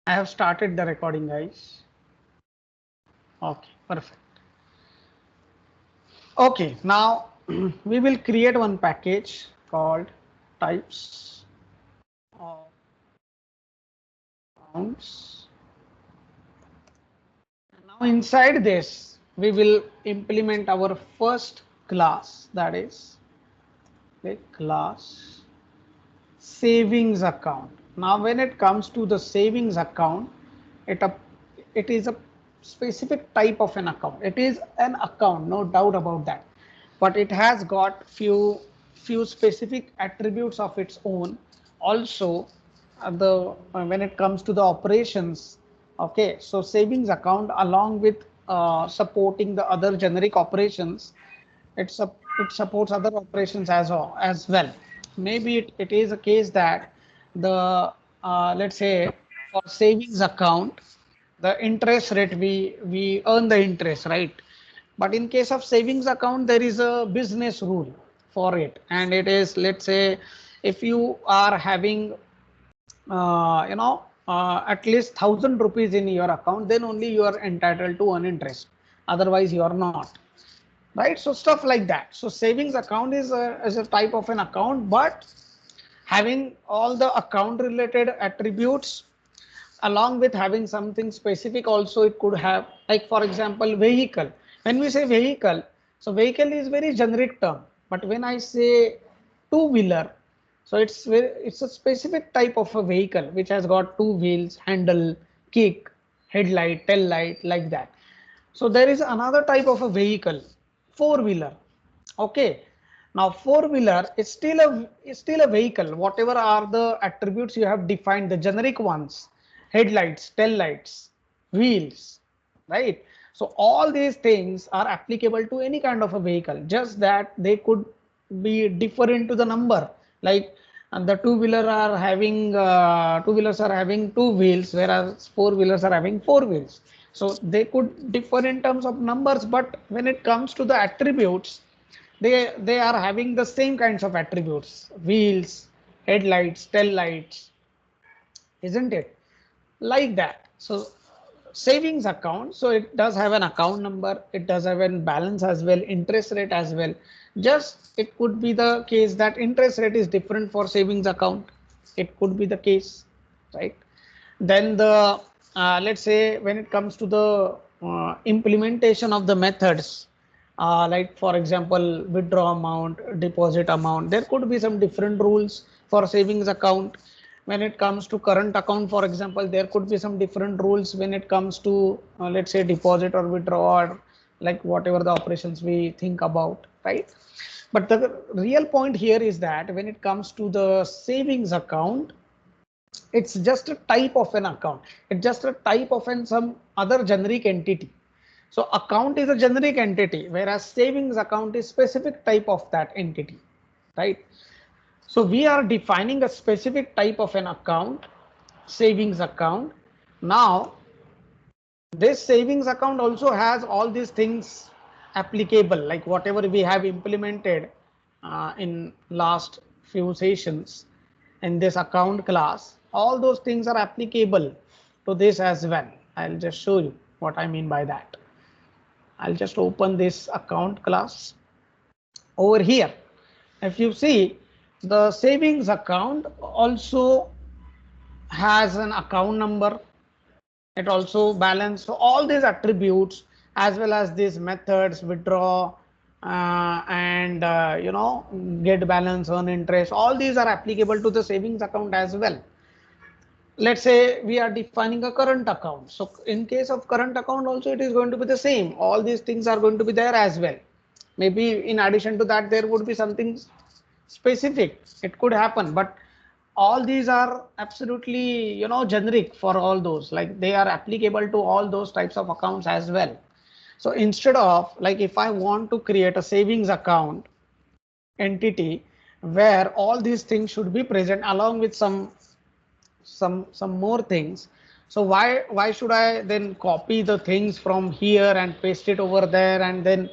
I have started the recording, guys. Okay, perfect. Okay, now we will create one package called types of accounts. Now inside this, we will implement our first class, that is the class savings account. Now when it comes to the savings account, it a, it is a specific type of an account. It is an account, no doubt about that, but it has got few specific attributes of its own. Also the when it comes to the operations, okay, so savings account along with supporting the other generic operations, it supports other operations as well. Maybe it is a case that the let's say for savings account, the interest rate, we earn the interest, right? But in case of savings account, there is a business rule for it, and it is, let's say, if you are having at least 1,000 rupees in your account, then only you are entitled to earn interest, otherwise you are not, right? So stuff like that. So savings account is a type of an account, but having all the account related attributes, along with having something specific also. It could have, like for example, vehicle. When we say vehicle, so vehicle is very generic term, but when I say two wheeler, so it's a specific type of a vehicle which has got two wheels, handle, kick, headlight, tail light, like that. So there is another type of a vehicle, four wheeler. Okay, now four wheeler is still a vehicle. Whatever are the attributes you have defined, the generic ones, headlights, tail lights, wheels, right? So all these things are applicable to any kind of a vehicle, just that they could be different to the number. Like and the two wheelers are having two wheels, whereas four wheelers are having four wheels. So they could differ in terms of numbers, but when it comes to the attributes, they are having the same kinds of attributes: wheels, headlights, tail lights, isn't it? Like that. So savings account, so it does have an account number, it does have a balance as well, interest rate as well. Just it could be the case that interest rate is different for savings account, it could be the case, right? Then the let's say when it comes to the implementation of the methods, like for example withdraw amount, deposit amount, there could be some different rules for savings account. When it comes to current account, for example, there could be some different rules when it comes to let's say deposit or withdraw, or like whatever the operations we think about, right? But the real point here is that when it comes to the savings account, it's just a type of an account, it's just a type of an some other generic entity. So account is a generic entity, whereas savings account is specific type of that entity, right? So we are defining a specific type of an account, savings account. Now this savings account also has all these things applicable, like whatever we have implemented in last few sessions in this account class, all those things are applicable to this as well. I'll just show you what I mean by that. I'll just open this account class over here. If you see, the savings account also has an account number, it also balance. So all these attributes as well as these methods, withdraw and get balance, earn interest, all these are applicable to the savings account as well. Let's say we are defining a current account, so in case of current account also it is going to be the same, all these things are going to be there as well. Maybe in addition to that there would be something specific, it could happen, but all these are absolutely generic for all those, like they are applicable to all those types of accounts as well. So instead of, like, if I want to create a savings account entity where all these things should be present along with some more things, so why should I then copy the things from here and paste it over there and then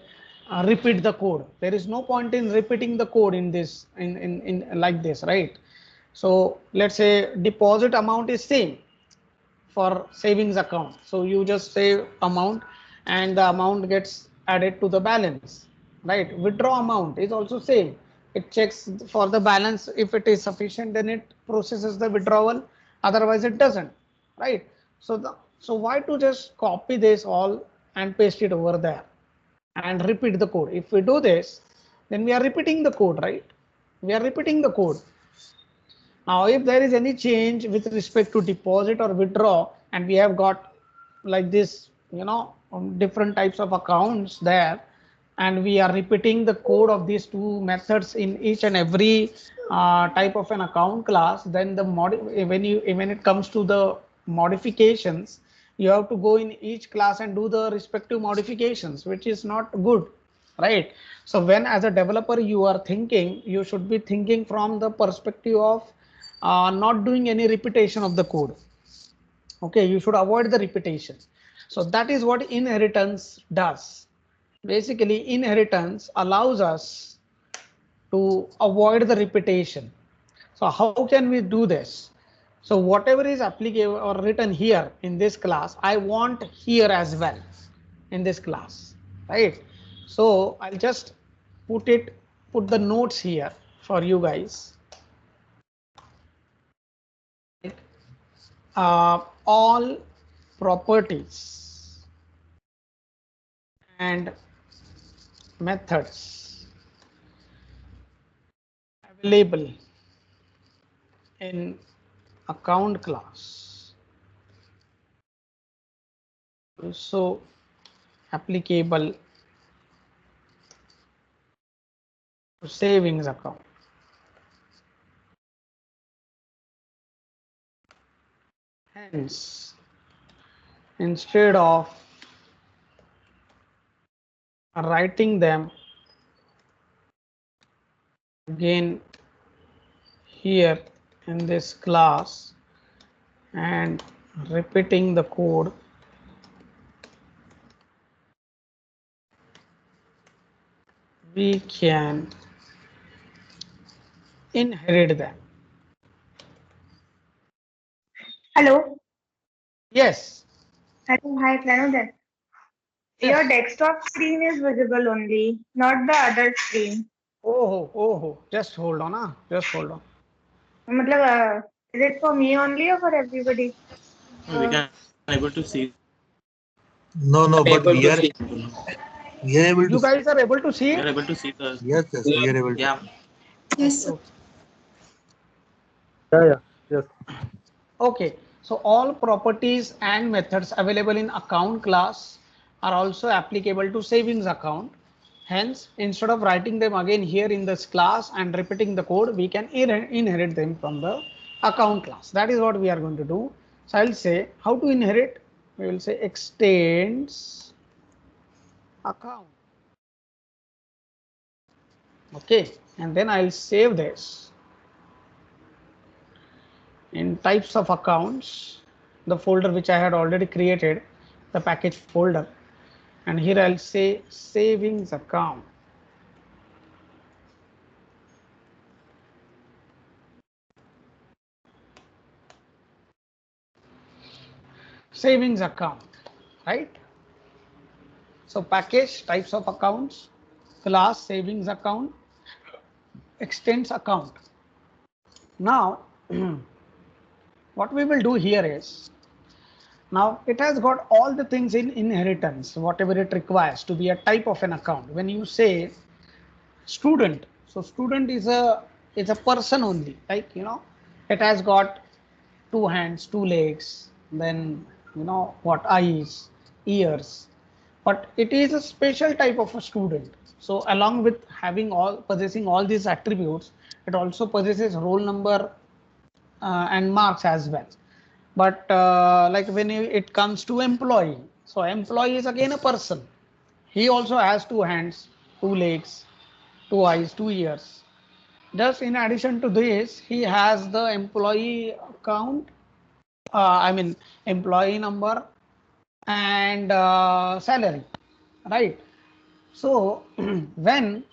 repeat the code? There is no point in repeating the code in this in like this, right? So let's say deposit amount is same for savings account. So you just save amount and the amount gets added to the balance, right? Withdraw amount is also same. It checks for the balance. If it is sufficient, then it processes the withdrawal. Otherwise it doesn't, right? So why to just copy this all and paste it over there and repeat the code? If we do this, then we are repeating the code, right? We are repeating the code. Now, if there is any change with respect to deposit or withdraw, and we have got like this, different types of accounts there, and we are repeating the code of these two methods in each and every type of an account class, then the when it comes to the modifications, you have to go in each class and do the respective modifications, which is not good, right? So when as a developer you are thinking, you should be thinking from the perspective of not doing any repetition of the code. Okay, you should avoid the repetition. So that is what inheritance does. Basically, inheritance allows us to avoid the repetition. So how can we do this? So whatever is applicable or written here in this class, I want here as well in this class, right? So I'll just put the notes here for you guys. All properties and methods available in account class also applicable to savings account. Hence, instead of writing them again here in this class and repeating the code, we can inherit them. Hello. Yes. Hello. Hi, Planudan. Yes. Your desktop screen is visible only, not the other screen. Oh, just hold on. Just hold on. Is it for me only or for everybody? We can able to see. No, but we are able to You see. guys are able to see We are it? able to see the. Yes, we are able to. Yeah. Yes, sir. Yes. Okay, so all properties and methods available in account class are also applicable to savings account. Hence, instead of writing them again here in this class and repeating the code, we can inherit them from the account class. That is what we are going to do. So I'll say how to inherit. We will say extends account. Okay, and then I'll save this in types of accounts, the folder which I had already created, the package folder, and here I'll say savings account. Savings account, right? So package, types of accounts, class, savings account, extends account. Now what we will do here is, now it has got all the things in inheritance, whatever it requires to be a type of an account. When you say student, so student is a person only, like it has got two hands, two legs, then what, eyes, ears, but it is a special type of a student. So along with possessing all these attributes, it also possesses roll number and marks as well. But like when it comes to employee, so employee is again a person. He also has two hands, two legs, two eyes, two ears. Just in addition to this, he has the employee account, employee number and salary, right? So when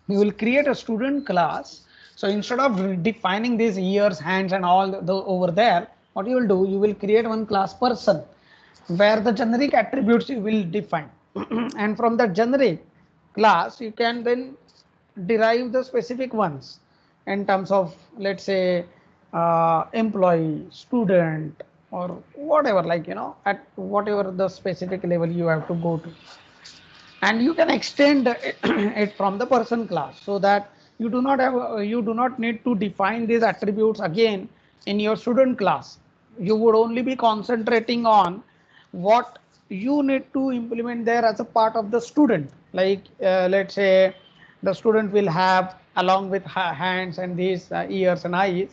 we will create a student class, so instead of defining these ears, hands and all over there, what you will do, you will create one class person where the generic attributes you will define and from the generic class you can then derive the specific ones in terms of, let's say, employee, student, or whatever, like, at whatever the specific level you have to go to, and you can extend it from the person class, so that you do not need to define these attributes again in your student class. You would only be concentrating on what you need to implement there as a part of the student, like, let's say the student will have, along with hands and these ears and eyes,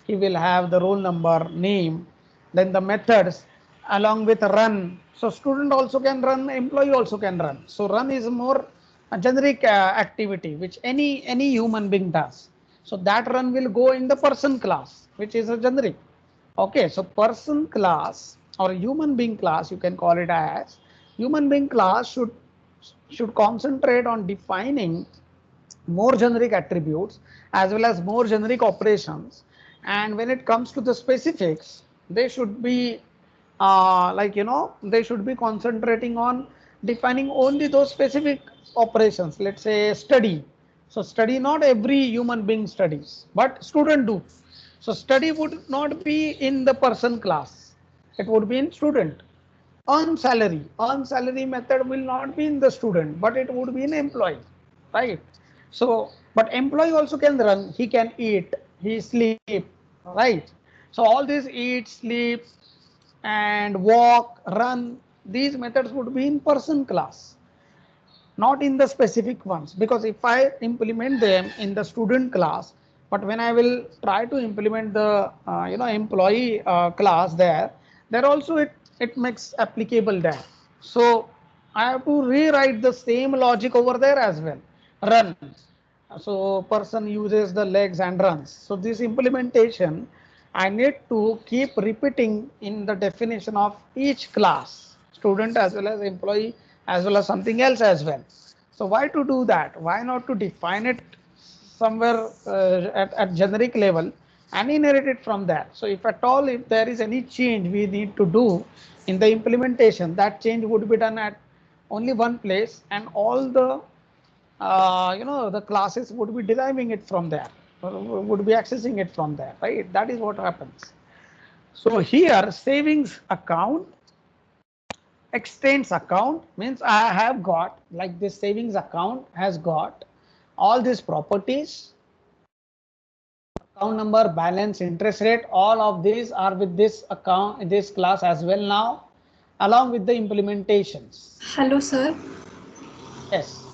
he will have the roll number, name, then the methods along with run. So student also can run, employee also can run. So run is more a generic activity which any human being does. So that run will go in the person class, which is a generic. Okay, so person class or human being class, you can call it as, human being class should concentrate on defining more generic attributes as well as more generic operations, and when it comes to the specifics, they should be they should be concentrating on defining only those specific operations. Let's say study. So study, not every human being studies, but student do. So study would not be in the person class, it would be in student. Earn salary method will not be in the student, but it would be in employee, right? So but employee also can run, he can eat, he sleep, right? So all these eat, sleep, and walk, run, these methods would be in person class, not in the specific ones, because if I implement them in the student class, but when I will try to implement the employee class there also it makes applicable there. So I have to rewrite the same logic over there as well. Run, so person uses the legs and runs. So this implementation I need to keep repeating in the definition of each class, student as well as employee as well as something else as well. So why to do that? Why not to define it somewhere at generic level and inherit it from there? So if at all, if there is any change we need to do in the implementation, that change would be done at only one place, and all the the classes would be deriving it from there, would be accessing it from there, right? That is what happens. So here savings account extends account means I have got, like, this savings account has got all these properties, account number, balance, interest rate, all of these are with this account, this class as well now, along with the implementations. Hello, sir. Yes.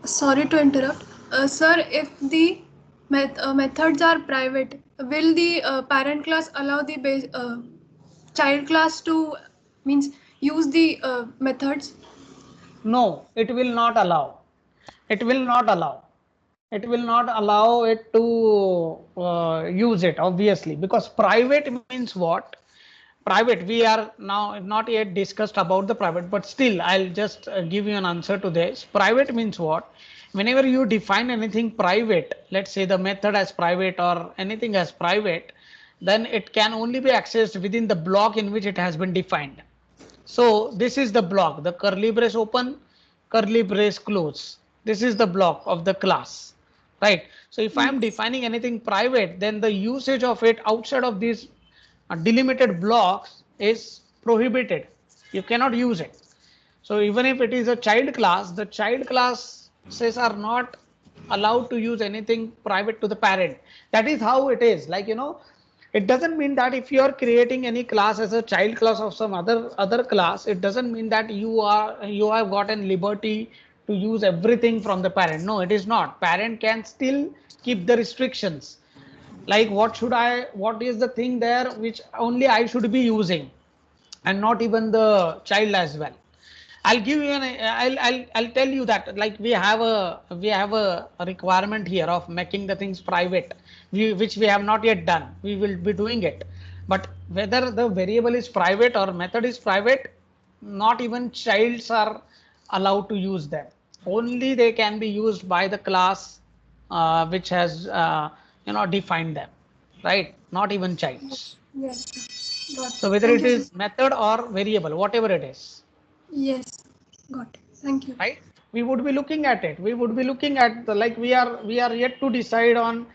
Sorry to interrupt. Sir, if the methods are private, will the parent class allow the child class to means use the methods? No, it will not allow. It will not allow. It will not allow it to use it, obviously, because private means what? Private, we are now not yet discussed about the private, but still I'll just give you an answer to this. Private means what? Whenever you define anything private, let's say the method as private or anything as private, then it can only be accessed within the block in which it has been defined. So this is the block, the curly brace open, curly brace close. This is the block of the class, right? So if I am defining anything private, then the usage of it outside of these delimited blocks is prohibited. You cannot use it. So even if it is a child class, the child classes are not allowed to use anything private to the parent. That is how it is. Like, it doesn't mean that if you are creating any class as a child class of some other class, it doesn't mean that you have gotten liberty to use everything from the parent. No, it is not. Parent can still keep the restrictions, like what is the thing there which only I should be using, and not even the child as well. I'll give you I'll tell you that, like, we have a requirement here of making the things private, which we have not yet done. We will be doing it, but whether the variable is private or method is private, not even childs are allowed to use them. Only they can be used by the class which has defined them, right? Not even childs. Yes. Got So it. whether Thank it you, sir. is method or variable, whatever it is, Yes. Got it. Thank you. right? We would be looking at it. We would be looking at the, like we are yet to decide on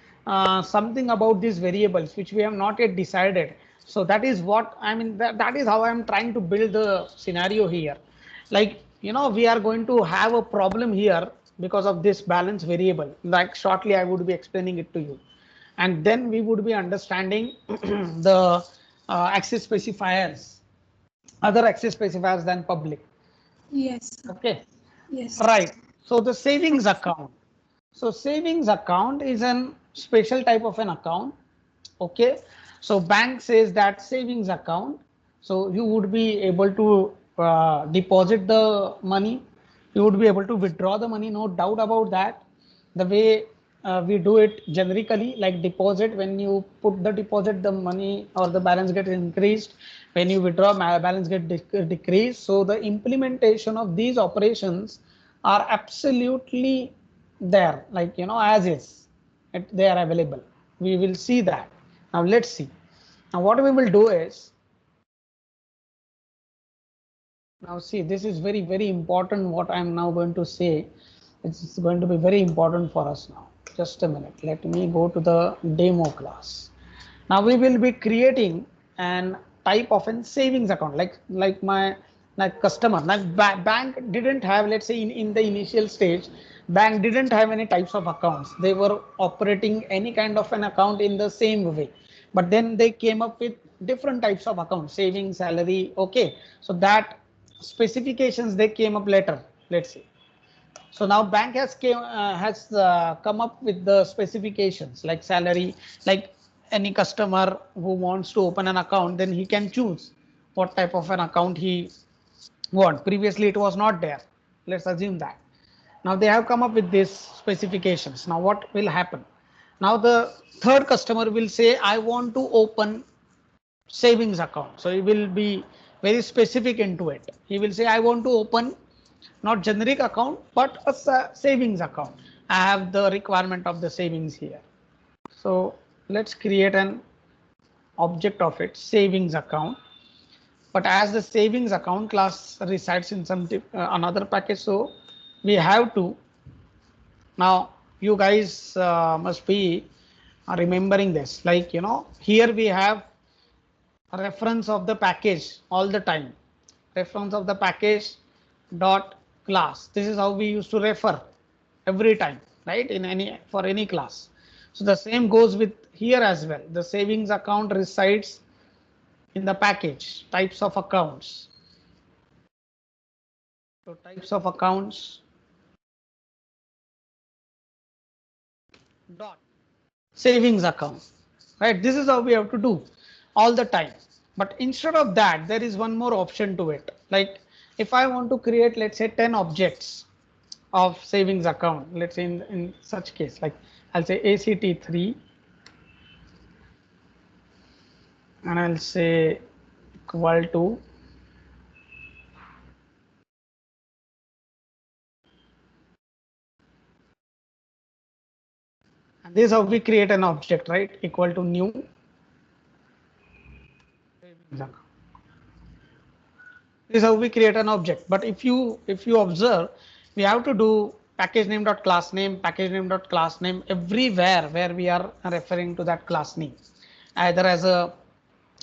something about these variables which we have not yet decided. So that is what I mean. That is how I am trying to build the scenario here. Like we are going to have a problem here because of this balance variable. Like shortly, I would be explaining it to you, and then we would be understanding the access specifiers, other access specifiers than public. Yes. Okay. Yes. Right. So the savings account. So savings account is an special type of an account. Okay. So bank says that savings account. So you would be able to deposit the money. You would be able to withdraw the money. No doubt about that. The way we do it generically, like deposit, when you put the deposit, the money or the balance gets increased. When you withdraw, balance get decreased. So the implementation of these operations are absolutely there, like as is, they are available. We will see that. Now let's see. Now what we will do is, now see, this is very important what I am now going to say. It's going to be very important for us now. Just a minute. Let me go to the demo class. Now we will be creating an type of an savings account, like my like customer, like bank didn't have, let's say in the initial stage, bank didn't have any types of accounts. They were operating any kind of an account in the same way, but then they came up with different types of accounts, saving, salary. Okay, so that specifications they came up later, let's say. So now bank has come up with the specifications like salary, like any customer who wants to open an account, then he can choose what type of an account he want. Previously it was not there. Let's assume that. Now they have come up with these specifications. Now what will happen? Now the third customer will say, I want to open savings account. So he will be very specific into it. He will say, I want to open not generic account, but a savings account. I have the requirement of the savings here. So let's create an object of it, savings account. But as the savings account class resides in some another package, so we have to, now you guys must be remembering this, like here we have reference of the package all the time, reference of the package dot class. This is how we used to refer every time, right, in any, for any class. So the same goes with here as well. The savings account resides in the package types of accounts. So types of accounts dot savings account, right? This is how we have to do all the time. But instead of that, there is one more option to it. Like if I want to create, let's say 10 objects of savings account, let's say in such case, like I'll say ACT3 and I'll say equal to and this is how we create an object, right? Equal to new savings account. This is how we create an object. But if you observe, we have to do package name dot class name, package name dot class name everywhere where we are referring to that class name, either as a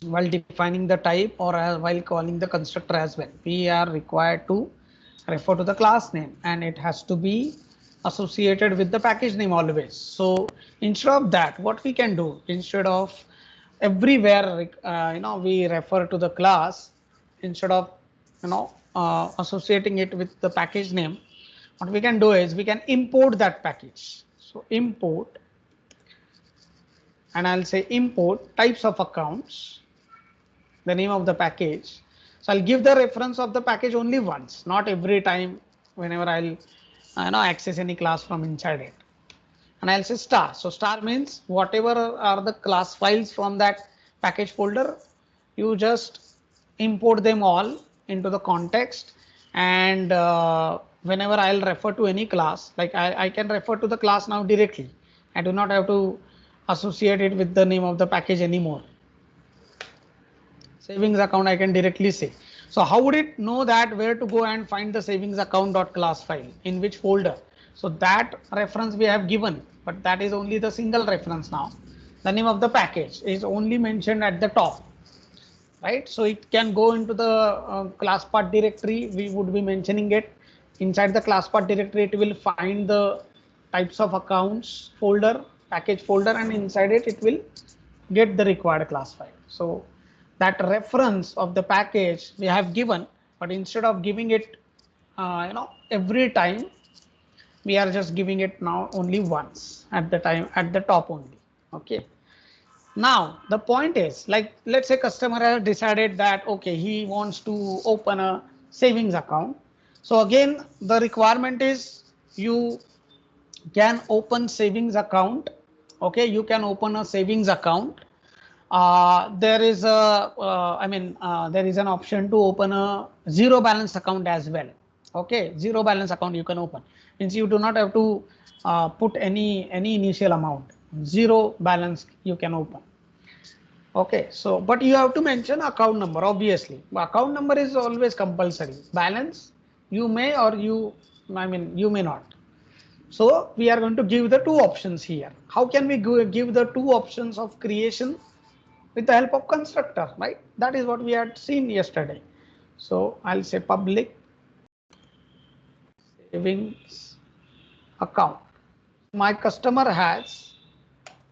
while defining the type or while calling the constructor as well. We are required to refer to the class name and it has to be associated with the package name always. So instead of that, what we can do, instead of everywhere we refer to the class, instead of associating it with the package name, what we can do is we can import that package. So import, and I'll say import types of accounts, the name of the package. So I'll give the reference of the package only once, not every time whenever I'll access any class from inside it. And I'll say star. So star means whatever are the class files from that package folder, you just import them all into the context. And whenever I'll refer to any class, like I can refer to the class now directly. I do not have to associate it with the name of the package anymore. savings account I can directly say. So how would it know that where to go and find the savings account.class file in which folder? So that reference we have given, but that is only the single reference now. The name of the package is only mentioned at the top, right? So it can go into the class path directory. We would be mentioning it inside the class path directory. It will find the types of accounts folder, package folder, and inside it will get the required class file. So that reference of the package we have given, but instead of giving it every time, we are just giving it now only once at the time at the top only. Okay. Now the point is, like, let's say customer has decided that okay, he wants to open a savings account. So again, the requirement is you can open savings account. Okay, you can open a savings account. There is a there is an option to open a zero balance account as well. Okay, zero balance account you can open, means you do not have to put any initial amount. Zero balance you can open. Okay, so but you have to mention account number, obviously. Account number is always compulsory. Balance you may or you may not. So we are going to give the two options here. How can we give the two options of creation? With the help of constructor, right? That is what we had seen yesterday. So I'll say public savings account. My customer has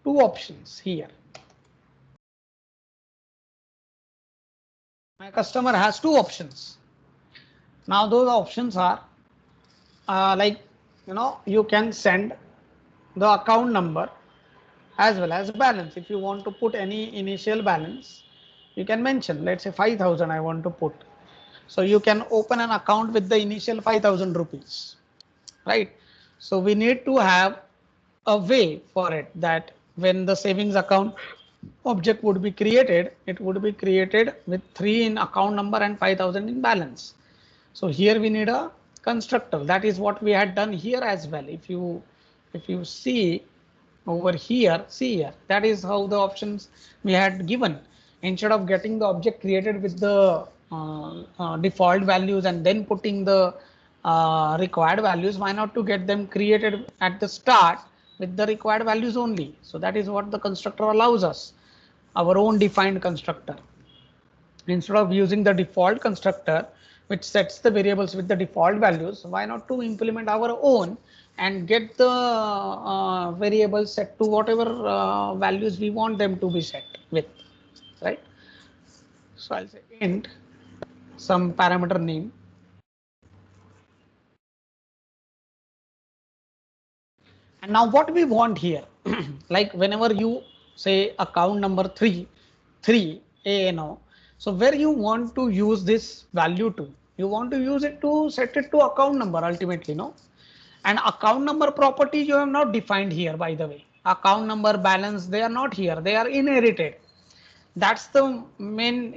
two options here. My customer has two options. Now those options are you can send the account number as well as balance. If you want to put any initial balance, you can mention, let's say 5,000 I want to put. So you can open an account with the initial 5,000 rupees, right? So we need to have a way for it, that when the savings account object would be created, it would be created with 3 in account number and 5,000 in balance. So here we need a constructor. That is what we had done here as well. If you see over here, see here, that is how the options we had given. Instead of getting the object created with the default values and then putting the required values, why not to get them created at the start with the required values only? So that is what the constructor allows us, our own defined constructor. Instead of using the default constructor which sets the variables with the default values, why not to implement our own and get the variables set to whatever values we want them to be set with, right? So I'll say int some parameter name, and now what we want here, like whenever you say account number 3 ANO, so where you want to use this value to, you want to use it to set it to account number ultimately, no? And account number property you have not defined here, by the way. Account number, balance, they are not here, they are inherited. That's the main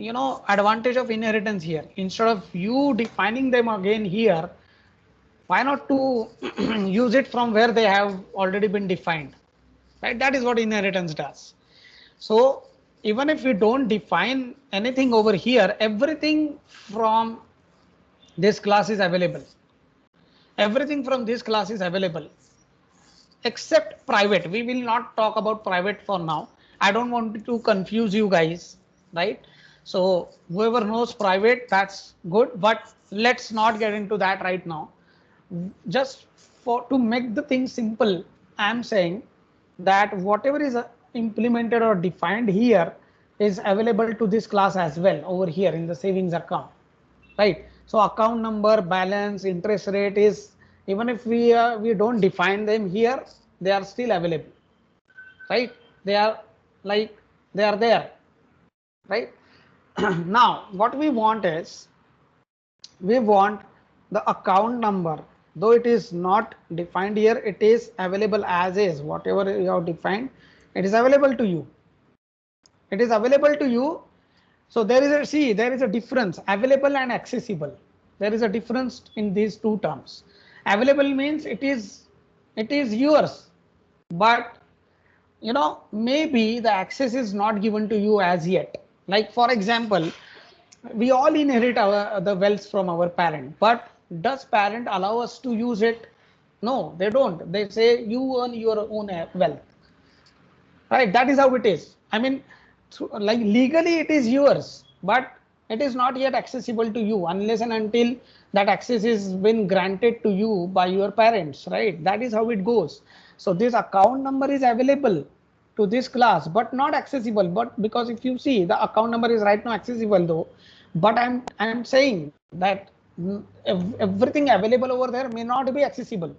advantage of inheritance here. Instead of you defining them again here, why not to use it from where they have already been defined, right? That is what inheritance does. So even if we don't define anything over here, everything from this class is available. Everything from this class is available except private. We will not talk about private for now. I don't want to confuse you guys, right? So whoever knows private, that's good, but let's not get into that right now. Just to make the thing simple, I am saying that whatever is implemented or defined here is available to this class as well over here in the savings account, right? So account number, balance, interest rate is, even if we don't define them here, they are still available, right? They are there, right? Now what we want is, we want the account number, though it is not defined here, it is available as is. Whatever you have defined, it is available to you. It is available to you. So there is a difference, available and accessible. There is a difference in these two terms. Available means it is yours, but maybe the access is not given to you as yet. Like for example, we all inherit the wealth from our parent, but does parent allow us to use it? No, they don't. They say you earn your own wealth, right? That is how it is. I mean, like legally it is yours, but it is not yet accessible to you unless and until that access is been granted to you by your parents, right? That is how it goes. So this account number is available to this class but not accessible. But because if you see, the account number is right now accessible though, but I'm saying that everything available over there may not be accessible.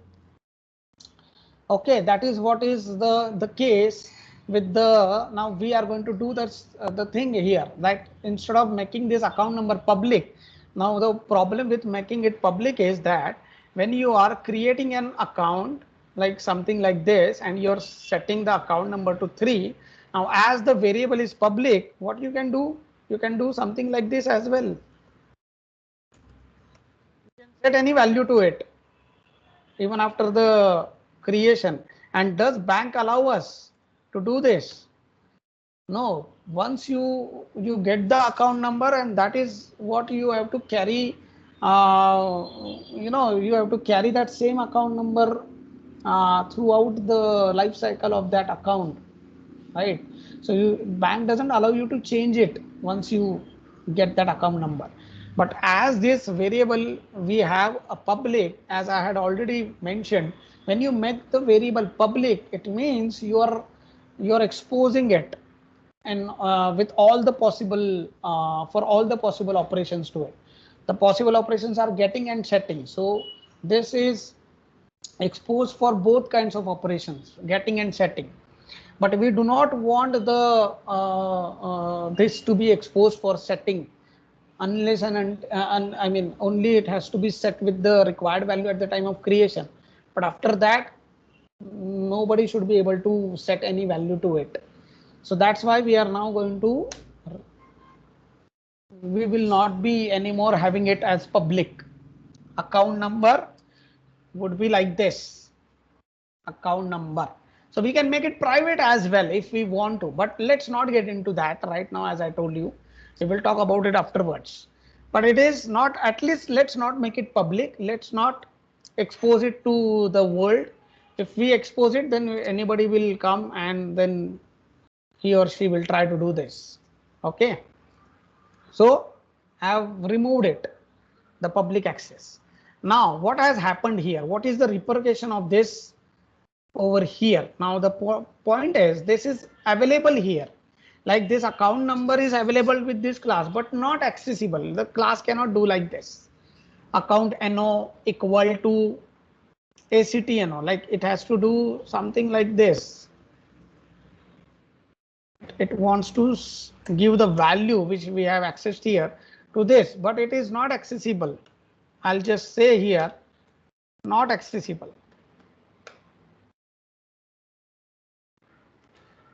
Okay, that is what is the case with the, now we are going to do this the thing here, that instead of making this account number public, now the problem with making it public is that when you are creating an account like something like this and you're setting the account number to 3, now as the variable is public, what you can do, you can do something like this as well. You can set any value to it even after the creation. And does bank allow us to do this? No. Once you get the account number, and that is what you have to carry, you have to carry that same account number throughout the life cycle of that account, right? So bank doesn't allow you to change it once you get that account number. But as this variable we have a public, as I had already mentioned, when you make the variable public, it means you're exposing it, and with all the possible for all the possible operations to it. The possible operations are getting and setting. So this is exposed for both kinds of operations, getting and setting. But we do not want the this to be exposed for setting unless and I mean only it has to be set with the required value at the time of creation. But after that, nobody should be able to set any value to it. So that's why we are now going to, we will not be anymore having it as public. Account number would be like this, account number. So we can make it private as well if we want to, but let's not get into that right now. As I told you, we will talk about it afterwards. But it is not, at least let's not make it public. Let's not expose it to the world. If we expose it, then anybody will come and then he or she will try to do this. Okay. So I have removed it, the public access. Now what has happened here? What is the repercussion of this over here? Now the point is, this is available here. Like this account number is available with this class, but not accessible. The class cannot do like this. Account NO equal to ACT NO. Like it has to do something like this. It wants to give the value which we have accessed here to this, but it is not accessible. I'll just say here, not accessible.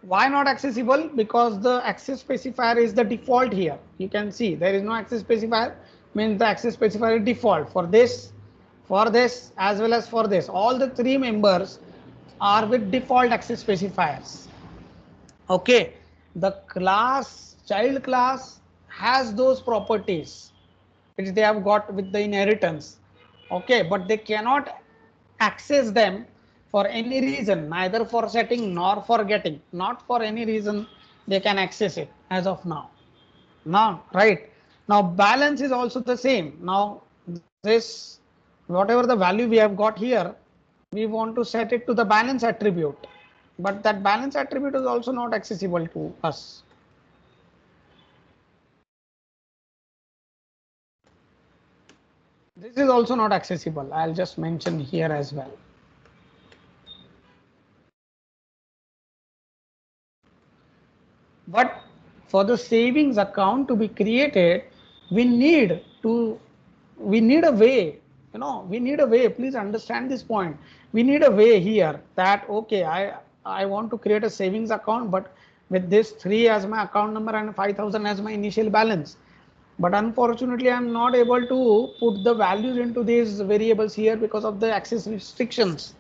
Why not accessible? Because the access specifier is the default here. You can see there is no access specifier, means the access specifier is default for this, as well as for this. All the 3 members are with default access specifiers. Okay, the class, child class, has those properties which they have got with the inheritance. Okay, but they cannot access them for any reason, neither for setting nor for getting. Not for any reason they can access it as of now. Now, right now, balance is also the same. Now this, whatever the value we have got here, we want to set it to the balance attribute, but that balance attribute is also not accessible to us. This is also not accessible. I'll just mention here as well. But for the savings account to be created, we need a way, we need a way. Please understand this point. We need a way here that, okay, I want to create a savings account, but with this 3 as my account number and 5,000 as my initial balance. But unfortunately, I'm not able to put the values into these variables here because of the access restrictions.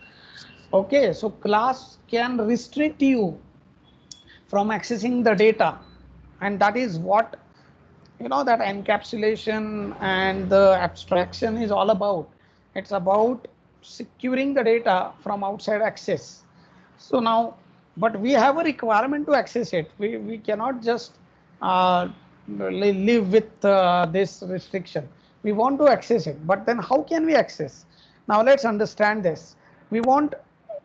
Okay, so class can restrict you from accessing the data, and that is what you know that encapsulation and the abstraction is all about. It's about securing the data from outside access. So now, but we have a requirement to access it. We cannot just uh, live with this restriction. We want to access it, but then how can we access? Now let's understand this. We want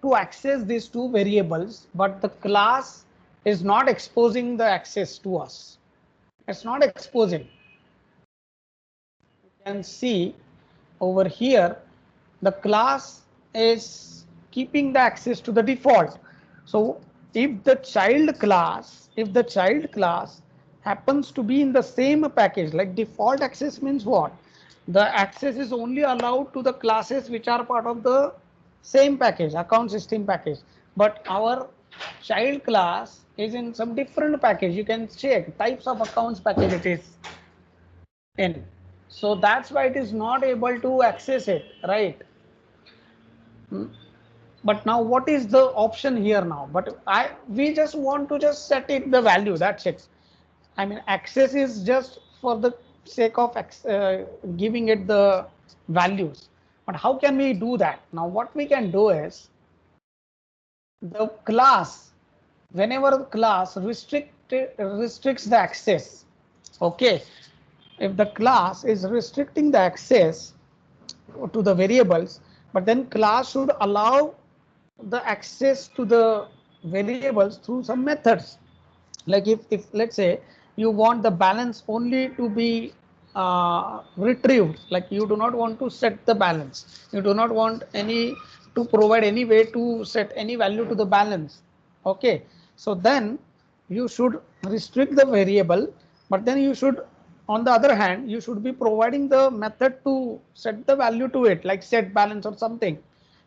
to access these two variables, but the class is not exposing the access to us. It's not exposing. You can see over here, the class is keeping the access to the default. So if the child class happens to be in the same package, like default access means what? The access is only allowed to the classes which are part of the same package, account system package. But our child class is in some different package. You can check types of accounts package it is in. So that's why it is not able to access it, right? But now what is the option here now? But we just want to just set it the value, that's it. I mean, access is just for the sake of giving it the values. But how can we do that? Now what we can do is the class, whenever the class restricts the access, okay, if the class is restricting the access to the variables, but then class should allow the access to the variables through some methods. Like if let's say you want the balance only to be retrieved, like you do not want to set the balance, you do not want any to provide any way to set any value to the balance, okay, so then you should restrict the variable, but then you should, on the other hand, you should be providing the method to set the value to it, like set balance or something,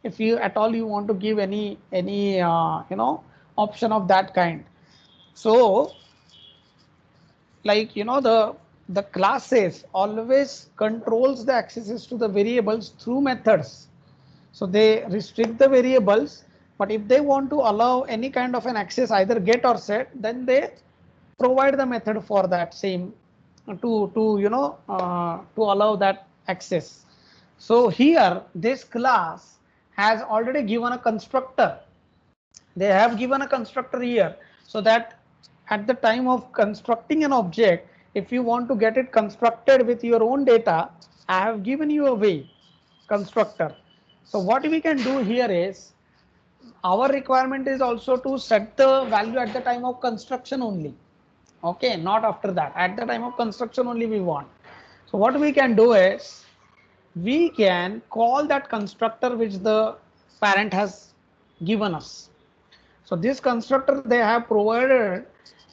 if you at all you want to give any you know option of that kind. So like, you know, the classes always controls the accesses to the variables through methods. So they restrict the variables, but if they want to allow any kind of an access, either get or set, then they provide the method for that same to you know to allow that access. So here this class has already given a constructor. They have given a constructor here, so that at the time of constructing an object, if you want to get it constructed with your own data, I have given you a way constructor. So what we can do here is, our requirement is also to set the value at the time of construction only, okay, not after that. At the time of construction only we want. So what we can do is, we can call that constructor which the parent has given us. So this constructor they have provided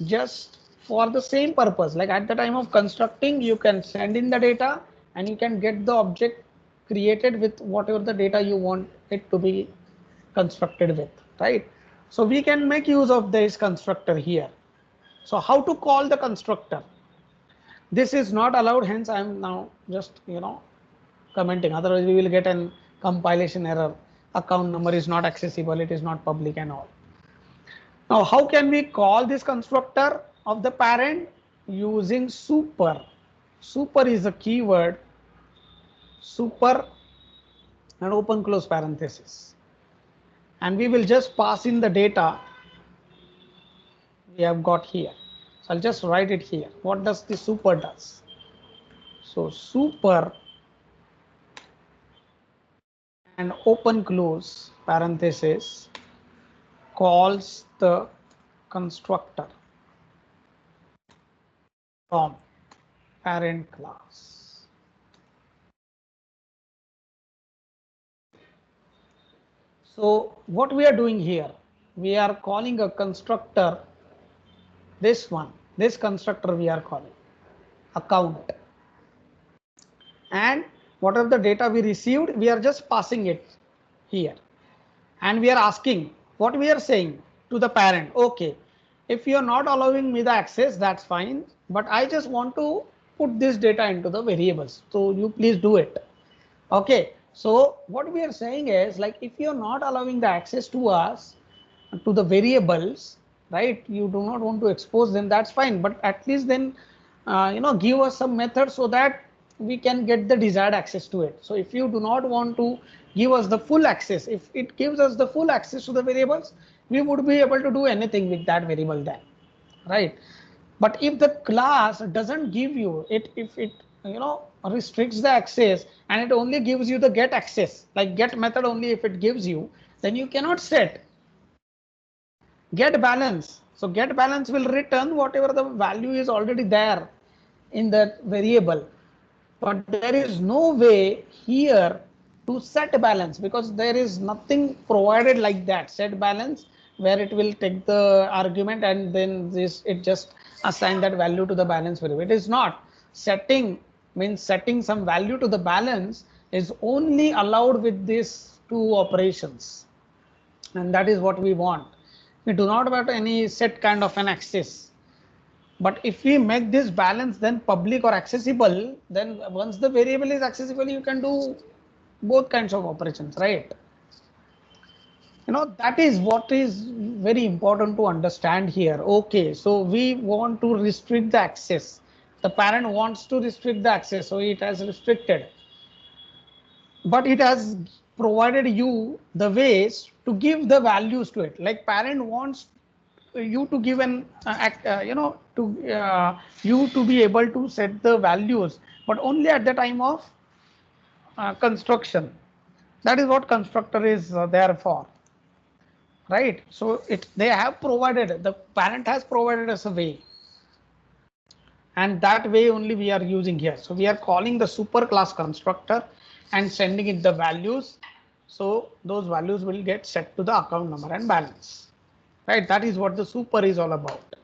just for the same purpose, like at the time of constructing you can send in the data and you can get the object created with whatever the data you want it to be constructed with, right? So we can make use of this constructor here. So how to call the constructor? This is not allowed, hence I am now just, you know, commenting, otherwise we will get an compilation error, account number is not accessible, it is not public and all. Now how can we call this constructor of the parent? Using super. Super is a keyword, super and open close parenthesis, and we will just pass in the data we have got here. So I'll just write it here. What does the super does? So super and open close parenthesis calls the constructor from parent class. So what we are doing here, we are calling a constructor, this one, this constructor we are calling account, and whatever the data we received, we are just passing it here, and we are asking, what we are saying to the parent, okay, if you are not allowing me the access, that's fine, but I just want to put this data into the variables, so you please do it. Okay, so what we are saying is, like, if you are not allowing the access to us to the variables, right, you do not want to expose them, that's fine, but at least then give us some method so that we can get the desired access to it. So if you do not want to give us the full access, if it gives us the full access to the variables, we would be able to do anything with that variable then, right? But if the class doesn't give you it, if it restricts the access and it only gives you the get access, like get method only if it gives you, then you cannot set get balance. So get balance will return whatever the value is already there in that variable. But there is no way here to set balance because there is nothing provided like that, set balance, where it will take the argument and then this it just assign that value to the balance variable. It is not. Setting means setting some value to the balance is only allowed with these two operations, and that is what we want. We do not want any set kind of an access. But if we make this balance then public or accessible, then once the variable is accessible, you can do both kinds of operations, right? That is what is very important to understand here. Okay, so we want to restrict the access. The parent wants to restrict the access, so it has restricted. But it has provided you the ways to give the values to it. Like parent wants you to give an you to be able to set the values, but only at the time of construction. That is what constructor is there for, right? So they have provided, the parent has provided us a way, and that way only we are using here. So we are calling the super class constructor and sending it the values. So those values will get set to the account number and balance, right? That is what the super is all about.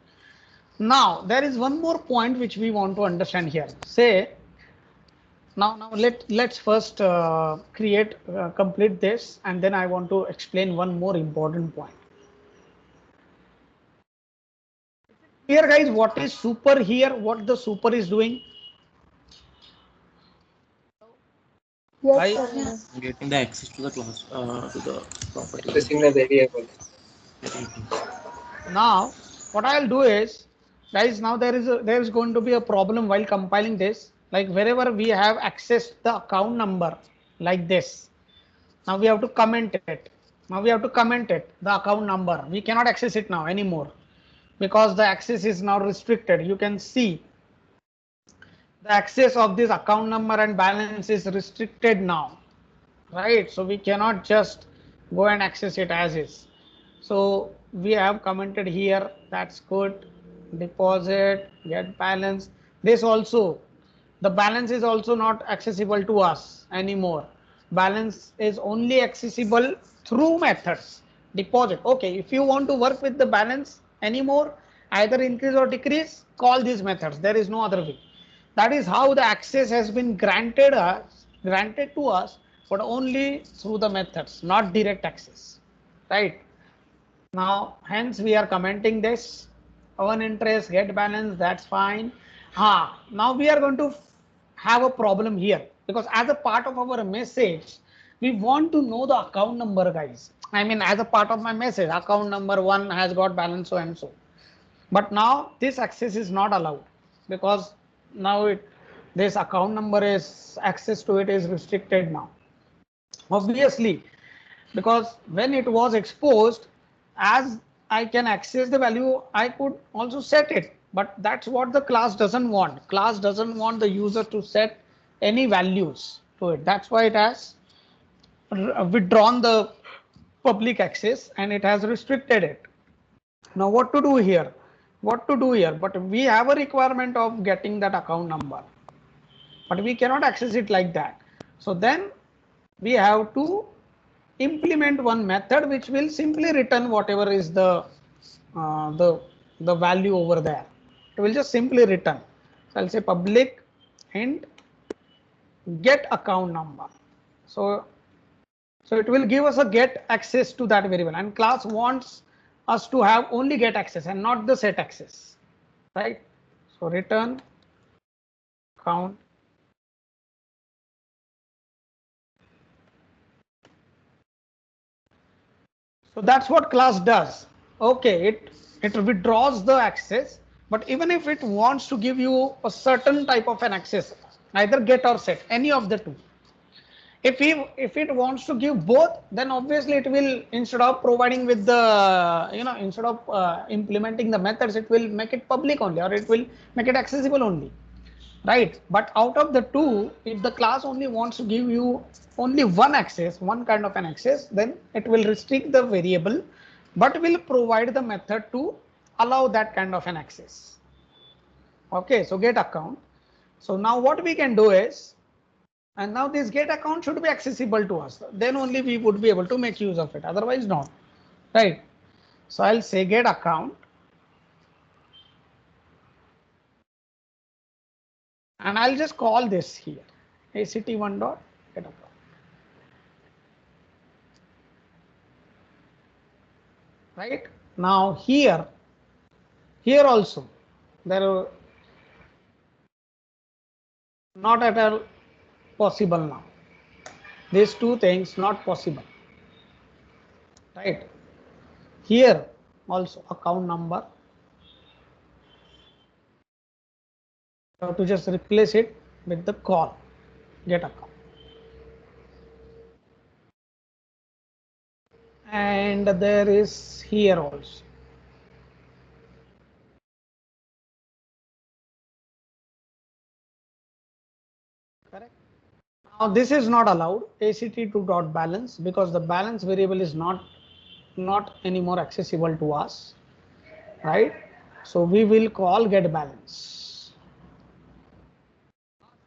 Now there is one more point which we want to understand here. Say now let's first complete this, and then I want to explain one more important point. Here guys, what is super here? What the super is doing? Yes, sir. Getting the access to the class, to the property. Accessing the variable. Now what I'll do is, guys, now there is going to be a problem while compiling this. Like wherever we have accessed the account number like this, now we have to comment it. The account number. We cannot access it now anymore because the access is now restricted. You can see the access of this account number and balance is restricted now, right? So we cannot just go and access it as is. So we have commented here, that's good. Deposit, get balance. This also, the balance is also not accessible to us anymore. Balance is only accessible through methods. Deposit, okay, if you want to work with the balance anymore, either increase or decrease, call these methods. There is no other way. That is how the access has been granted to us, but only through the methods, not direct access, right? Now hence we are commenting this. Earn interest, get balance, that's fine. Now we are going to have a problem here, because as a part of our message we want to know the account number, guys. I mean, as a part of my message, account number 1 has got balance so and so. But now this access is not allowed, because now this account number is access to it is restricted now. Obviously, because when it was exposed, as I can access the value, I could also set it. But that's what the class doesn't want. Class doesn't want the user to set any values to it. That's why it has withdrawn the public access and it has restricted it. Now what to do here? But we have a requirement of getting that account number, but we cannot access it like that. So then we have to implement one method which will simply return whatever is the value over there. It will just simply return. So I'll say public int get account number. So it will give us a get access to that variable, and class wants us to have only get access and not the set access, right? So return count. So that's what class does. Okay, it withdraws the access, But even if it wants to give you a certain type of an access, either get or set, any of the two. If it wants to give both, then obviously it will, instead of providing with the, instead of implementing the methods, it will make it public only, or it will make it accessible only, right? But out of the two, if the class only wants to give you only one access, one kind of an access, then it will restrict the variable, but will provide the method to allow that kind of an access. Okay, so get account. So now what we can do is, and now this get account should be accessible to us, then only we would be able to make use of it, otherwise not, right? So I'll say get account, and I'll just call this here act1 dot get account. Right now here also there are not at all possible now. These two things not possible, right? Here also account number, you have to just replace it with the call get account. And there is here also. Correct. Now this is not allowed, act2 dot balance, because the balance variable is not anymore accessible to us, right? So we will call get balance.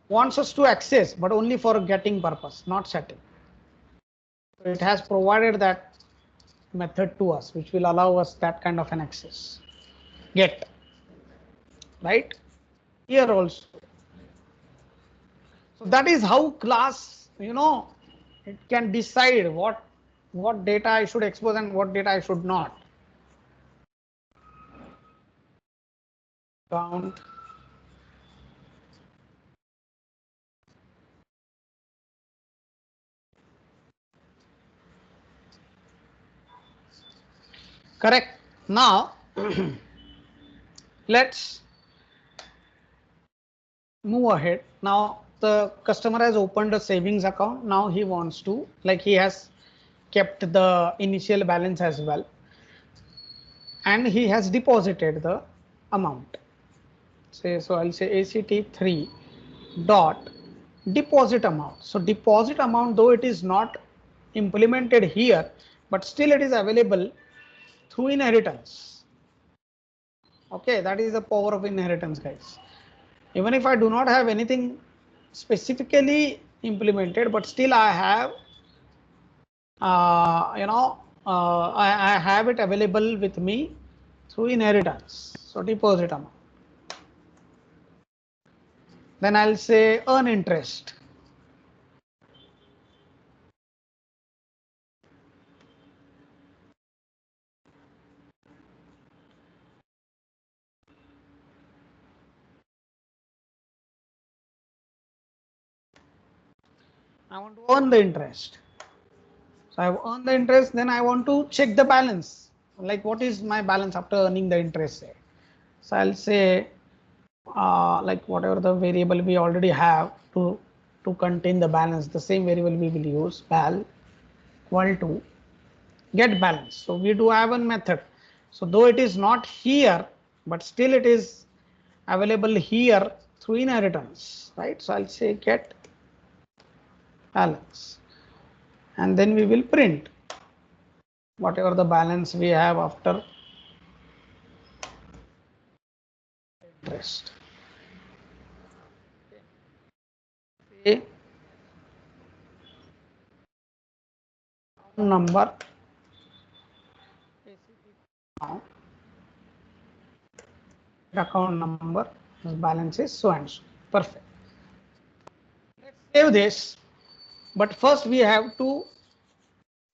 Wants us to access, but only for getting purpose, not setting. So it has provided that method to us, which will allow us that kind of an access. Get, right? Here also. So that is how class, it can decide what data I should expose and what data I should not. Count. Correct. Now let's move ahead. Now the customer has opened a savings account. Now he wants to, like, he has kept the initial balance as well, and he has deposited the amount. So I'll say act3 dot deposit amount. So deposit amount, though it is not implemented here, but still it is available through inheritance. Okay, that is the power of inheritance, guys. Even if I do not have anything specifically implemented, but still I have, I have it available with me through inheritance. So deposit amount. Then I'll say earn interest. I want to earn the interest. So I've earned the interest, then I want to check the balance. Like, what is my balance after earning the interest? Say. So I'll say, like, whatever the variable we already have to contain the balance, the same variable we will use, val equal to get balance. So we do have a method. So though it is not here, but still it is available here through inheritance, right? So I'll say get balance, and then we will print whatever the balance we have after interest. Okay. Number, account number, balance is so and so. Perfect. Let's save this, but first we have to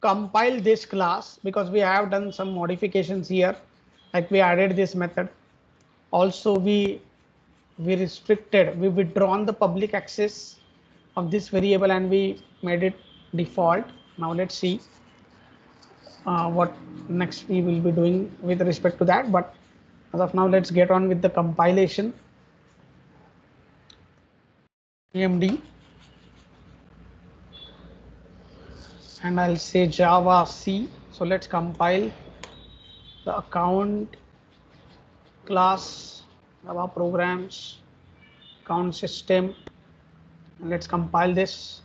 compile this class, because we have done some modifications here, like we added this method. Also we withdrawn the public access of this variable and we made it default. Now let's see what next we will be doing with respect to that. But As of now, let's get on with the compilation. AMD, and I'll say Java C. So let's compile the account class, Java programs, account system, and let's compile this.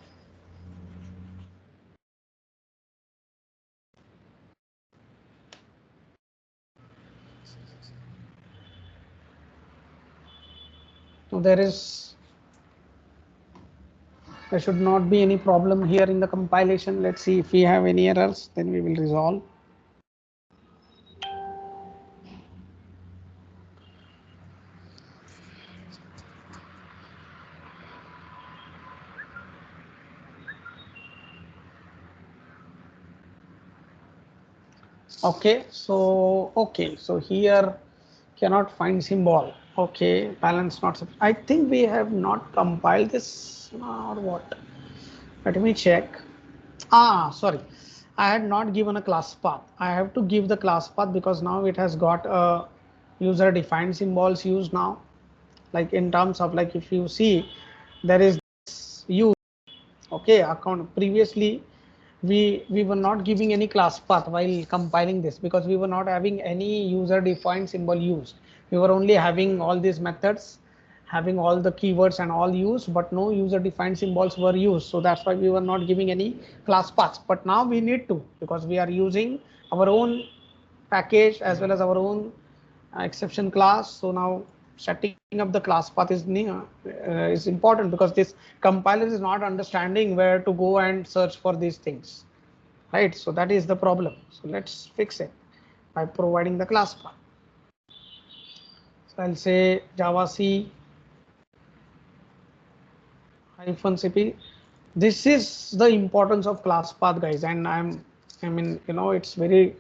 So there should not be any problem here in the compilation. Let's see if we have any errors, then we will resolve. Okay, so here cannot find symbol. Okay, balance not. I think we have not compiled this or what. Let me check. Sorry, I had not given a class path. I have to give the class path because now it has got a user defined symbols used now. Like in terms of, like, if you see, there is this use. Okay, account previously we were not giving any class path while compiling this because we were not having any user defined symbol used. We were only having all these methods, having all the keywords and all used, but no user defined symbols were used. So that's why we were not giving any class paths. But now we need to, because we are using our own package as well as our own exception class. So now setting up the class path is important, because this compiler is not understanding where to go and search for these things, right? So that is the problem. So let's fix it by providing the class path. So I'll say Java C -cp. This is the importance of class path, guys, and I mean, it's very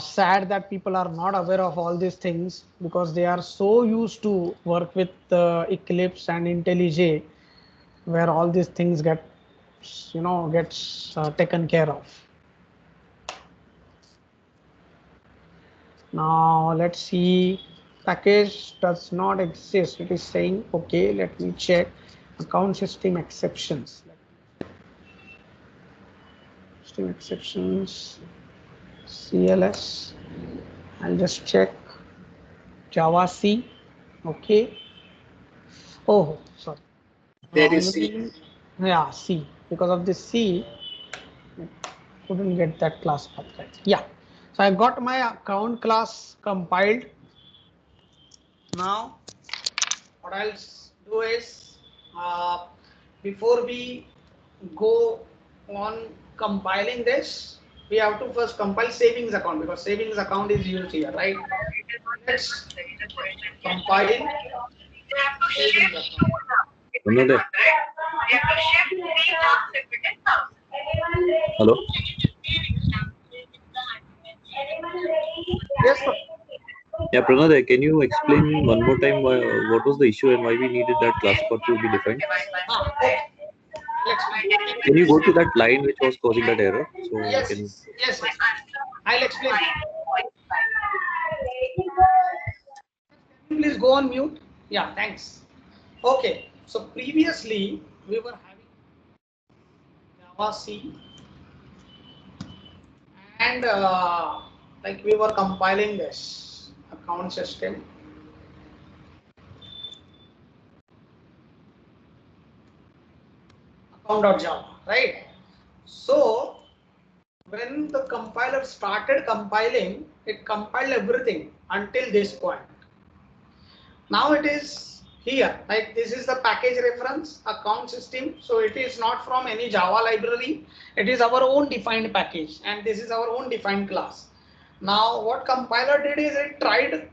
sad that people are not aware of all these things because they are so used to work with Eclipse and IntelliJ, where all these things gets taken care of. Now let's see, package does not exist. It is saying, okay, let me check account system exceptions. System exceptions, CLS. I'll just check Java C. Okay. Oh, sorry. There is C. Yeah, C. Because of this C, I couldn't get that class path right. Yeah. So I got my account class compiled. Now, what I'll do is, before we go on compiling this, we have to first compile savings account, because savings account is used here, right? Let's compile savings account. Hello. Yes, sir. Yeah, Pranad, can you explain one more time what was the issue and why we needed that class path to be defined? Okay. Can you go to that line which was causing that error? So Yes, I can... yes. I'll explain. Please go on mute. Yeah, thanks. Okay, so previously we were having Java C, and like we were compiling this account system. Account.java, right? So when the compiler started compiling, it compiled everything until this point. Now it is here, like this is the package reference account system. So it is not from any Java library. It is our own defined package, and this is our own defined class. Now what compiler did is it tried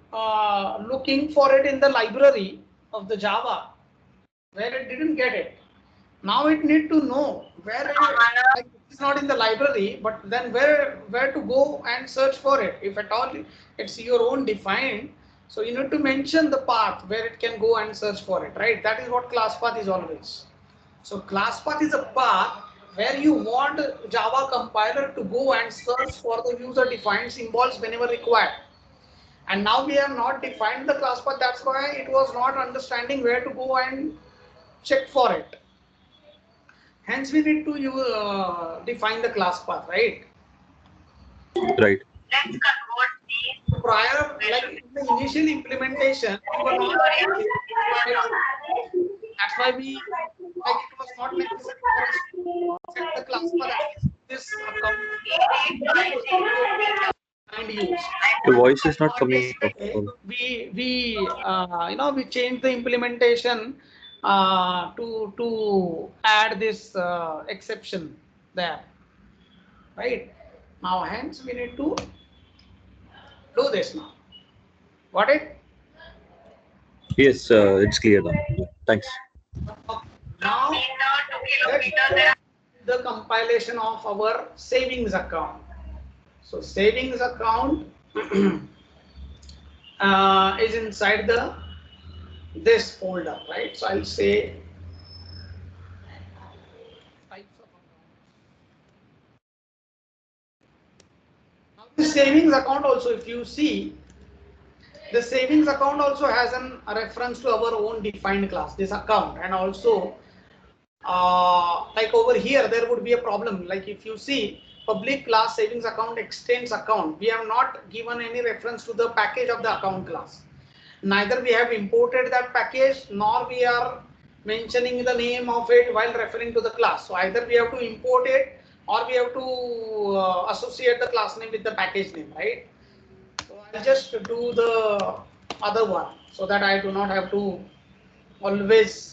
looking for it in the library of the Java, where it didn't get it. Now it need to know where like, it's not in the library, but then where to go and search for it. If at all it's your own defined, so you need to mention the path where it can go and search for it, right? That is what class path is always. So class path is a path where you want Java compiler to go and search for the user defined symbols whenever required. And now we have not defined the class path. That's why it was not understanding where to go and check for it. Hence, we need to define the class path, right? Right. Prior, like in the initial implementation, we were not. That's why we like it was not necessary for us to set the class path at least this account and use. The voice is not coming up. We changed the implementation to add this exception there, right? Now hence we need to do this now. Got it? Yes, it's clear now. Thanks. Now let's do the compilation of our savings account. So savings account is inside this folder, right? So I'll say types of account. Now the savings account also, if you see, the savings account also has a reference to our own defined class, this account, and also like over here there would be a problem. Like if you see public class savings account extends account, we have not given any reference to the package of the account class. Neither we have imported that package, nor we are mentioning the name of it while referring to the class. So either we have to import it or we have to associate the class name with the package name, right? So I'll just do the other one so that I do not have to always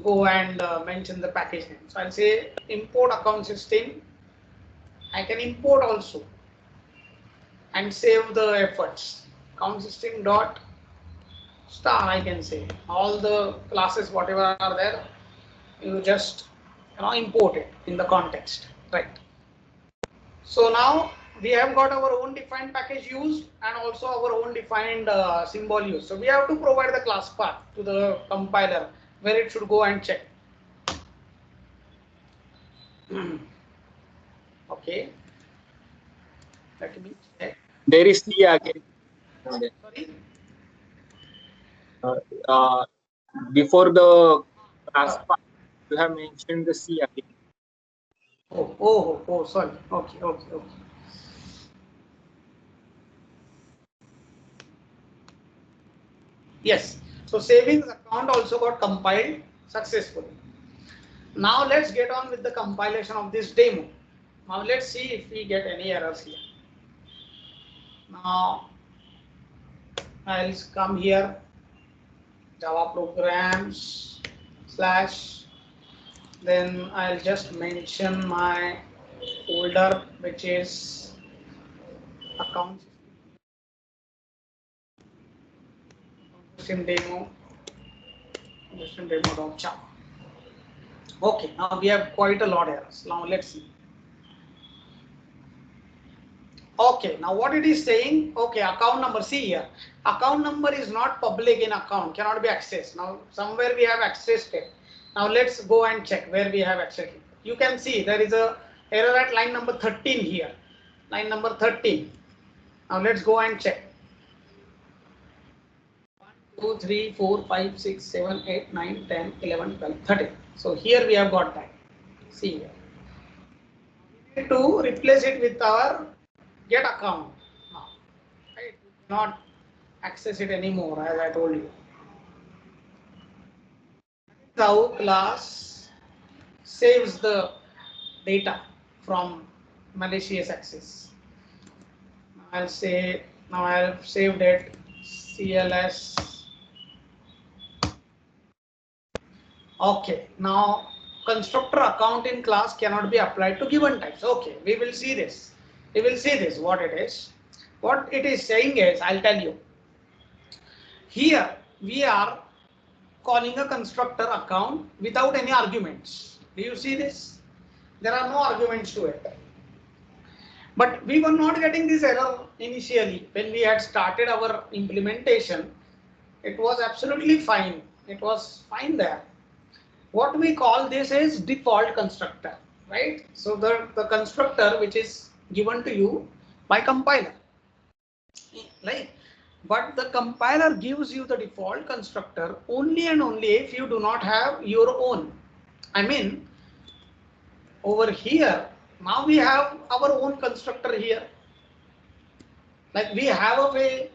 go and mention the package name. So I'll say import account system. I can import also and save the efforts. Account system dot star, I can say all the classes whatever are there, you just import it in the context, right? So now we have got our own defined package used and also our own defined symbol used. So we have to provide the class path to the compiler where it should go and check. Okay, let me check. There is C again. Sorry. Before the class path, you have mentioned the C again. Oh, sorry. Okay. Yes. So savings account also got compiled successfully. Now let's get on with the compilation of this demo. Now let's see if we get any errors here. Now I'll come here, Java programs / then I'll just mention my folder which is account system demo.java. Okay, now we have quite a lot of errors. Now let's see. Okay, now what it is saying, okay, account number, see here, account number is not public in account, cannot be accessed. Now somewhere we have accessed it. Now let's go and check where we have accessed it. You can see there is a error at line number 13 here, line number 13. Now let's go and check. 1, 2, 3, 4, 5, 6, 7, 8, 9, 10, 11, 12, 13. So here we have got that. See here. We need to replace it with our get account now. Right? We cannot access it anymore, as I told you. That is how class saves the data from malicious access. I'll say now I have saved it CLS. Okay, now constructor account in class cannot be applied to given types. Okay, we will see this. We will see this what it is. What it is saying is, I'll tell you. Here we are calling a constructor account without any arguments. Do you see this? There are no arguments to it. But we were not getting this error initially when we had started our implementation. It was absolutely fine. It was fine there. What we call this is default constructor, right? So the constructor which is given to you by compiler, like but the compiler gives you the default constructor only and only if you do not have your own. I mean, over here, now we have our own constructor here. Like we have a way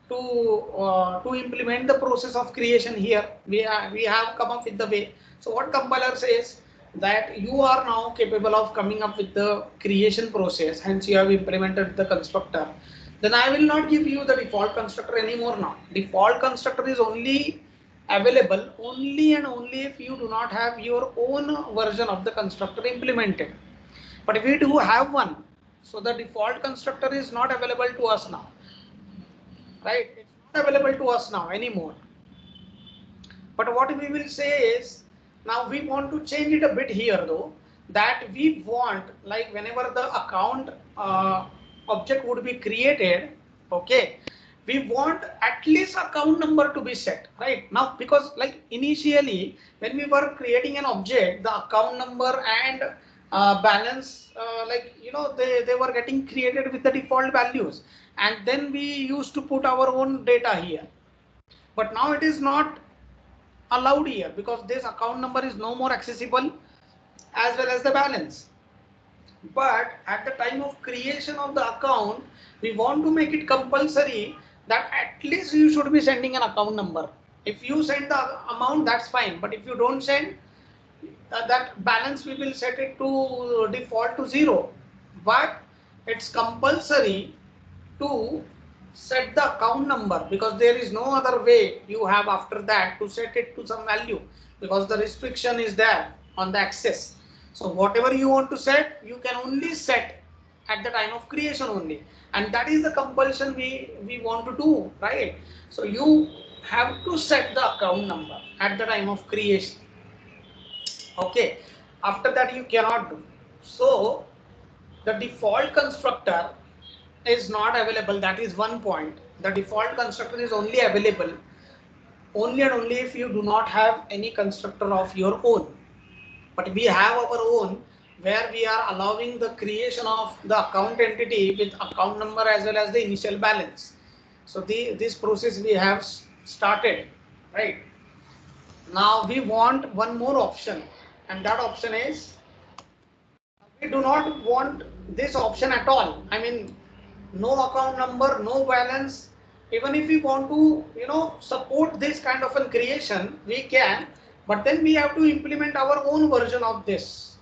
to implement the process of creation here. We have come up with the way. So what compiler says that you are now capable of coming up with the creation process, hence you have implemented the constructor. Then I will not give you the default constructor anymore now. Default constructor is only available only and only if you do not have your own version of the constructor implemented. But if we do have one, so the default constructor is not available to us now, right? It's not available to us now anymore. But what we will say is, now we want to change it a bit here though, that we want, like whenever the account object would be created, okay, we want at least account number to be set, right? Now, because like initially when we were creating an object, the account number and balance, like, you know, they were getting created with the default values, and then we used to put our own data here. But now it is not allowed here because this account number is no more accessible as well as the balance. But at the time of creation of the account, we want to make it compulsory that at least you should be sending an account number. If you send the amount, that's fine. But if you don't send that balance, we will set it to default to 0. But it's compulsory to set the account number because there is no other way you have after that to set it to some value because the restriction is there on the access. So whatever you want to set, you can only set at the time of creation only, and that is the compulsion we want to do, right? So you have to set the account number at the time of creation. Okay, after that you cannot do. So the default constructor is not available. That is one point. The default constructor is only available only and only if you do not have any constructor of your own. But we have our own where we are allowing the creation of the account entity with account number as well as the initial balance. So this process we have started, right? Now we want one more option, and that option is, we do not want this option at all. I mean, no account number, no balance. Even if we want to, you know, support this kind of a creation, we can, but then we have to implement our own version of this.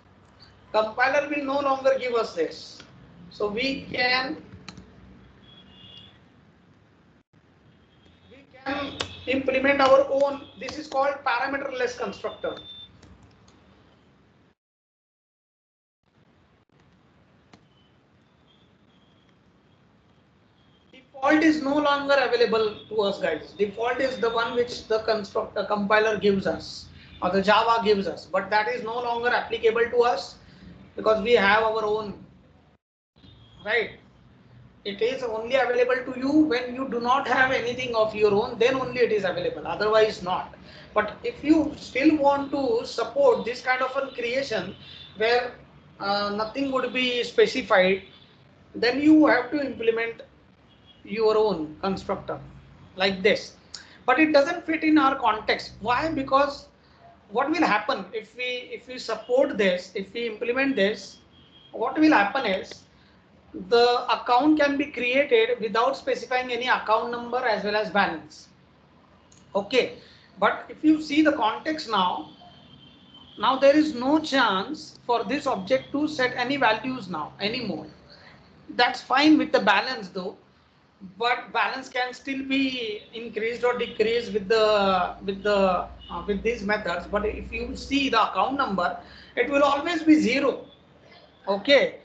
Compiler will no longer give us this. So we can implement our own. This is called parameterless constructor. Default is no longer available to us, guys. Default is the one which the compiler gives us or the Java gives us, but that is no longer applicable to us because we have our own, right? It is only available to you when you do not have anything of your own, then only it is available, otherwise not. But if you still want to support this kind of a creation where nothing would be specified, then you have to implement your own constructor like this. But it doesn't fit in our context. Why? Because what will happen if we support this, if we implement this, what will happen is the account can be created without specifying any account number as well as balance. Okay, but if you see the context now there is no chance for this object to set any values now anymore. That's fine with the balance though, but balance can still be increased or decreased with these methods. But if you see the account number, it will always be 0. Okay,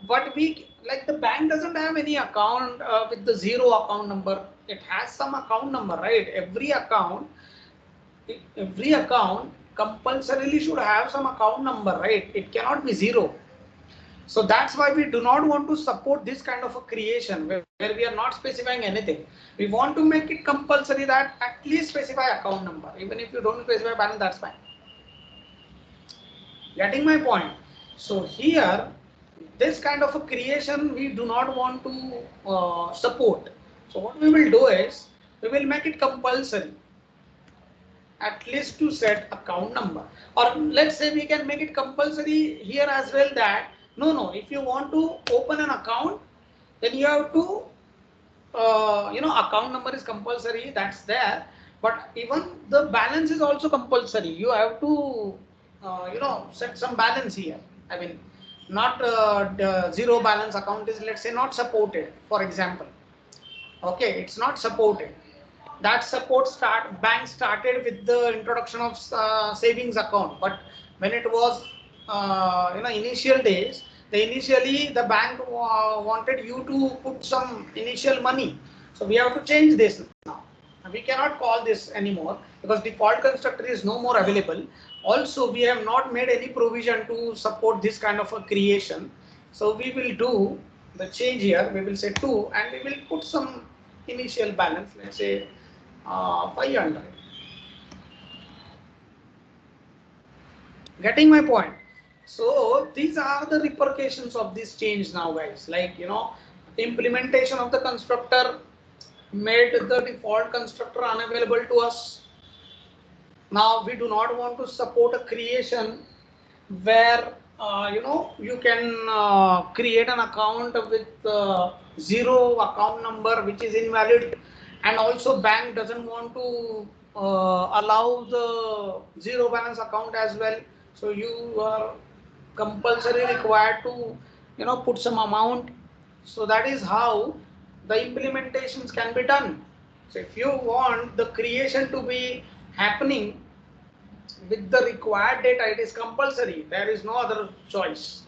but we, like, the bank doesn't have any account with the 0 account number. It has some account number, right? Every account compulsorily should have some account number, right? It cannot be 0. So that's why we do not want to support this kind of a creation where we are not specifying anything. We want to make it compulsory that at least specify account number. Even if you don't specify balance, that's fine. Getting my point? So here, this kind of a creation we do not want to support. So what we will do is, we will make it compulsory at least to set account number, or let's say we can make it compulsory here as well that no, if you want to open an account, then you have to account number is compulsory, that's there, but even the balance is also compulsory. You have to set some balance here. I mean, not the zero balance account is, let's say, not supported, for example. Okay, it's not supported. That support bank started with the introduction of savings account, but when it was initial days, initially the bank wanted you to put some initial money. So we have to change this now. We cannot call this anymore because default constructor is no more available. Also, we have not made any provision to support this kind of a creation. So we will do the change here. We will say 2 and we will put some initial balance, let's say 500. Getting my point? So these are the repercussions of this change now, guys. Like, implementation of the constructor made the default constructor unavailable to us. Now we do not want to support a creation where you can create an account with zero account number which is invalid, and also bank doesn't want to allow the zero balance account as well. So you are compulsory required to put some amount. So that is how the implementations can be done. So if you want the creation to be happening with the required data, it is compulsory. There is no other choice.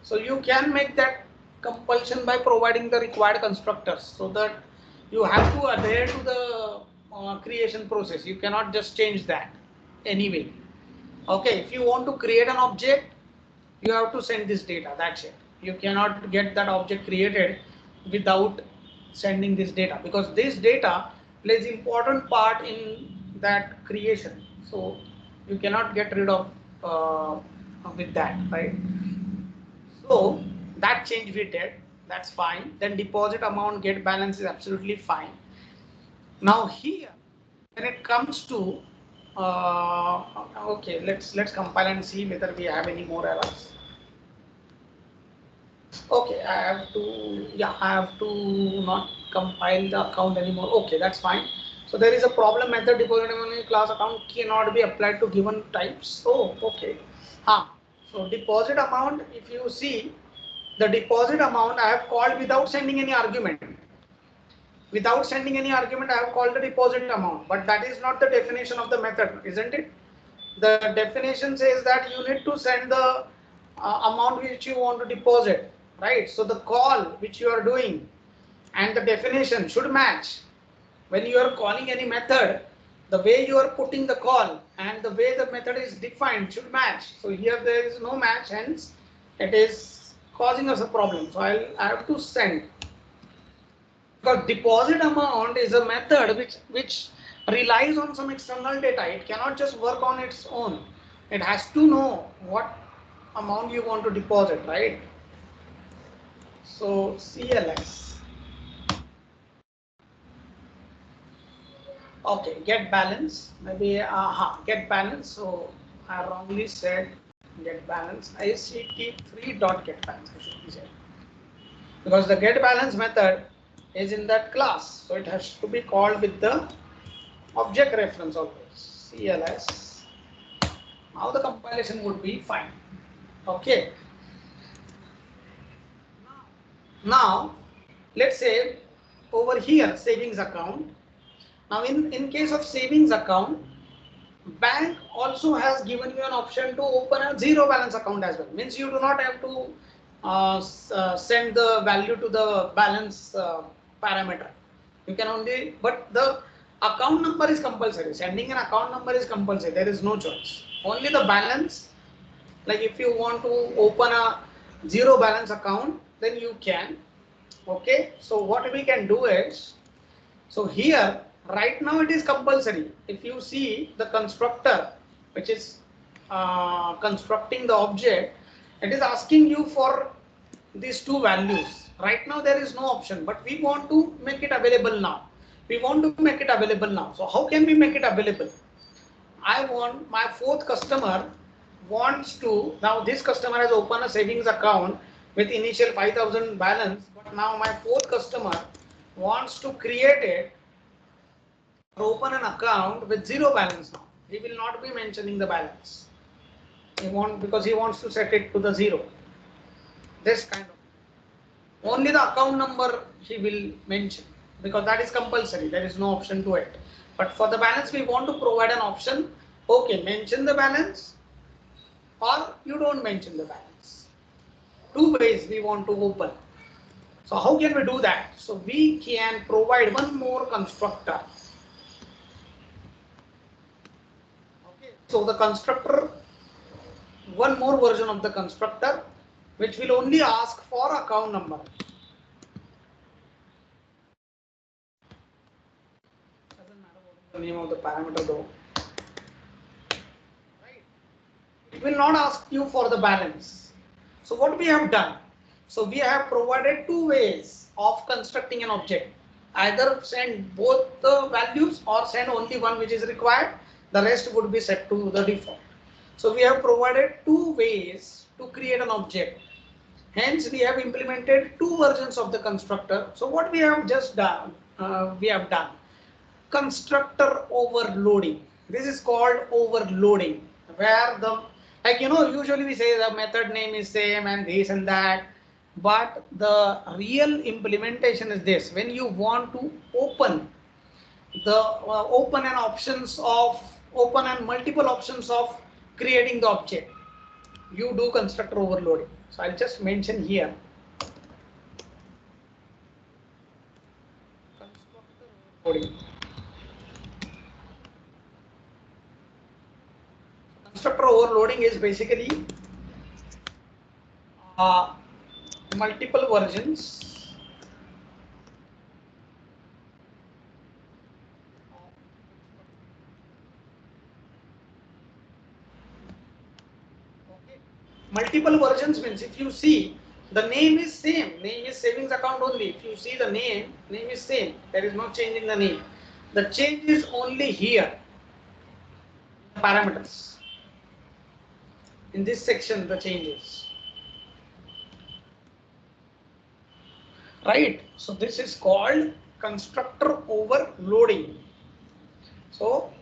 So you can make that compulsion by providing the required constructors, so that you have to adhere to the creation process. You cannot just change that anyway. Okay, if you want to create an object, you have to send this data. That's it. You cannot get that object created without sending this data, because this data plays important part in that creation. So you cannot get rid of with that, right? So that change we did, that's fine. Then deposit amount, get balance is absolutely fine. Now here, when it comes to okay, let's compile and see whether we have any more errors. Okay, I have to not compile the account anymore. Okay, that's fine. So there is a problem, method deposit amount class account cannot be applied to given types. Oh, okay. So deposit amount, if you see the deposit amount, I have called without sending any argument. Without sending any argument, I have called the deposit amount, but that is not the definition of the method, isn't it? The definition says that you need to send the amount which you want to deposit, right? So the call which you are doing and the definition should match. When you are calling any method, the way you are putting the call and the way the method is defined should match. So here there is no match, hence it is causing us a problem. So I have to send, because deposit amount is a method which relies on some external data. It cannot just work on its own. It has to know what amount you want to deposit, right? So CLS. Okay, get balance. Maybe get balance. So I wrongly said get balance. ICT3 dot get balance. I should be said, because the get balance method is in that class, so it has to be called with the object reference always, CLS. Now the compilation would be fine. Okay. Now let's say over here savings account. Now in case of savings account, bank also has given you an option to open a zero balance account as well. Means you do not have to send the value to the balance parameter. You can only, but the account number is compulsory. Sending an account number is compulsory. There is no choice. Only the balance, like if you want to open a zero balance account, then you can. Okay. So what we can do is, so here right now it is compulsory. If you see the constructor which is constructing the object, it is asking you for these two values. Right now there is no option, but we want to make it available now. We want to make it available now. So how can we make it available? I want my fourth customer wants to, now this customer has opened a savings account with initial 5,000 balance, but now my fourth customer wants to create it or open an account with zero balance now. He will not be mentioning the balance. Because he wants to set it to the zero. This kind of. Only the account number he will mention because that is compulsory. There is no option to it. But for the balance, we want to provide an option. Okay, mention the balance or you don't mention the balance. Two ways we want to open. So how can we do that? So we can provide one more constructor. Okay. So the constructor, one more version of the constructor, which will only ask for account number. Doesn't matter what is the name of the parameter though. Right. It will not ask you for the balance. So what we have done? So we have provided two ways of constructing an object. Either send both the values or send only one which is required. The rest would be set to the default. So we have provided two ways to create an object. Hence, we have implemented two versions of the constructor. So what we have just done, constructor overloading. This is called overloading, where usually we say the method name is same and this and that, but the real implementation is this. When you want to open and multiple options of creating the object, you do constructor overloading. So I'll just mention here. Constructor overloading. Constructor overloading is basically multiple versions multiple versions means if you see the name is same, name is savings account only. If you see the name is same, there is no change in the name. The change is only here, parameters. In this section the changes, right? So this is called constructor overloading. So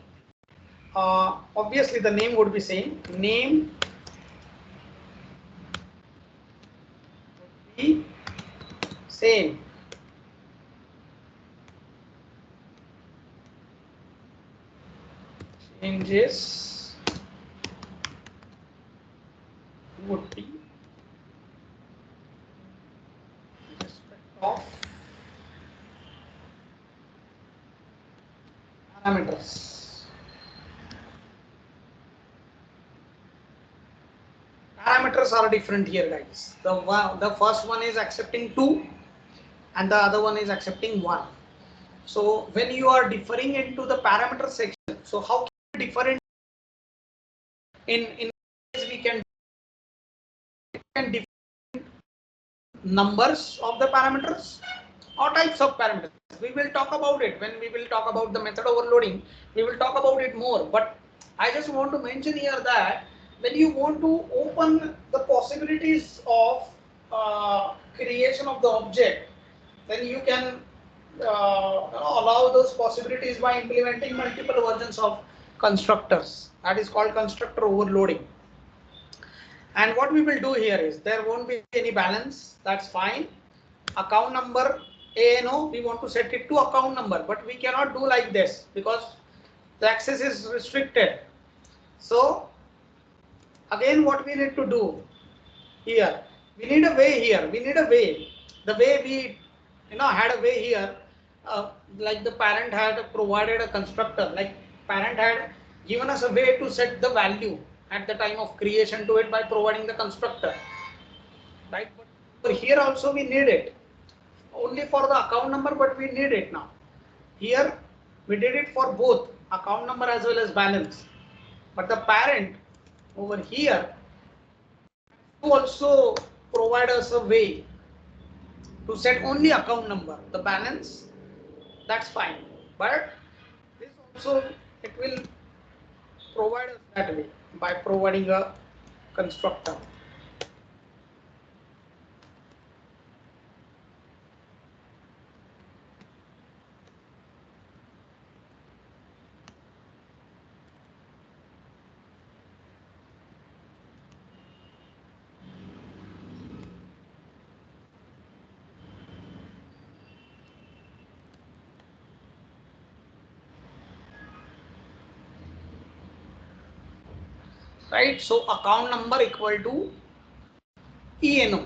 obviously the name would be same, name would be same, changes would be with respect of parameters. Parameters are different here, guys. The first one is accepting 2 and the other one is accepting 1. So when you are differing into the parameter section, so how can we differ in we can differ numbers of the parameters or types of parameters. We will talk about it when we will talk about the method overloading. We will talk about it more, but I just want to mention here that when you want to open the possibilities of creation of the object, then you can allow those possibilities by implementing multiple versions of constructors. That is called constructor overloading. And what we will do here is there won't be any balance. That's fine. Account number ANO, we want to set it to account number, but we cannot do like this because the access is restricted. So again, what we need to do here, we need a way here. We need a way. The way we had a way here, like the parent had provided a constructor, like parent had given us a way to set the value at the time of creation to it by providing the constructor, right? But here also we need it only for the account number, but we need it now. Here we did it for both account number as well as balance, but the parent over here to also provide us a way to set only account number, the balance, that's fine. But this also, it will provide us that way by providing a constructor. Right, so account number equal to ENO.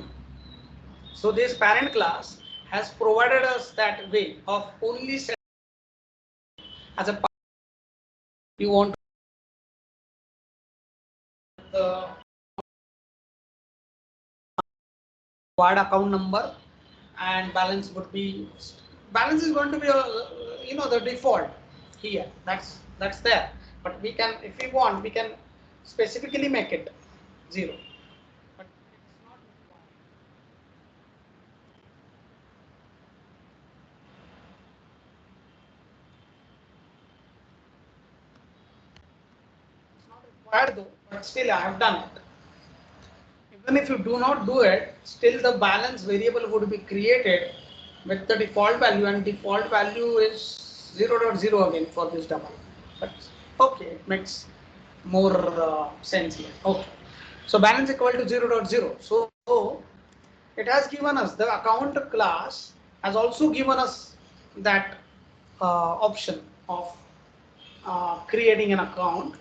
So this parent class has provided us that way of only set as a part. You want the word account number, and balance would be, balance is going to be the default here. That's there. But we can, if we want, we can specifically make it 0. But it's not required. It's not required though, but still I have done it. Even if you do not do it, still the balance variable would be created with the default value, and default value is 0.0 again for this double. But okay, it makes more sense here. Okay, so balance equal to 0.0. So it has given us the account class, has also given us that option of creating an account.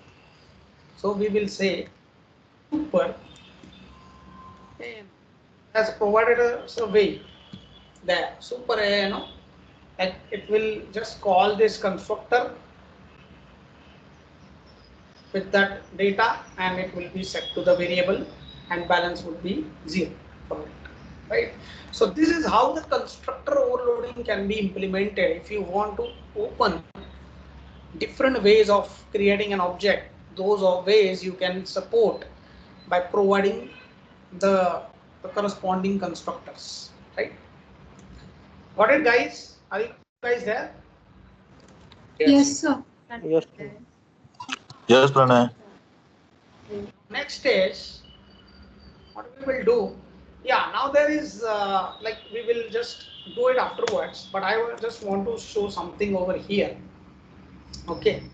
So we will say super has provided us a way there, super like it will just call this constructor with that data, and it will be set to the variable, and balance would be 0 for it, right? So this is how the constructor overloading can be implemented. If you want to open different ways of creating an object, those are ways you can support by providing the corresponding constructors, right? Got it, guys? Are you guys there? Yes, sir. Yes. Yes, Pranay. Next is what we will do. Yeah, now there is like we will just do it afterwards, but I just want to show something over here. Okay.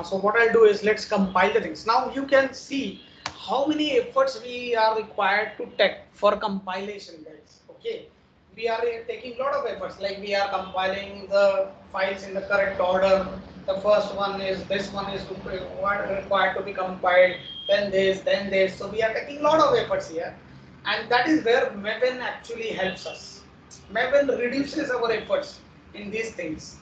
So what I'll do is let's compile the things. Now you can see how many efforts we are required to take for compilation, guys. Okay. We are taking a lot of efforts, like we are compiling the files in the correct order. The first one is, this one is required to be compiled, then this. So we are taking a lot of efforts here, and that is where Maven actually helps us. Maven reduces our efforts in these things.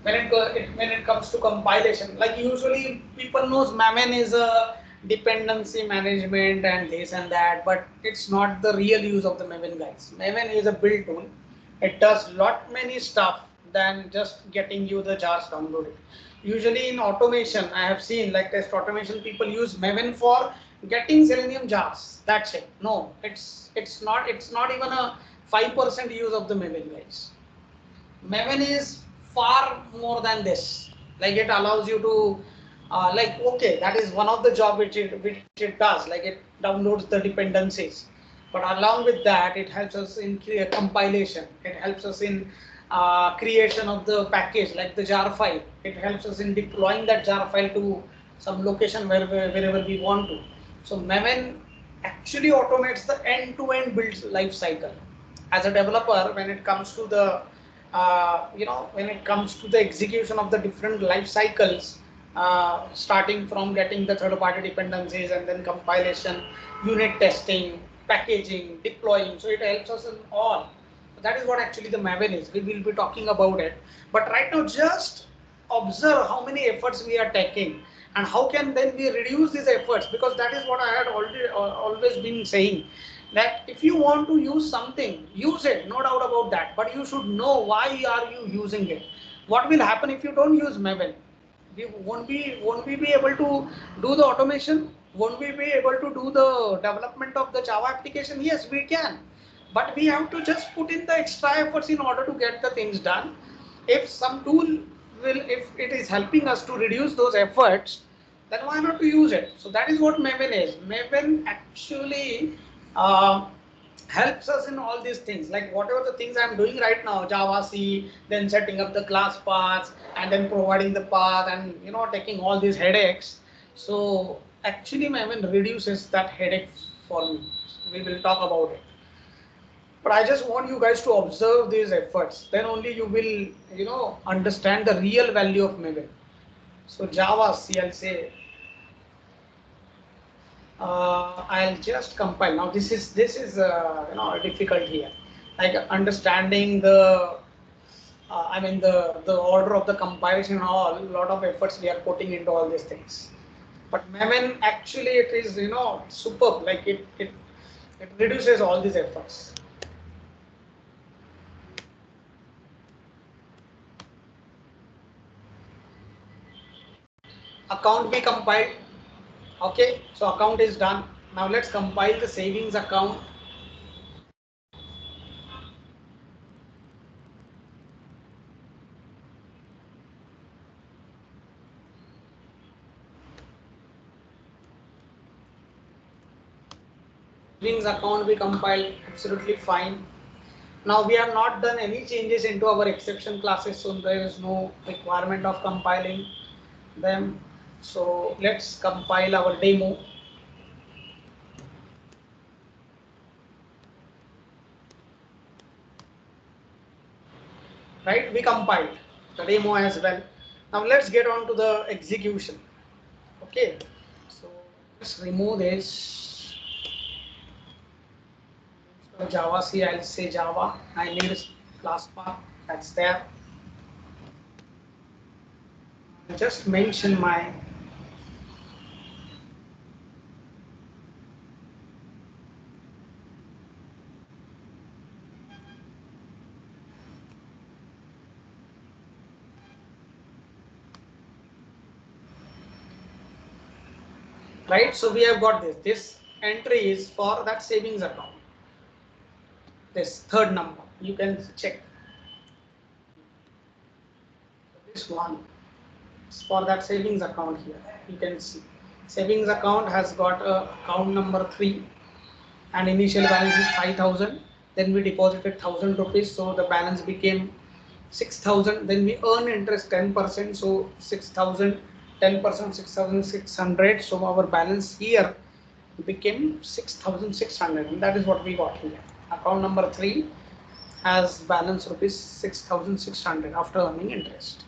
When it comes to compilation, like usually people knows Maven is a dependency management and this and that, but it's not the real use of the Maven, guys. Maven is a build tool. It does lot many stuff than just getting you the jars downloaded. Usually in automation, I have seen like test automation, people use Maven for getting Selenium jars. That's it. No, it's not even a 5% use of the Maven, guys. Maven is far more than this. Like it allows you to like, okay, that is one of the job which it does, like it downloads the dependencies, but along with that it helps us in compilation, it helps us in creation of the package like the jar file, it helps us in deploying that jar file to some location wherever we want to. So Maven actually automates the end-to-end build life cycle. As a developer, when it comes to the when it comes to the execution of the different life cycles, starting from getting the third-party dependencies and then compilation, unit testing, packaging, deploying. So it helps us in all. So that is what actually the Maven is. We will be talking about it. But right now, just observe how many efforts we are taking and how can then we reduce these efforts, because that is what I had already always been saying, that if you want to use something, use it, no doubt about that, but you should know why are you using it. What will happen if you don't use Maven? Won't we be able to do the automation? Won't we be able to do the development of the Java application? Yes, we can. but we have to just put in the extra efforts in order to get the things done. If some tool will, if it is helping us to reduce those efforts, then why not to use it? So that is what Maven is. Maven actually helps us in all these things, like whatever the things I'm doing right now, Java, C, then setting up the class paths and then providing the path and taking all these headaches. So actually Maven reduces that headache for me. We will talk about it. But I just want you guys to observe these efforts. Then only you will, understand the real value of Maven. So Java, C, I'll say, I'll just compile. Now this is difficult here, like understanding the, I mean the order of the compilation and all. A lot of efforts we are putting into all these things. But Maven actually it is superb. Like it reduces all these efforts. Account be compiled. Okay, so account is done. Now let's compile the savings account. Savings account we compiled, absolutely fine. Now we have not done any changes into our exception classes, so there is no requirement of compiling them. So let's compile our demo. Right, we compiled the demo as well. Now let's get on to the execution. Okay, so let's remove this. Java C, I'll say Java. I need a class path, that's there. I'll just mention my right. So we have got this entry is for that savings account, this third number, you can check. This one is for that savings account. Here you can see savings account has got a account number 3 and initial balance is 5,000. Then we deposited 1,000 rupees, so the balance became 6,000. Then we earn interest 10%, so 6,000, 10%, 6,600. So our balance here became 6,600, and that is what we got here. Account number 3 has balance rupees 6,600 after earning interest.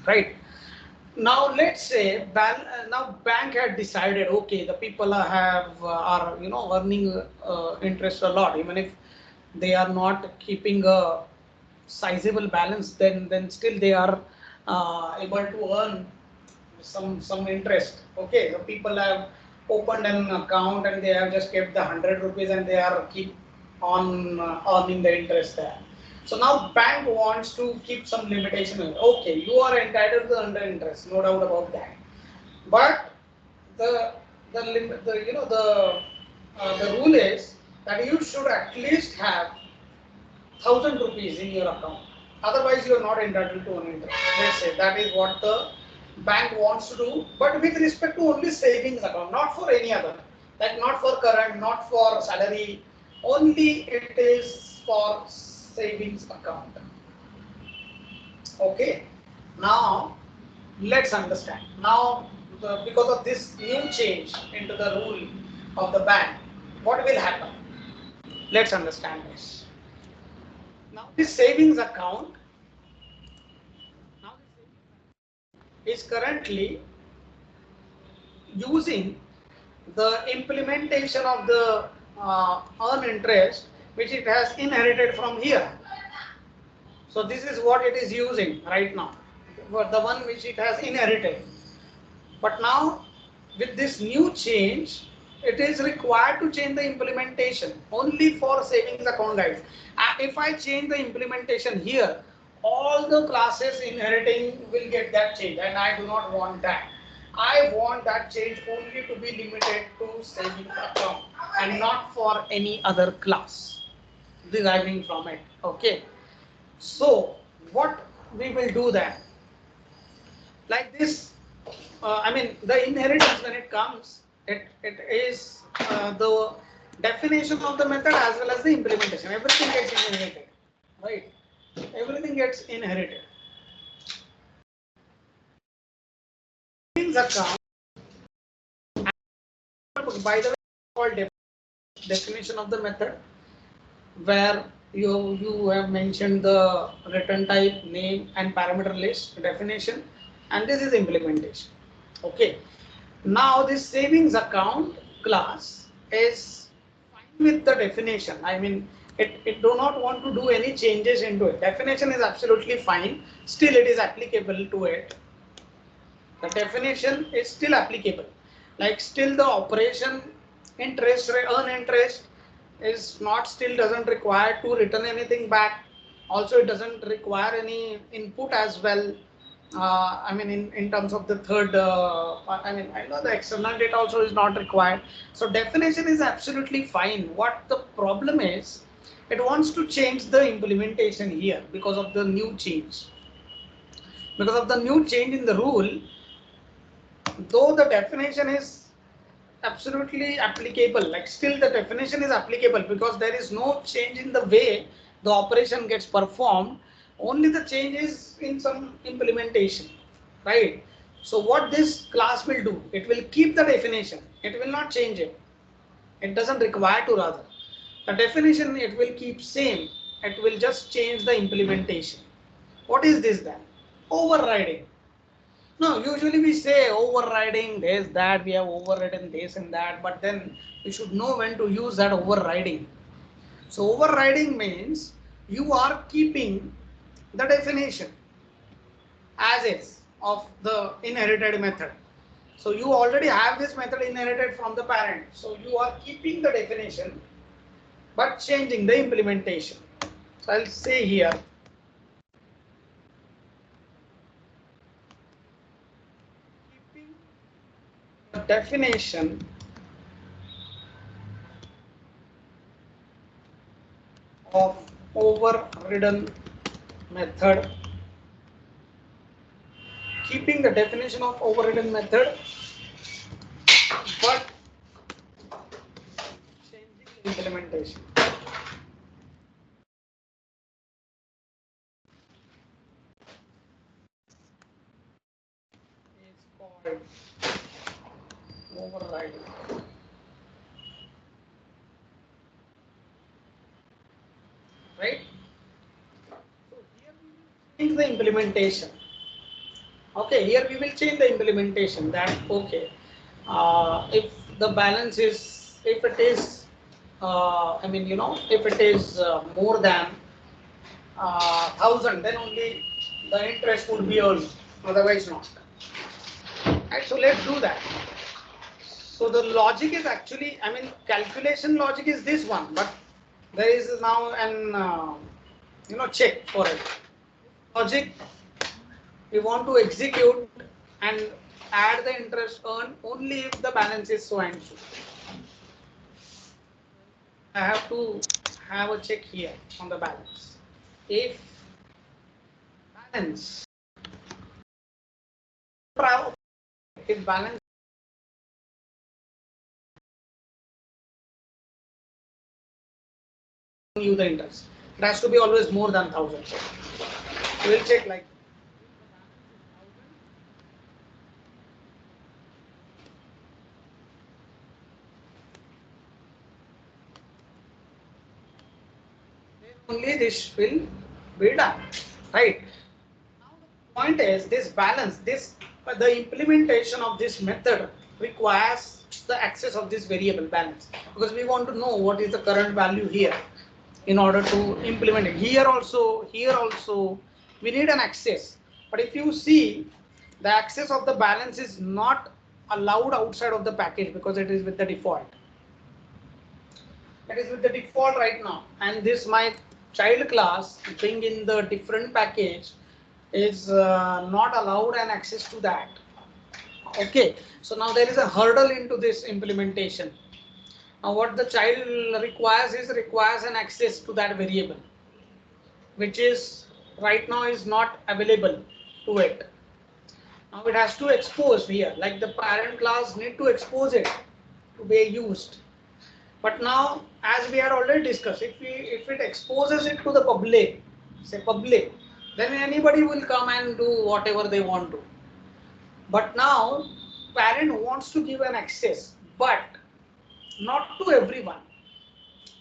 Right. Now let's say now bank had decided, okay, the people are earning interest a lot, even if they are not keeping a sizable balance, then still they are able to earn some interest. Okay, the people have opened an account and they have just kept the 100 rupees and they are keep on earning the interest there. So now bank wants to keep some limitation. Okay, you are entitled to under interest, no doubt about that. But the limit, the rule is that you should at least have 1,000 rupees in your account. Otherwise, you are not entitled to an interest. Let's say that is what the bank wants to do, but with respect to only savings account, not for any other, like not for current, not for salary. Only it is for savings account. Okay. Now let's understand. Now because of this new change into the rule of the bank, what will happen? Let's understand this. Now this savings account is currently using the implementation of the earn interest which it has inherited from here. So this is what it is using right now, the one which it has inherited. But now with this new change, it is required to change the implementation only for savings account, guys. If I change the implementation here, all the classes inheriting will get that change, and I do not want that. I want that change only to be limited to savings account and not for any other class. deriving from it. Okay, so what we will do then, like this, I mean the inheritance when it comes, it is the definition of the method as well as the implementation. Everything gets inherited, right? Everything gets inherited. Savings account, by the way, called definition of the method, where you have mentioned the return type, name, and parameter list definition, and this is implementation. Okay. Now this savings account class is fine with the definition. I mean, it do not want to do any changes into it. Definition is absolutely fine. Still, it is applicable to it. The definition is still applicable. Like still the operation interest, earn interest is not, still doesn't require to return anything back. Also, it doesn't require any input as well. I mean, in terms of the third, I mean, I know the external data also is not required. So definition is absolutely fine. What the problem is, it wants to change the implementation here because of the new change. Because of the new change in the rule, though the definition is absolutely applicable, like still the definition is applicable because there is no change in the way the operation gets performed, only the change is in some implementation, right? So what this class will do, it will keep the definition, it will not change it, it doesn't require to, rather the definition it will keep same, it will just change the implementation. What is this then? Overriding. No, usually we say overriding this, that, we have overridden this and that, but then we should know when to use that overriding. So overriding means you are keeping the definition as is of the inherited method. So you already have this method inherited from the parent. So you are keeping the definition but changing the implementation. So I'll say here, the definition of overridden method, keeping the definition of overridden method but changing the implementation. It's called overriding. Right? So here we will change the implementation. Okay, here we will change the implementation that, okay, if the balance is, if it is, I mean, you know, if it is more than 1,000, then only the interest would be earned, otherwise not. Right, so let's do that. So the logic is actually, I mean, calculation logic is this one, but there is now an, you know, check for it. Logic, we want to execute and add the interest earned only if the balance is so and so. I have to have a check here on the balance. If balance, if balance you the interest, it has to be always more than 1,000. We will check like only this will be done, right? Now the point is this balance, this the implementation of this method requires the access of this variable balance, because we want to know what is the current value here in order to implement it. Here also we need an access, but if you see, the access of the balance is not allowed outside of the package because it is with the default. It is with the default right now, and this my child class being in the different package is not allowed an access to that. Okay, so now there is a hurdle into this implementation. Now what the child requires an access to that variable, which is right now is not available to it. Now it has to expose here, like the parent class need to expose it to be used. But now, as we had already discussed, if it exposes it to the public, say public, then anybody will come and do whatever they want to. But now, parent wants to give an access, but not to everyone.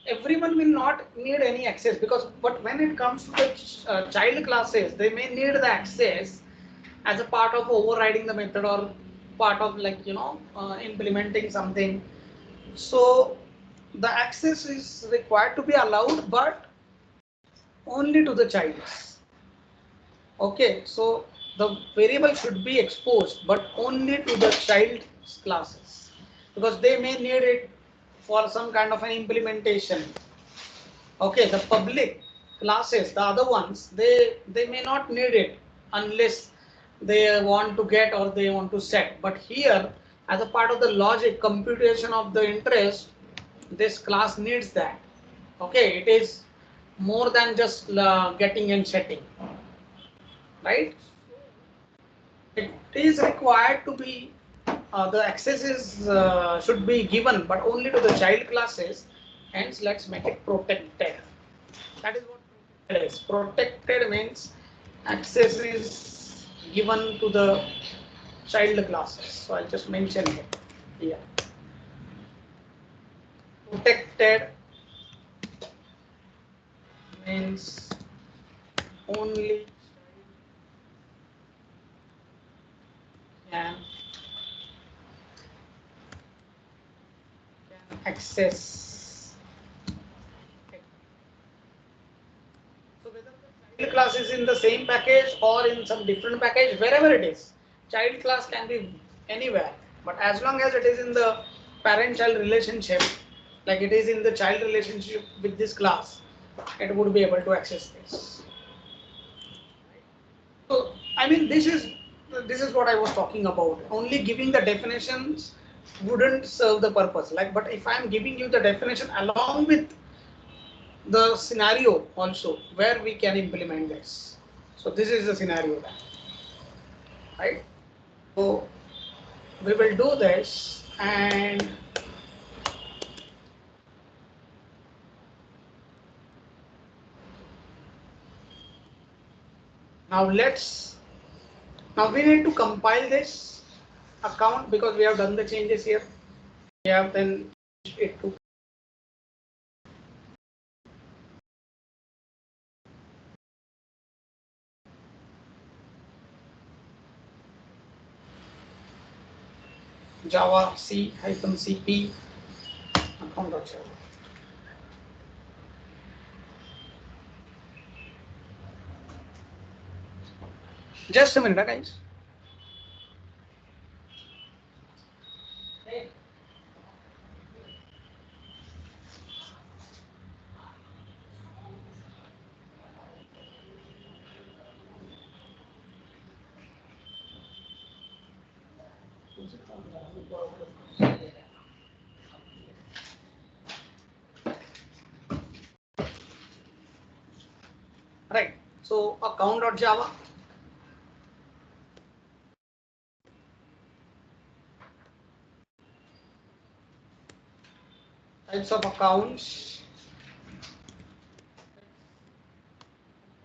Everyone will not need any access, because but when it comes to the child classes, they may need the access as a part of overriding the method, or part of, like, implementing something. So the access is required to be allowed, but only to the child. Okay, so the variable should be exposed, but only to the child's classes, because they may need it for some kind of an implementation. Okay, the public classes, the other ones, they may not need it unless they want to get or they want to set. But here, as a part of the logic computation of the interest, this class needs that. Okay, it is more than just getting and setting, right? It is required to be the access is should be given, but only to the child classes. Hence, let's make it protected. That is what protected is. Protected means access is given to the child classes. So I'll just mention it here. Protected means only can access. So whether the child class is in the same package or in some different package, wherever it is, child class can be anywhere. But as long as it is in the parent-child relationship, like it is in the child relationship with this class, it would be able to access this. So I mean, this is what I was talking about. Only giving the definitions wouldn't serve the purpose. Like, but if I am giving you the definition along with the scenario also where we can implement this. So this is the scenario then, right? So we will do this, and now we need to compile this account, because we have done the changes here. We have then changed it to Java C-CP account.java. Just a minute, guys. Right. So account.java. Types of accounts.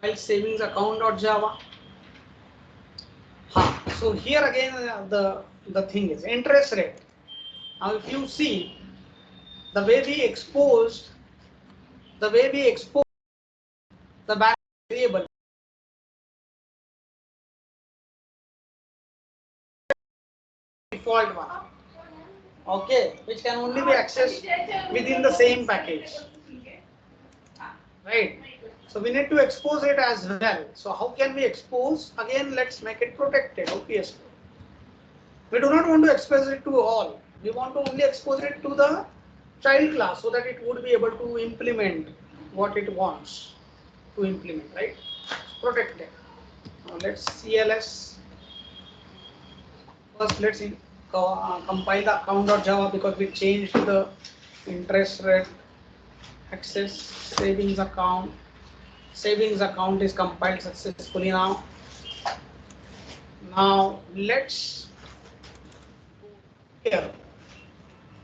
File savings account.java. So here again the thing is interest rate. Now if you see the way we exposed the balance variable, default one, okay, which can only be accessed within the same package, right? So we need to expose it as well. So how can we expose? Again, let's make it protected, obviously. We do not want to expose it to all. We want to only expose it to the child class, so that it would be able to implement what it wants to implement, right? Protected. Now let's CLS. First, let's compile the account.java, because we changed the interest rate, access savings account. Savings account is compiled successfully now. Now let's go here,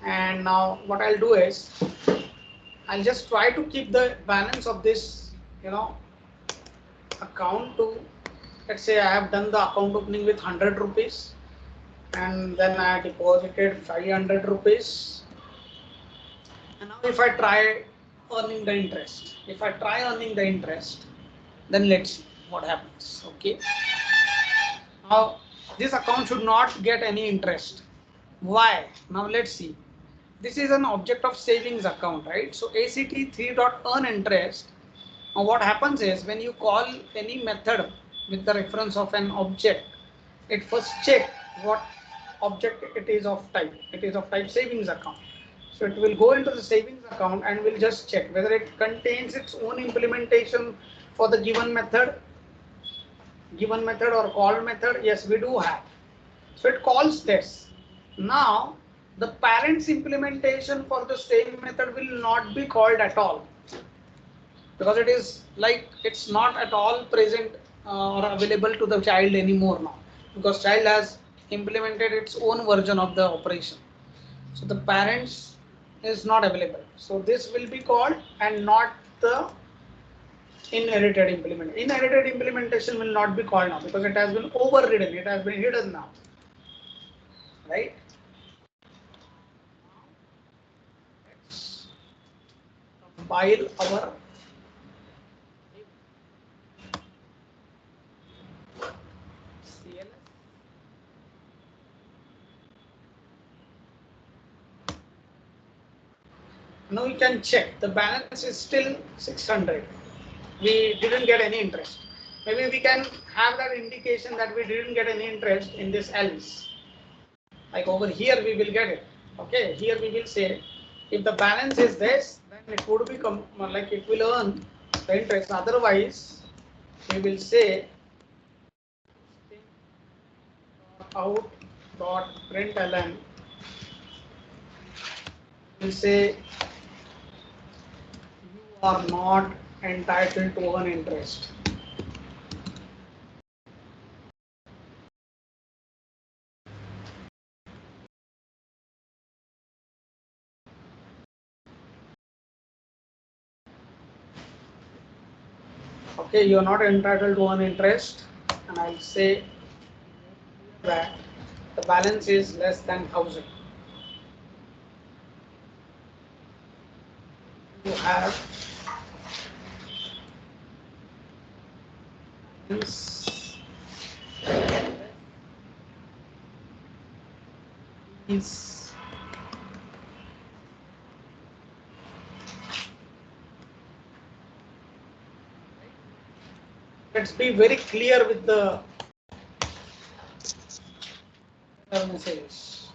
and now what I'll do is I'll just try to keep the balance of this, account to, let's say I have done the account opening with 100 rupees and then I deposited 500 rupees. And now if I try earning the interest, then let's see what happens. Okay. Now this account should not get any interest. Why? Now let's see. This is an object of savings account, right? So ACT3.earn interest. Now what happens is when you call any method with the reference of an object, it first check what object it is of type. It is of type savings account. So it will go into the savings account and will just check whether it contains its own implementation for the given method or call method. Yes, we do have. So it calls this. Now the parent's implementation for the same method will not be called at all, because it is like it's not at all present or available to the child anymore now, because child has implemented its own version of the operation. So the parents is not available. So this will be called and not the inherited implementation. Inherited implementation will not be called now because it has been overridden. It has been hidden now, right? Let's compile our CLS. Now you can check the balance is still 600. We didn't get any interest. Maybe we can have that indication that we didn't get any interest in this else. Like over here we will get it. Okay, here we will say if the balance is this, then it would become like it will earn the interest. Otherwise, we will say out.println. We'll say you are not entitled to earn interest. Okay, you are not entitled to earn interest, and I'll say that the balance is less than 1000. You have is let's be very clear with the messages.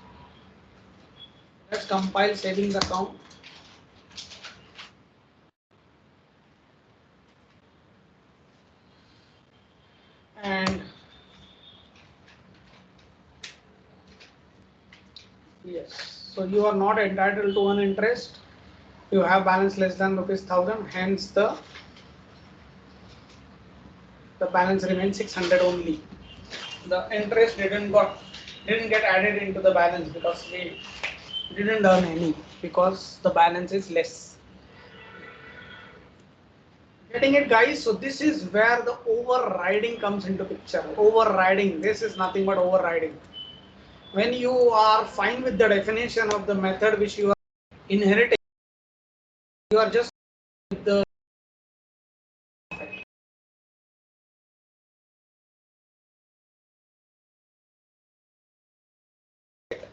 Let's compile savings account. And yes, so you are not entitled to earn interest. You have balance less than ₹1000, hence the balance remains 600 only. The interest didn't get added into the balance because we didn't earn any, because the balance is less. Getting it, guys? So this is where the overriding comes into picture. Overriding, this is nothing but overriding. When you are fine with the definition of the method which you are inheriting, you are just with the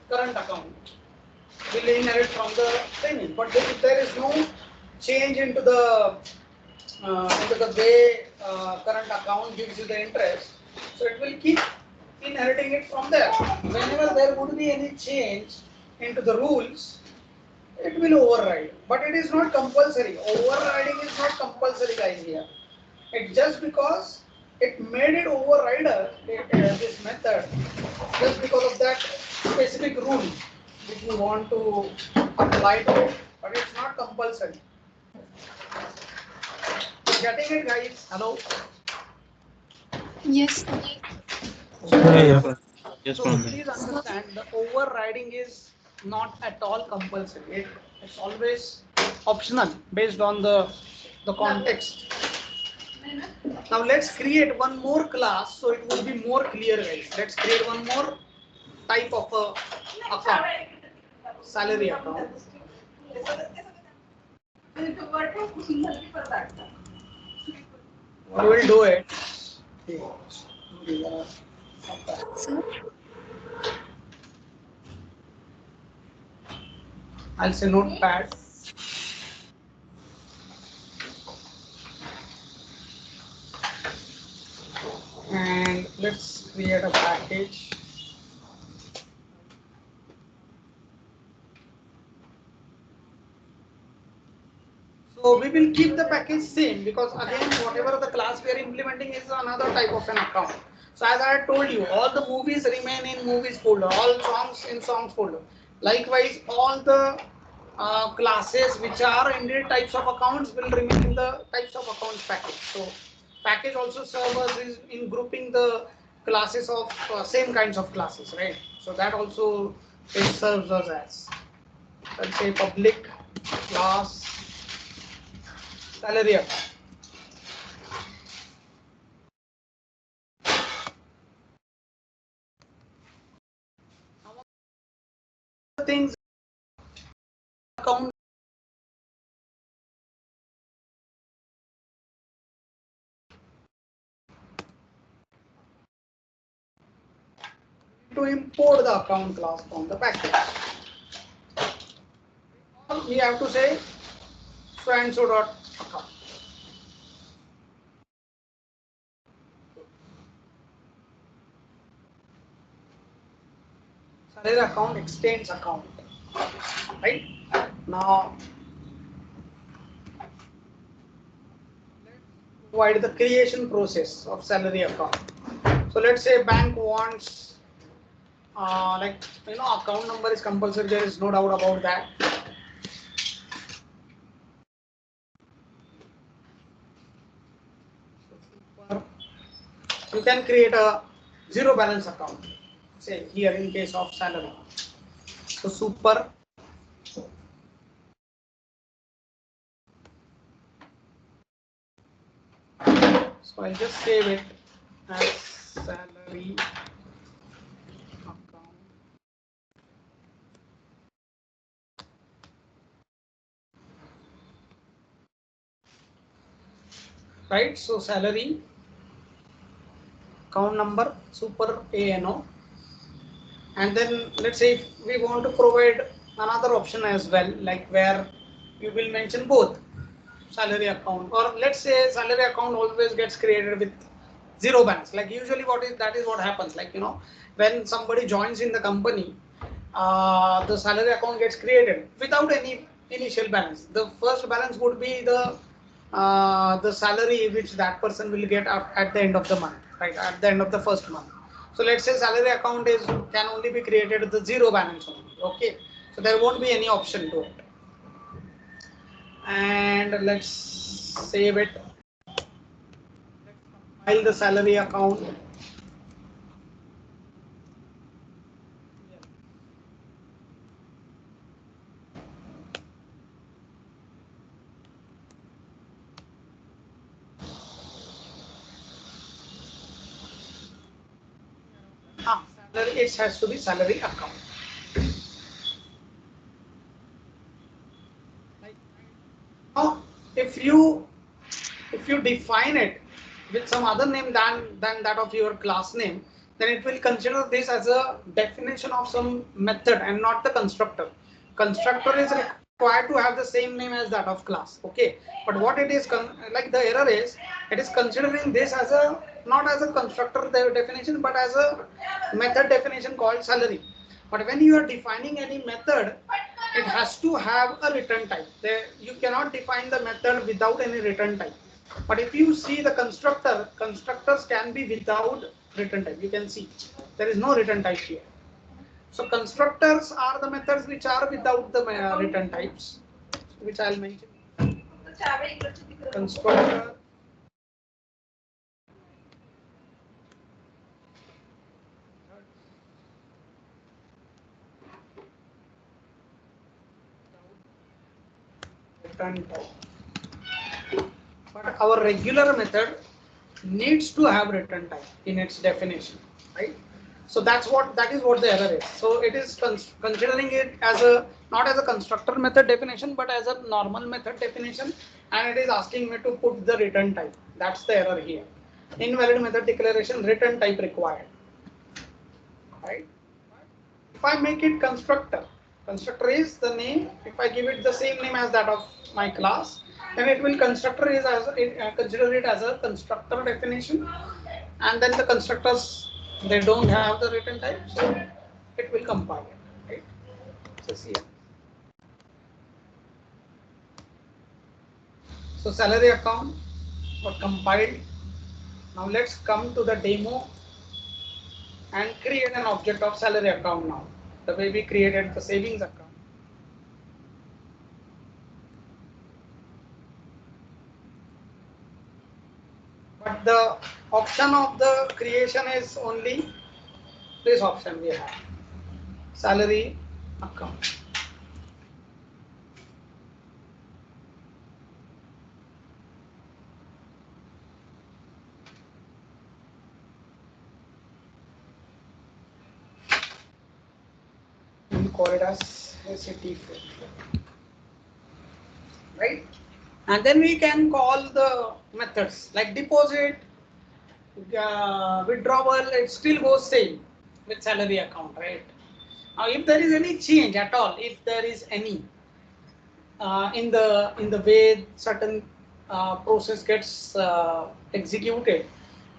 current account will inherit from the training. But if there is no change into the way current account gives you the interest, so it will keep inheriting it from there. Whenever there would be any change into the rules, it will override. But it is not compulsory. Overriding is not compulsory, guys, here. It's just because it made it overrider, this method, just because of that specific rule which we want to apply to it. but it's not compulsory. Getting it, guys? Hello. Yes. Yeah. Yes, So Pranay. please understand, the overriding is not at all compulsory. It's always optional based on the context. Now let's create one more class so it will be more clear, guys. Let's create one more type of a account, salary account. We will do it. Sir. I'll say notepad. And let's create a package. So we will keep the package same because again whatever the class we are implementing is another type of an account. So as I told you, all the movies remain in movies folder, all songs in songs folder. Likewise, all the classes which are indeed types of accounts will remain in the types of accounts package. So package also serves in grouping the classes of same kinds of classes, right? So that also it serves us as, let's say, public class salary account. Things account to import the account class from the package. We have to say so and so dot account. Salary account extends account. Right? Now provide the creation process of salary account. So let's say bank wants account number is compulsory, there is no doubt about that. You can create a zero balance account, say here in case of salary. So super so I'll just save it as salary account. Right, so salary account number super ANO, and then let's say if we want to provide another option as well, like where you will mention both salary account, or let's say salary account always gets created with zero balance. Like usually that is what happens, like when somebody joins in the company, the salary account gets created without any initial balance. The first balance would be the salary which that person will get at the end of the month, right, at the end of the first month. So let's say salary account can only be created with the zero balance only. Okay, so there won't be any option to it. And let's save it. File the salary account. Salary, it has to be salary account. Now, if you define it with some other name than that of your class name, then it will consider this as a definition of some method and not the constructor. Constructor is required to have the same name as that of class. Okay, but what it is like the error is, it is considering this as a not as a constructor definition but as a method definition called salary. But when you are defining any method, it has to have a return type. You cannot define the method without any return type. But if you see the constructors can be without return type. You can see there is no return type here. So constructors are the methods which are without the return types. which I'll mention. Constructor return type. But our regular method needs to have return type in its definition, right? So that is what the error is. So it is considering it as a not as a constructor method definition, but as a normal method definition, and it is asking me to put the return type. That's the error here. Invalid method declaration, return type required, right? If I make it constructor, constructor is the name. If I give it the same name as that of my class, then it will consider it as a constructor definition, and then the constructors, they don't have the return type, so it will compile it, right? So see here. So salary account got compiled. Now let's come to the demo and create an object of salary account now, the way we created the savings account. But the option of the creation is only this option we have, salary account. We call it as SAT, right? And then we can call the methods like deposit, withdrawal. It still goes same with salary account, right? Now, if there is any change at all, if there is any in the way certain process gets executed,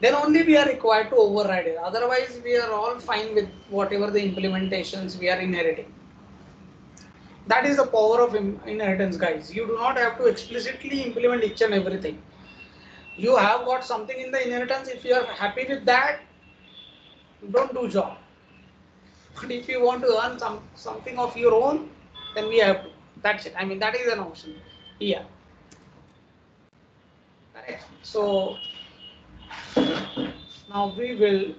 then only we are required to override it. Otherwise, we are all fine with whatever the implementations we are inheriting. That is the power of inheritance, guys. You do not have to explicitly implement each and everything. You have got something in the inheritance. If you are happy with that, don't do job. But if you want to earn something of your own, then we have to. That's it. I mean, that is an option here. Correct. So now we will.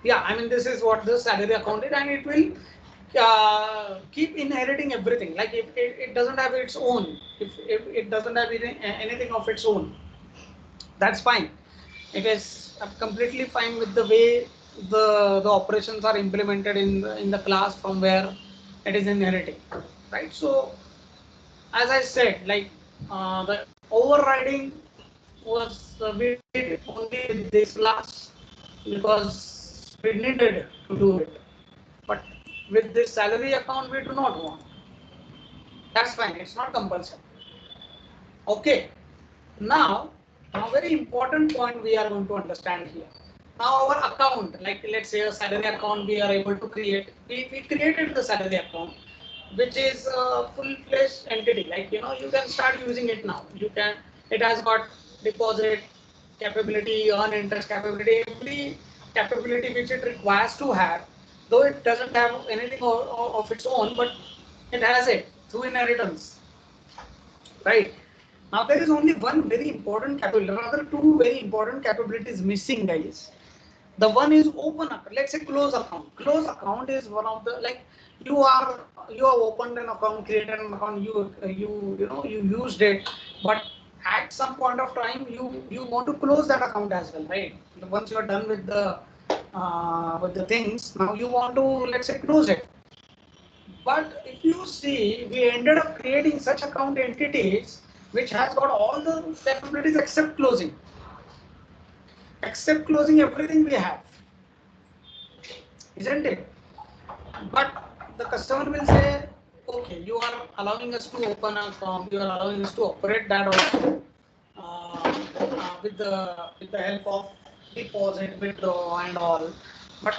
Yeah, I mean, this is what the salary account is, and it will keep inheriting everything. Like if it doesn't have its own, if it doesn't have anything of its own, that's fine. It is completely fine with the way the operations are implemented in the class from where it is inheriting, right? So as I said, like the overriding was we did only with this class because we needed to do it. But with this salary account, we do not want. That's fine. It's not compulsory. Okay. Now, a very important point we are going to understand here. Now, our account, like let's say a salary account, we are able to create. We created the salary account, which is a full-fledged entity. Like you can start using it now. You can. It has got deposit capability, earn interest capability, every capability which it requires to have. Though it doesn't have anything of its own, but it has it through inheritance, right? Now there is only one very important capability, rather two very important capabilities missing, guys. The one is open account. Let's say close account. Close account is one of the, like you have opened an account, created an account, you used it, but at some point of time you want to close that account as well, right? Once you are done with the things, now you want to, let's say, close it. But if you see, we ended up creating such account entities which has got all the capabilities except closing. Except closing, everything we have, isn't it? But the customer will say, okay, you are allowing us to open a account, you are allowing us to operate that also with the help of deposit, withdraw, and all. But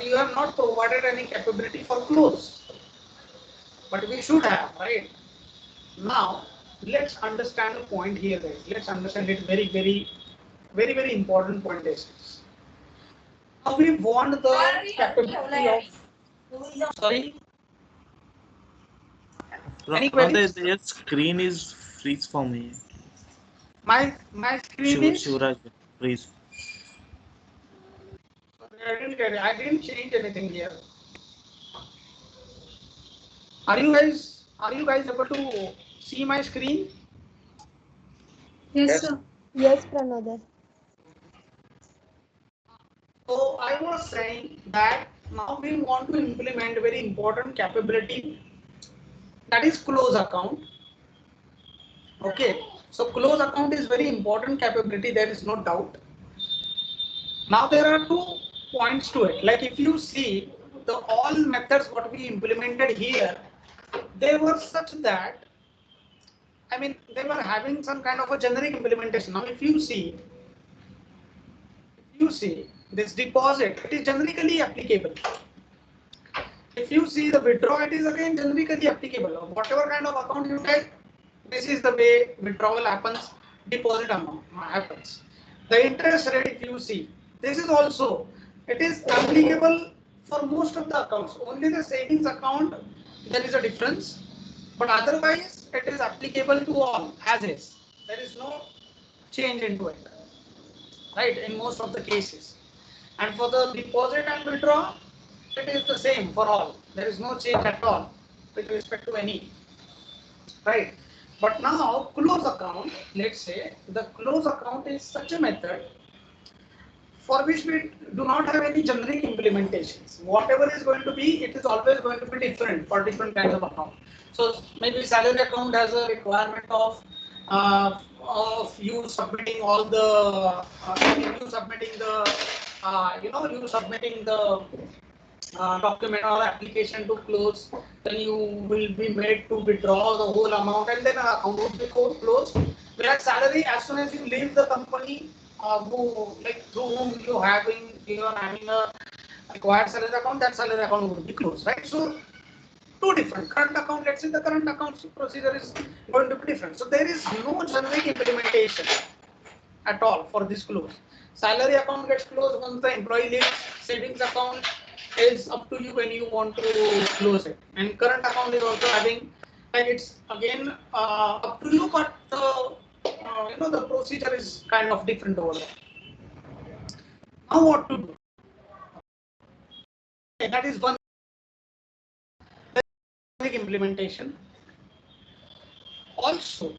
you have not provided any capability for close. But we should have, right? Now, let's understand the point here, guys. Let's understand it very important point is. Now we want the capability of, sorry, Any Pranay, queries? their screen is freeze for me. My screen is. Shivraj, freeze. I didn't get it. I didn't change anything here. Are you guys able to see my screen? Yes, sir. Yes, Pranodar. So I was saying that now we want to implement very important capability, that is close account. Okay, so close account is very important capability, there is no doubt. Now there are 2 points to it. Like if you see the all methods what we implemented here, they were such that, I mean, they were having some kind of a generic implementation. Now if you see this deposit, it is generically applicable. If you see the withdraw, it is again generically applicable. Whatever kind of account you take, this is the way withdrawal happens, deposit amount happens. The interest rate, if you see, this is also, it is applicable for most of the accounts. Only the savings account, there is a difference, but otherwise it is applicable to all as is. There is no change into it, right, in most of the cases. And for the deposit and withdraw, it is the same for all. There is no change at all with respect to any, right? But now close account, let's say the close account is such a method for which we do not have any generic implementations. Whatever is going to be, it is always going to be different for different kinds of account. So maybe salary account has a requirement of you submitting all the you submitting the you submitting the document or application to close, then you will be made to withdraw the whole amount and then account would be closed. Whereas salary, as soon as you leave the company, through whom you are having a required salary account, that salary account would be closed, right? So two different current account. Let's say the current account procedure is going to be different. So there is no generic implementation at all for this close. Salary account gets closed once the employee leaves. Savings account is up to you when you want to close it. And current account is also having, like, it's again up to you, but the procedure is kind of different over there. Now what to do? Okay, that is one implementation. Also,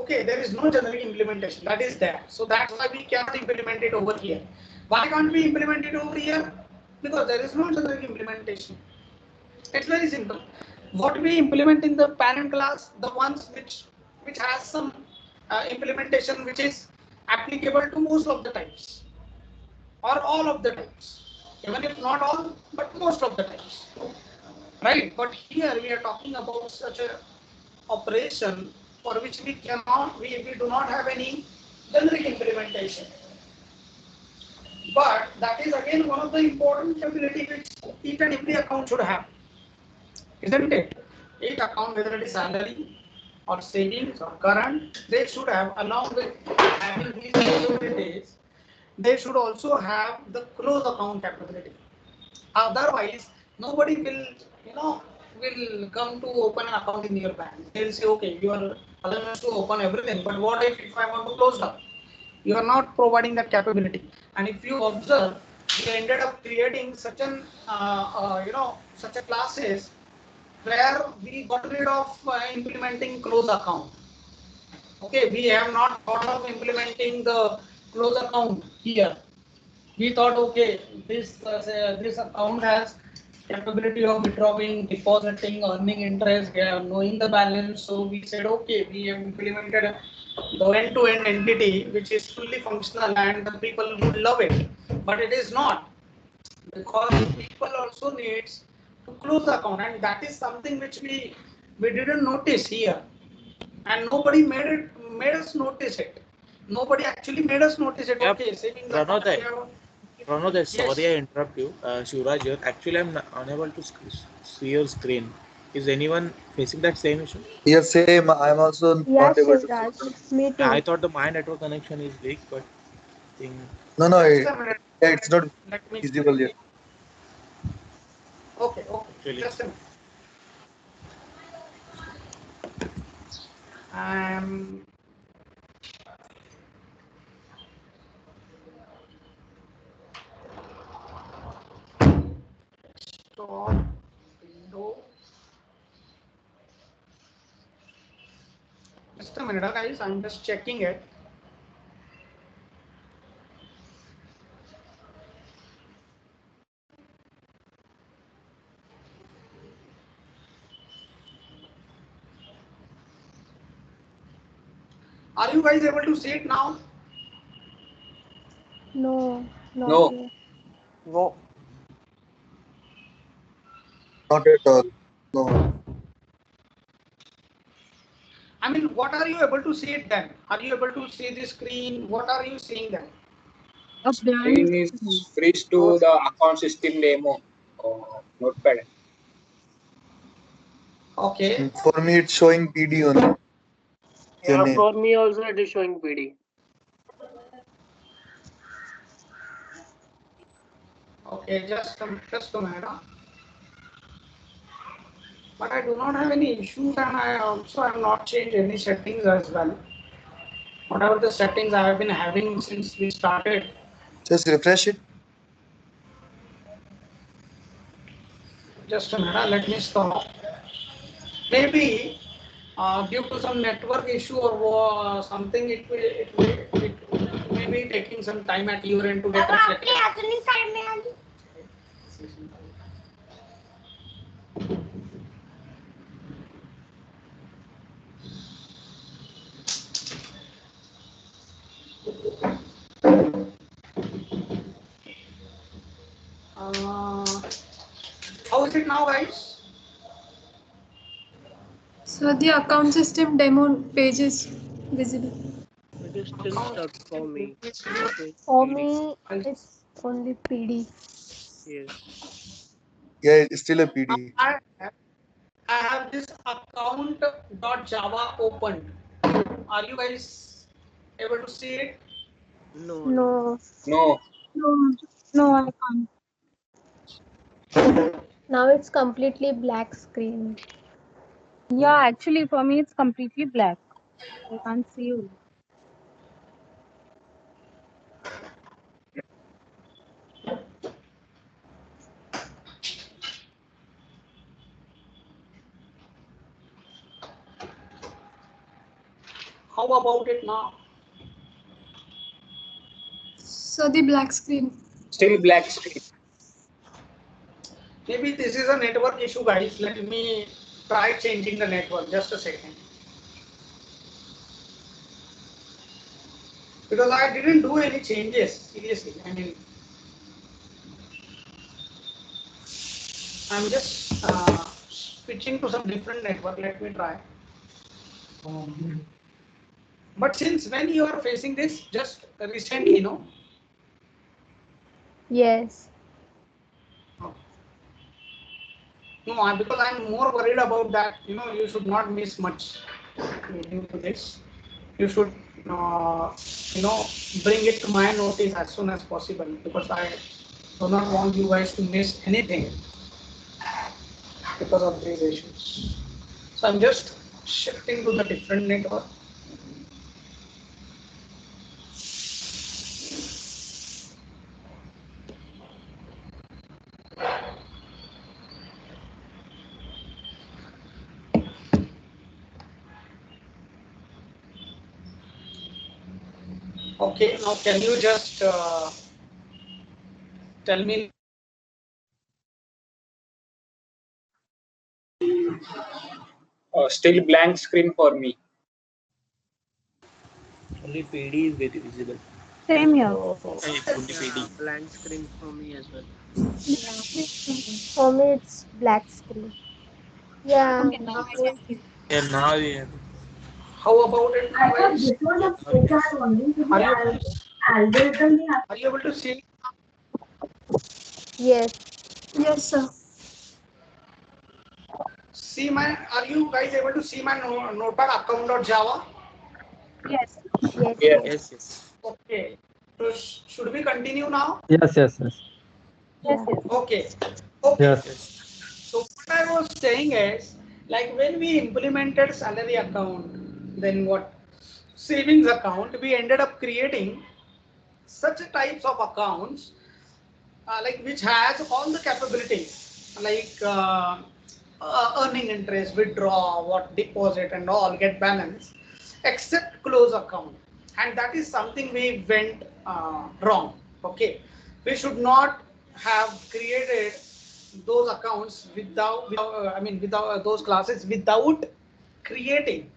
okay, there is no generic implementation, that is there. So that's why we cannot implement it over here. Why can't we implement it over here? Because there is no generic implementation. It's very simple. What we implement in the parent class, the ones which has some implementation which is applicable to most of the types or all of the types, even if not all, but most of the types, right? But here we are talking about such a operation for which we do not have any generic implementation. But that is again one of the important ability which each and every account should have, isn't it? Each account, whether it is salary or savings or current, they should have, along with having these capabilities, they should also have the close account capability. Otherwise, nobody will come to open an account in your bank. They'll say, okay, you are allowing us to open everything, but what if I want to close down? You are not providing that capability. And if you observe, we ended up creating such an such a classes where we got rid of implementing close account. Okay, we have not thought of implementing the close account here. We thought, okay, this account has capability of withdrawing, depositing, earning interest, knowing the balance. So we said, okay, we have implemented the end-to-end entity which is fully functional and the people would love it. But it is not, because people also needs to close the account, and that is something which we didn't notice here, and nobody made us notice it. Nobody actually made us notice it. Yeah, Okay, savings account. Pranodar, Yes. sorry I interrupt you. Shivraj here. Actually, I'm unable to see your screen. Is anyone facing that same issue? Yes, same. I'm also Yeah, not able to see. Shivraj. Me I too. thought my network connection is weak, but I think No, Just a minute. it's not Let me visible yet. Okay. actually. Just a minute. Stop window. Just a minute, guys. I'm just checking it. Are you guys able to see it now? No, not No. yet. No. Not at all. No. I mean, what are you able to see it then? Are you able to see the screen? What are you seeing then? Screen is freeze to the account system demo notepad. Okay. For me, it's showing PD only. Your Yeah, name. for me also it is showing PD. Okay, just a minute. But I do not have any issues, and I also have not changed any settings as well. Whatever the settings I have been having since we started. Just refresh it. Just a minute, let me stop. Maybe due to some network issue or something, it may be taking some time at your end to get reflected. How is it now, guys? So the account system demo page is visible. It is still stuck for me. For PD. me, it's only PD. Yes. Yeah, it's still a PD. I have this account.java opened. Are you guys able to see it? No, no. No, No. No, I can't. now it's completely black screen. Yeah, actually, for me, it's completely black. I can't see you. How about it now? So the black screen. Still black screen. Maybe this is a network issue, guys. Let me try changing the network. Just a second. Because I didn't do any changes. Seriously. I mean, I'm just switching to some different network. Let me try. But since when you are facing this? Just recently, no? Yes. No, because I'm more worried about that. You should not miss much due to this. You should, bring it to my notice as soon as possible because I do not want you guys to miss anything because of these issues. So I'm just shifting to the different network. Okay, now can you just tell me? Still blank screen for me. Only PD is very visible. Same here. Only Yeah, PD. blank screen for me as well. For me, it's black screen. Yeah, Okay, now I can see. Yeah, now we have. How about it now, guys? This was a Now we have. scorecard only to Are the you algorithm. are you able to see? yes, Yes, sir. Are you guys able to see my notepad account.java? Yes. yes, Yeah. yes. Yes, yes. Okay. So should we continue now? Yes, yes, yes. Yes, Yeah. yes. Okay. Okay. Yes. So what I was saying is, like when we implemented salary account, then what? Savings account. We ended up creating such types of accounts like which has all the capabilities like earning interest, withdraw, what deposit and all, get balance, except close account. And that is something we went wrong. Okay, we should not have created those accounts without those classes without creating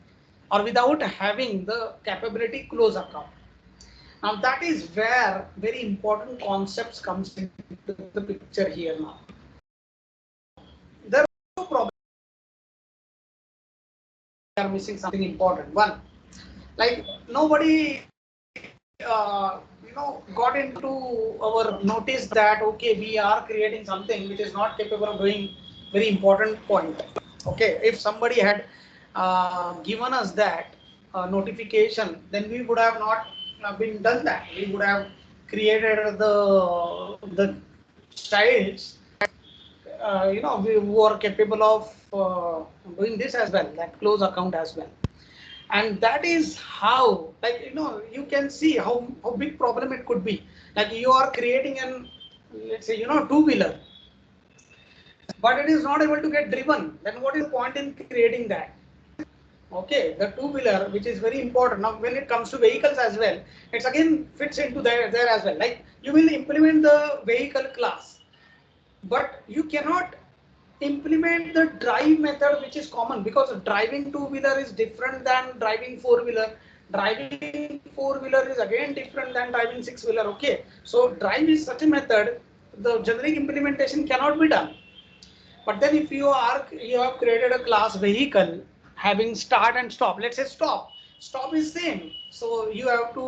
or without having the capability close account. Now that is where very important concepts comes into the picture here now. There are two problems. We are missing something important. One, like nobody got into our notice that okay, we are creating something which is not capable of doing very important point. Okay, if somebody had given us that notification, then we would have not been done that. We would have created the childs who are capable of doing this as well, that close account as well. And that is how, like, you can see how big problem it could be. Like you are creating an, let's say, two-wheeler, but it is not able to get driven. Then what is the point in creating that? Okay, the two-wheeler, which is very important. Now, when it comes to vehicles as well, it's again fits into there as well. Like you will implement the vehicle class, but you cannot implement the drive method which is common, because driving two-wheeler is different than driving four-wheeler. Driving four-wheeler is again different than driving six-wheeler. Okay, so drive is such a method, the generic implementation cannot be done. But then if you have created a class vehicle having start and stop, let's say stop is same. So you have to,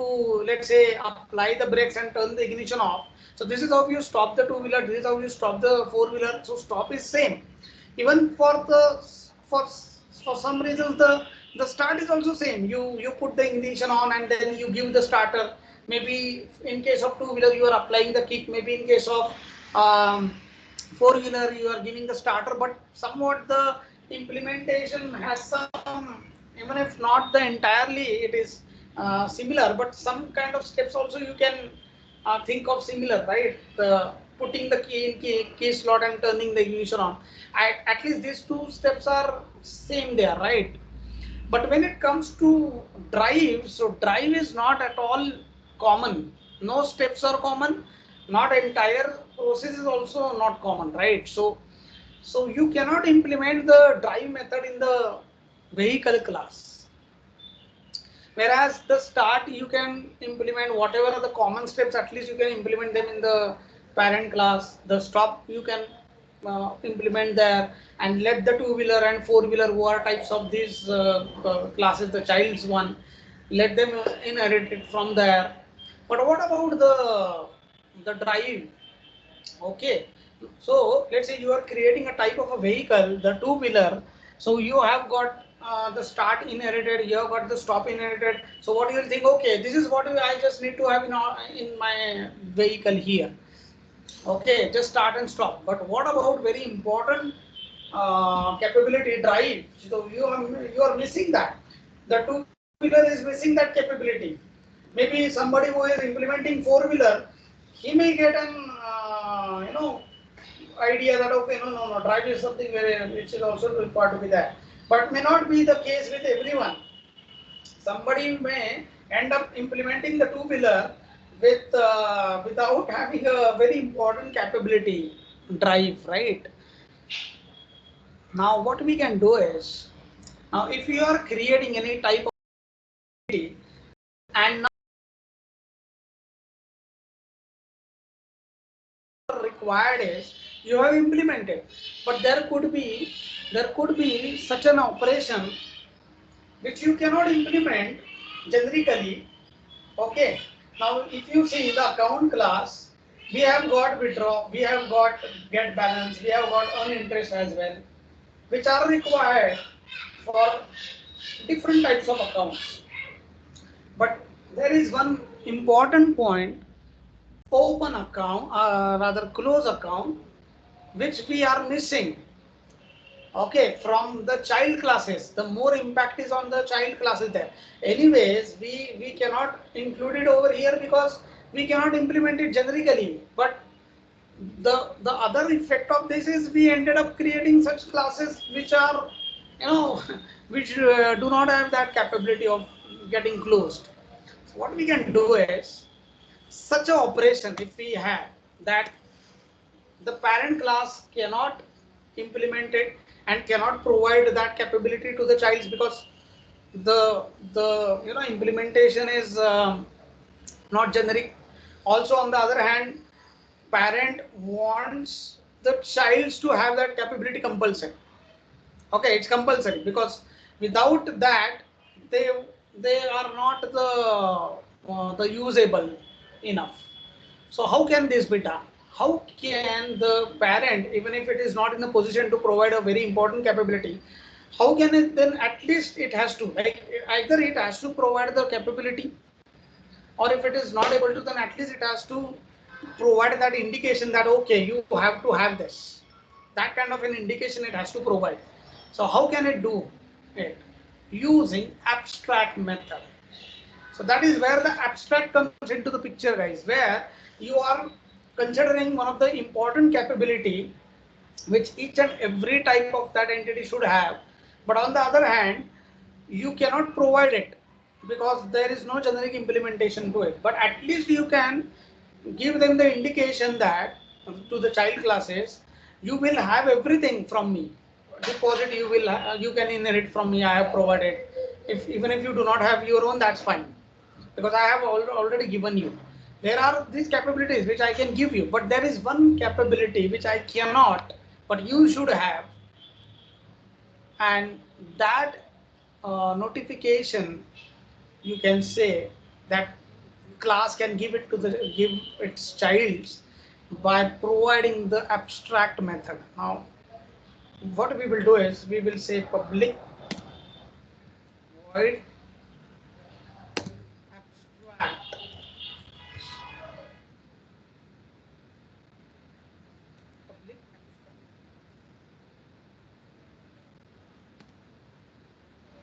let's say, apply the brakes and turn the ignition off. So this is how you stop the two-wheeler, this is how you stop the four-wheeler. So stop is same. Even for some reasons the start is also same. You put the ignition on and then you give the starter. Maybe in case of two-wheeler you are applying the kick, maybe in case of four-wheeler you are giving the starter, but somewhat the implementation has some, even if not the entirely it is similar, but some kind of steps also you can think of similar, right? Putting the key in key slot and turning the ignition on. At least these two steps are same there, right? But when it comes to drive, so drive is not at all common. No steps are common. Not entire process is also not common, right? So you cannot implement the drive method in the vehicle class. Whereas the start you can implement whatever are the common steps, at least you can implement them in the parent class. The stop you can implement there, and let the two-wheeler and four-wheeler who are types of these classes, the child's one, let them inherit it from there. But what about the drive? Okay, so let's say you are creating a type of a vehicle, the two-wheeler. So you have got the start inherited, you have got the stop inherited. So what you will think? Okay, this is what I just need to have in my vehicle here. Okay, just start and stop. But what about very important capability, drive? So you are missing that. The two-wheeler is missing that capability. Maybe somebody who is implementing four-wheeler, he may get an idea that okay, no, drive is something which is also required to be there, but may not be the case with everyone. Somebody may end up implementing the two-wheeler without having a very important capability, drive, right? Now what we can do is, now if you are creating any type of activity and now required is you have implemented, but there could be such an operation which you cannot implement generically. Okay, now if you see the account class, we have got withdraw, we have got get balance, we have got earn interest as well, which are required for different types of accounts. But there is one important point: open account, rather close account, which we are missing. Okay, from the child classes, the more impact is on the child classes there. Anyways, we cannot include it over here because we cannot implement it generically. But the other effect of this is we ended up creating such classes which are, you know, which do not have that capability of getting closed. So what we can do is such a operation if we have that the parent class cannot implement it and cannot provide that capability to the childs because the implementation is not generic. Also on the other hand, parent wants the childs to have that capability compulsory. Okay, it's compulsory because without that they they are not the usable enough. So how can this be done? How can the parent, even if it is not in a position to provide a very important capability, how can it then at least it has to, like either it has to provide the capability, or if it is not able to, then at least it has to provide that indication that okay, you have to have this. That kind of an indication it has to provide. So how can it do it? Using abstract method. So that is where the abstract comes into the picture, guys, where you are considering one of the important capability which each and every type of that entity should have, but on the other hand you cannot provide it because there is no generic implementation to it, but at least you can give them the indication that to the child classes you will have everything from me. Deposit you will you can inherit from me, I have provided. If even if you do not have your own, that's fine because I have already given you. There are these capabilities which I can give you, but there is one capability which I cannot, but you should have, and that notification you can say that class can give it to the give its childs by providing the abstract method. Now, what we will do is we will say public void abstract. Public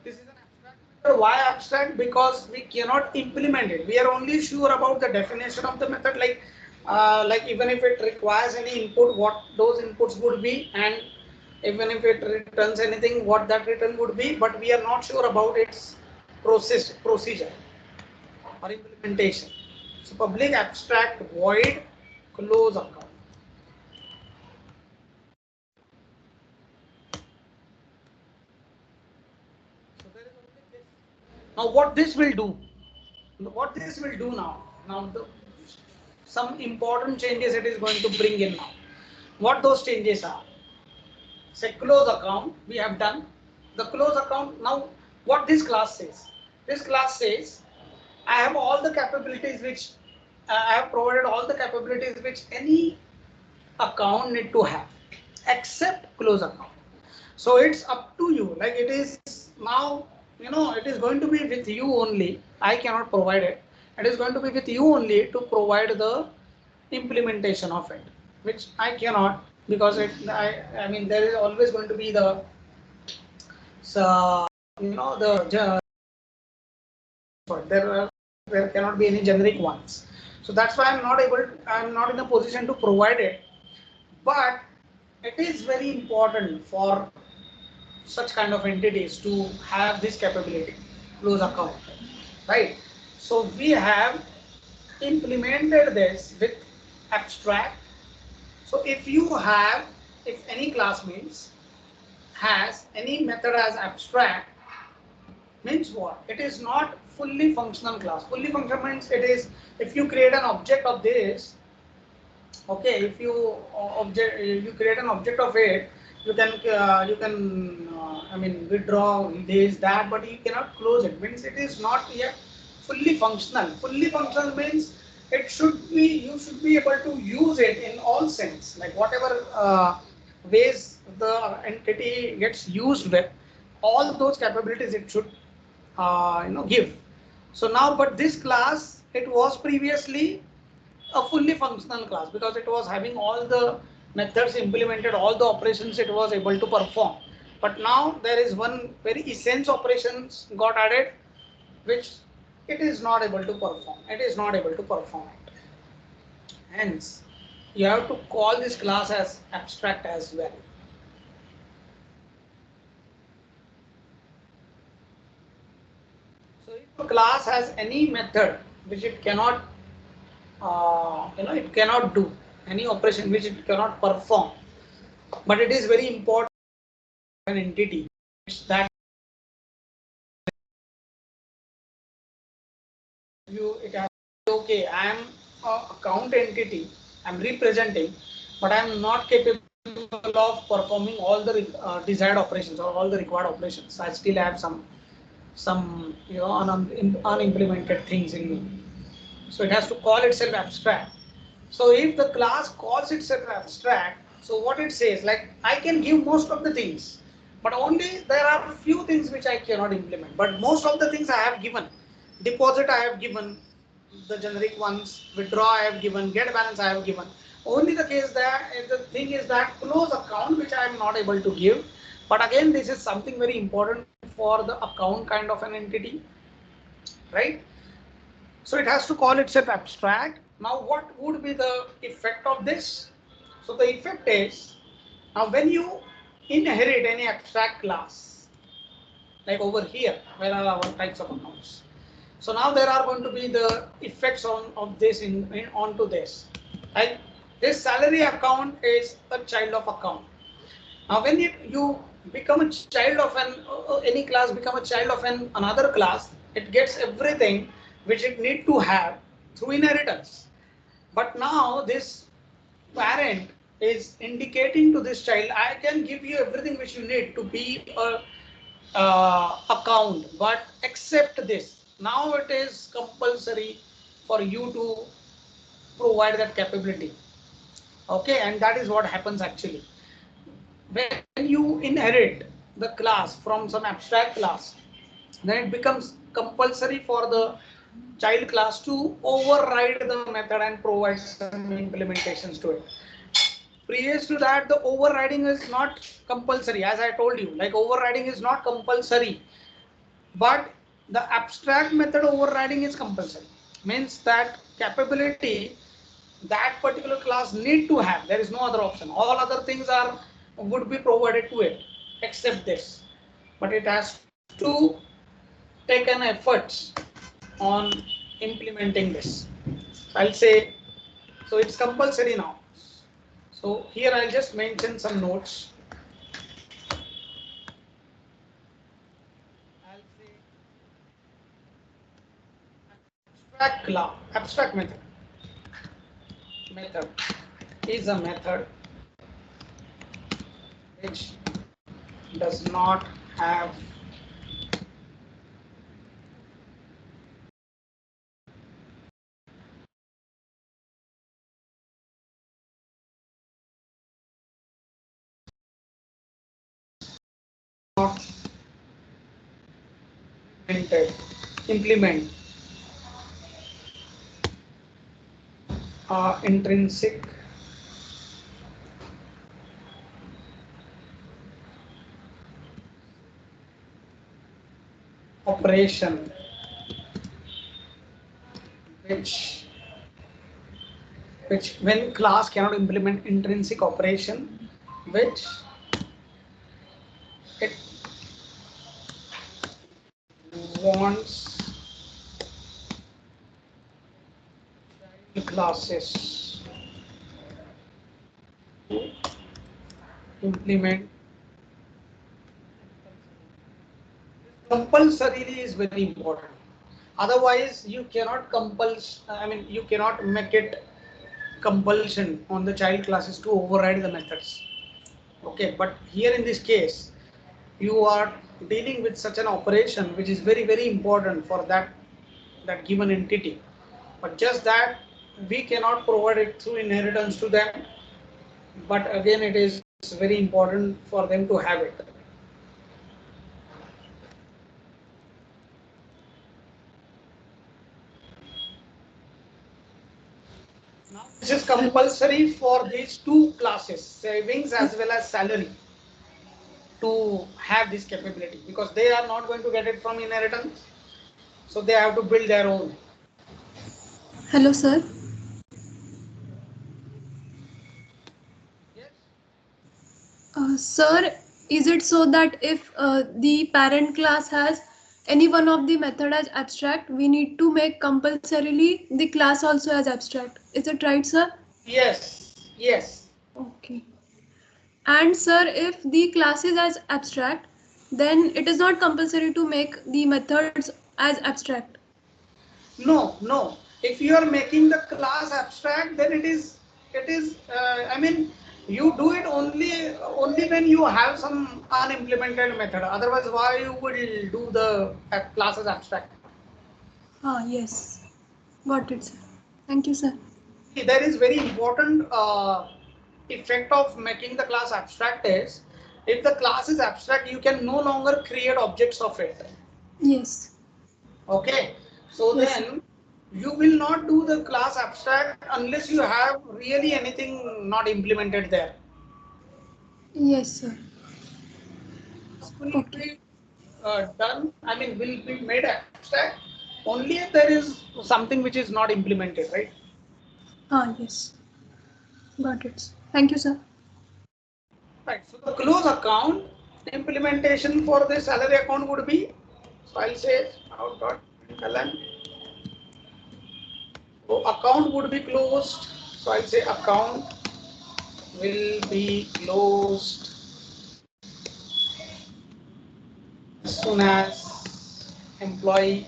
This is an abstract method. Why abstract? Because we cannot implement it. We are only sure about the definition of the method, like even if it requires any input, what those inputs would be, and even if it returns anything, what that return would be. But we are not sure about its procedure or implementation. So public abstract void close account. So there is only this. Now what this will do? What this will do now? Now some important changes it is going to bring in now. What those changes are? Say close account we have done. The close account now what this class says? This class says I have all the capabilities which I have provided all the capabilities which any account need to have except close account. So it's up to you. Like it is now, it is going to be with you only. I cannot provide it. It is going to be with you only to provide the implementation of it, which I cannot because I mean there is always going to be the so the there cannot be any generic ones. So that's why I'm not in a position to provide it. But it is very important for such kind of entities to have this capability, close account, right? So we have implemented this with abstract. So if any class means has any method as abstract, means what? It is not fully functional class. Fully functional means it is if you create an object of this. Okay, if you you create an object of it, you can I mean withdraw this that, but you cannot close it. Means it is not yet fully functional. Fully functional means it should be you should be able to use it in all sense, like whatever ways the entity gets used with, all those capabilities it should give. So now, but this class it was previously a fully functional class because it was having all the methods implemented, all the operations it was able to perform. But now there is one very essential operations got added, which it is not able to perform. It is not able to perform it. Hence, you have to call this class as abstract as well. So if a class has any method which it cannot, it cannot do any operation which it cannot perform, but it is very important an entity that it has okay, I am account entity, I am representing, but I am not capable of performing all the desired operations or all the required operations. I still have some unimplemented things in me. So it has to call itself abstract. So if the class calls itself abstract, so what it says, like I can give most of the things, but only there are a few things which I cannot implement. But most of the things I have given. Deposit I have given, the generic ones, withdraw I have given, get balance I have given. Only the case that the thing is that close account which I am not able to give. But again, this is something very important for the account kind of an entity, right? So it has to call itself abstract. Now what would be the effect of this? So the effect is, now when you inherit any abstract class, like over here, where are our types of accounts? So now there are going to be the effects of this in onto this. Like this salary account is a child of account. Now when you become a child of any class become a child of another class, it gets everything which it need to have through inheritance. But now this parent is indicating to this child, I can give you everything which you need to be a account, but accept this. Now it is compulsory for you to provide that capability. Okay, and that is what happens actually. When you inherit the class from some abstract class, then it becomes compulsory for the child class to override the method and provide some implementations to it. Previous to that, the overriding is not compulsory, as I told you, like overriding is not compulsory, but the abstract method overriding is compulsory. Means that capability that particular class need to have. There is no other option. All other things are would be provided to it except this. But it has to take an effort on implementing this. I'll say, so it's compulsory now. So here I'll just mention some notes. I'll say abstract method is a method which does not have not implement intrinsic operation which when class cannot implement intrinsic operation which it wants classes to implement. Compulsorily is very important. Otherwise, you cannot you cannot make it compulsion on the child classes to override the methods. Okay, but here in this case, you are dealing with such an operation which is very important for that given entity. But just that we cannot provide it through inheritance to them. But again, it is very important for them to have it. Now this is compulsory for these two classes, savings as well as salary. to have this capability, because they are not going to get it from inheritance, so they have to build their own. Hello, sir. Sir, is it so that if the parent class has any one of the method as abstract, we need to make compulsorily the class also as abstract? Is it right, sir? Yes, yes. Okay. And sir, if the class is as abstract, then it is not compulsory to make the methods as abstract. No, no. If you are making the class abstract, then it is. I mean, you do it only when you have some unimplemented method. Otherwise, why you will do the class as abstract? Ah, yes. Got it, sir. Thank you, sir. See, there is very important effect of making the class abstract is, if the class is abstract, you can no longer create objects of it. Yes. Okay, so Yes, then you will not do the class abstract unless you have really anything not implemented there. yes, sir. This will Okay. be done, I mean, will be made abstract only if there is something which is not implemented, right? Ah, yes. Got it. Thank you, sir. Right, so the close account implementation for this salary account would be, so I'll say out.println. So account would be closed. So I'll say account will be closed as soon as employee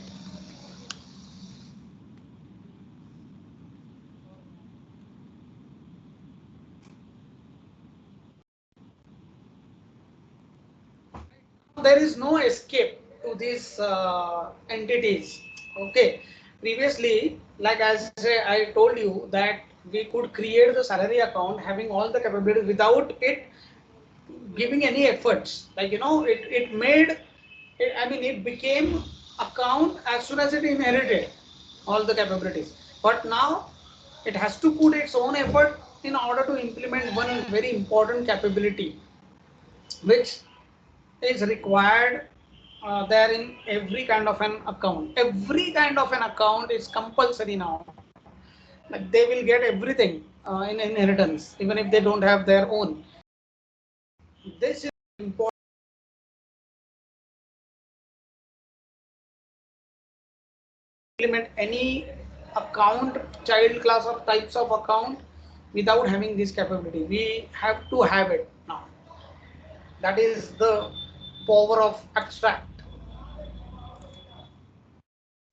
there is no escape to these entities. Okay, previously, like as I told you that we could create the salary account having all the capabilities without it giving any efforts. Like it made it, I mean, it became account as soon as it inherited all the capabilities. But now it has to put its own effort in order to implement one very important capability, which is required there in every kind of an account. Every kind of an account is compulsory now. Like they will get everything in inheritance, even if they don't have their own. This is important. Implement any account, child class of types of account without having this capability. We have to have it now. That is the power of abstract.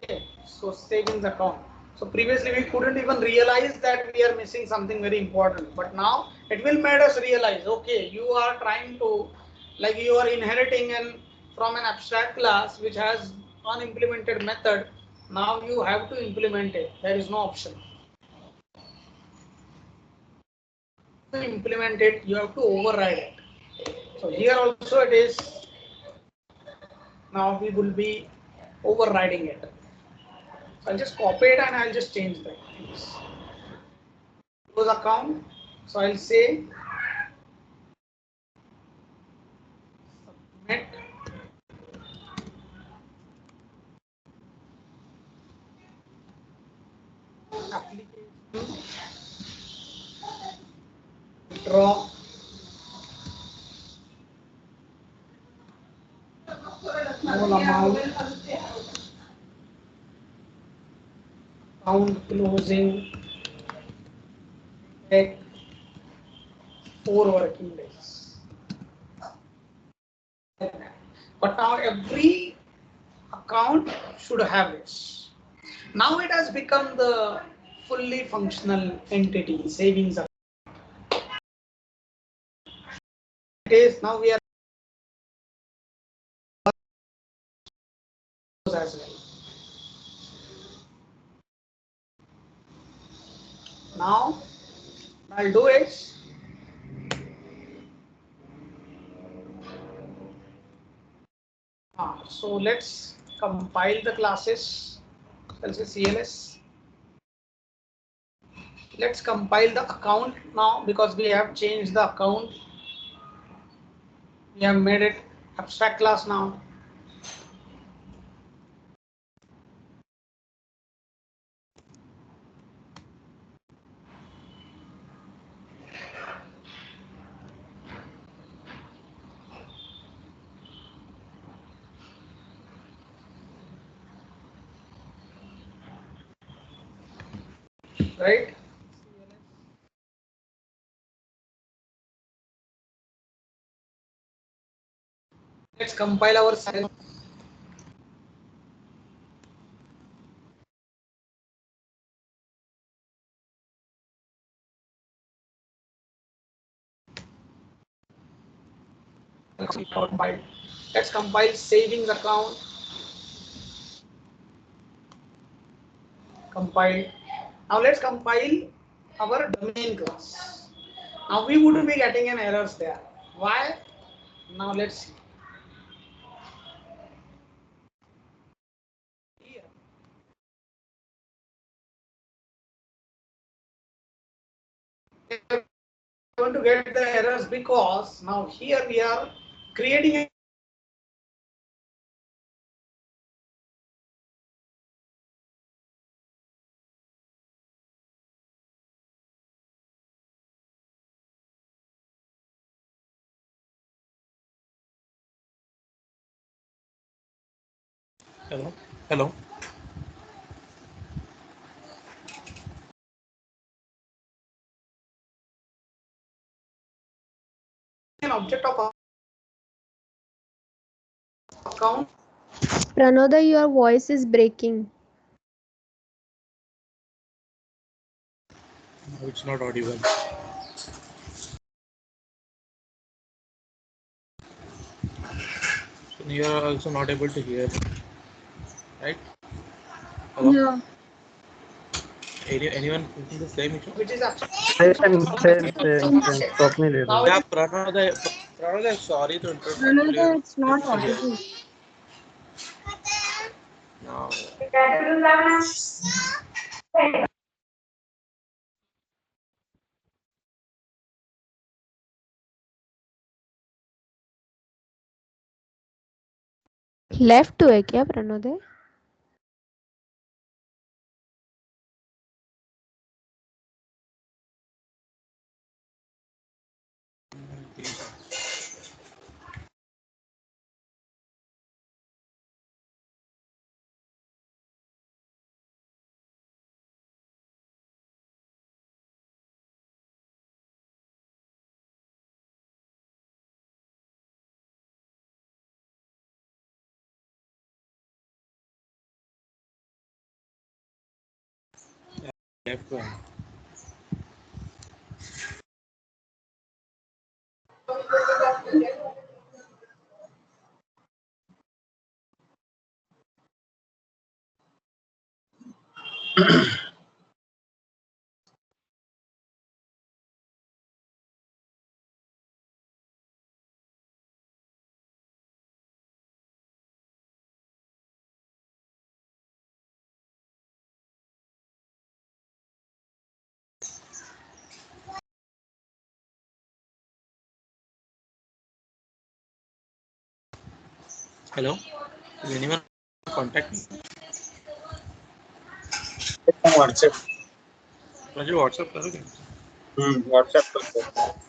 Okay, so savings account. So previously we couldn't even realize that we are missing something very important, but now it will make us realize, okay, you are trying to, like you are inheriting from an abstract class which has unimplemented method. Now you have to implement it. There is no option. To implement it, you have to override it. So here also it is. Now we will be overriding it. So I'll just copy it and I'll just change that. Close account. So I'll say submit application, withdraw, whole amount, account closing, take 4 working days. But now every account should have this. Now it has become the fully functional entity, savings account. It is now we are as well. Now I'll do it. So let's compile the classes. I'll say CLS. Let's compile the account now because we have changed the account. We have made it abstract class now. Right? Let's compile our session. Let's compile savings account. Compile. Now let's compile our domain class. Now we wouldn't be getting an errors there. Why? Now let's see. Here. We're going to get the errors because now here we are creating a Hello. Hello. an object of account. Pranodai, your voice is breaking. No, it's not audible. So you are also not able to hear, right? Hello. Yeah. Anyone facing the same issue? Which is Same. Stop me later. now it Yeah, is Pranodai, sorry to interrupt. Actually, Another, it's not able to hear. audible. Now, left हुए क्या प्रणोदय? left one. Hello. Is anyone contact me? WhatsApp. मुझे WhatsApp करोगे? WhatsApp पर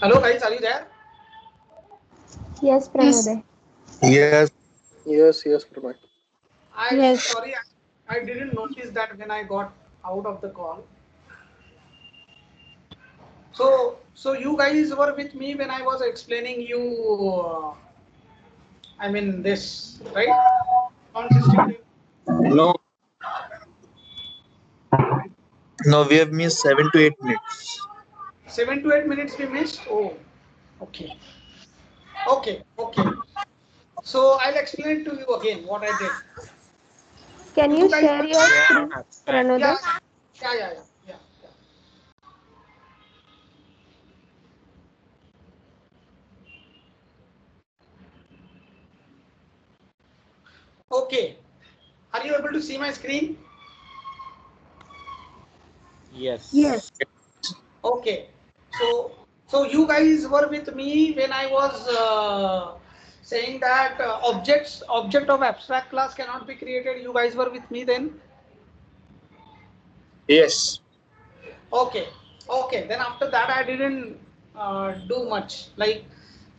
Hello guys, are you there? Yes, Pranode. Yes. Yes, Pranay. Yes. Sorry, I didn't notice that when I got out of the call. So you guys were with me when I was explaining you. I mean this, right? Account system. No, No, we have missed 7 to 8 minutes. 7 to 8 minutes we missed. Oh, okay, okay. So I'll explain to you again what I did. Can you You guys, share your Yeah, screen, abstract. yeah, Pranode? yeah. Okay, are you able to see my screen? Yes. Yes. Okay, so you guys were with me when I was saying that object of abstract class cannot be created. You guys were with me then. yes. Okay, okay. Then after that, I didn't do much. Like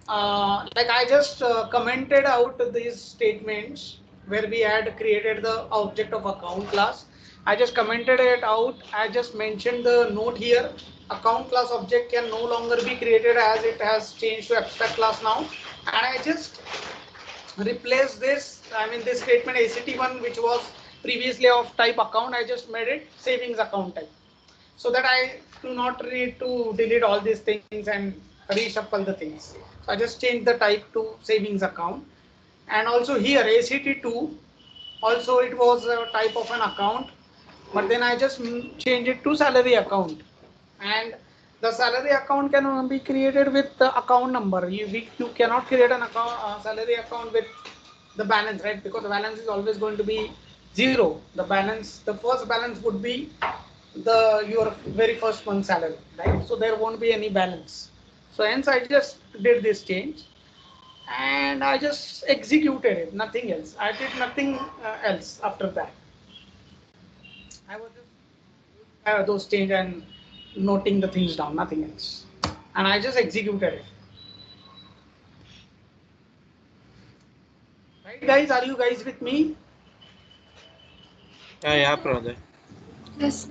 I just commented out these statements where we had created the object of account class. I just commented it out. I just mentioned the note here. Account class object can no longer be created as it has changed to abstract class now. And I just replace this, I mean this statement ACT1 which was previously of type account, I just made it savings account type so that I do not need to delete all these things and reshuffle the things. So I just change the type to savings account. And also here ACT2 also it was a type of an account, but then I just change it to salary account. And the salary account can be created with the account number. You cannot create an account salary account with the balance, right? Because the balance is always going to be zero. The first balance would be your very first month salary, right? So there won't be any balance. So hence I just did this change and I just executed it, nothing else. I did nothing else after that. I was just those change and noting the things down, nothing else. And I just executed it. Right, guys? Are you guys with me? Yeah, Pranode. Yes.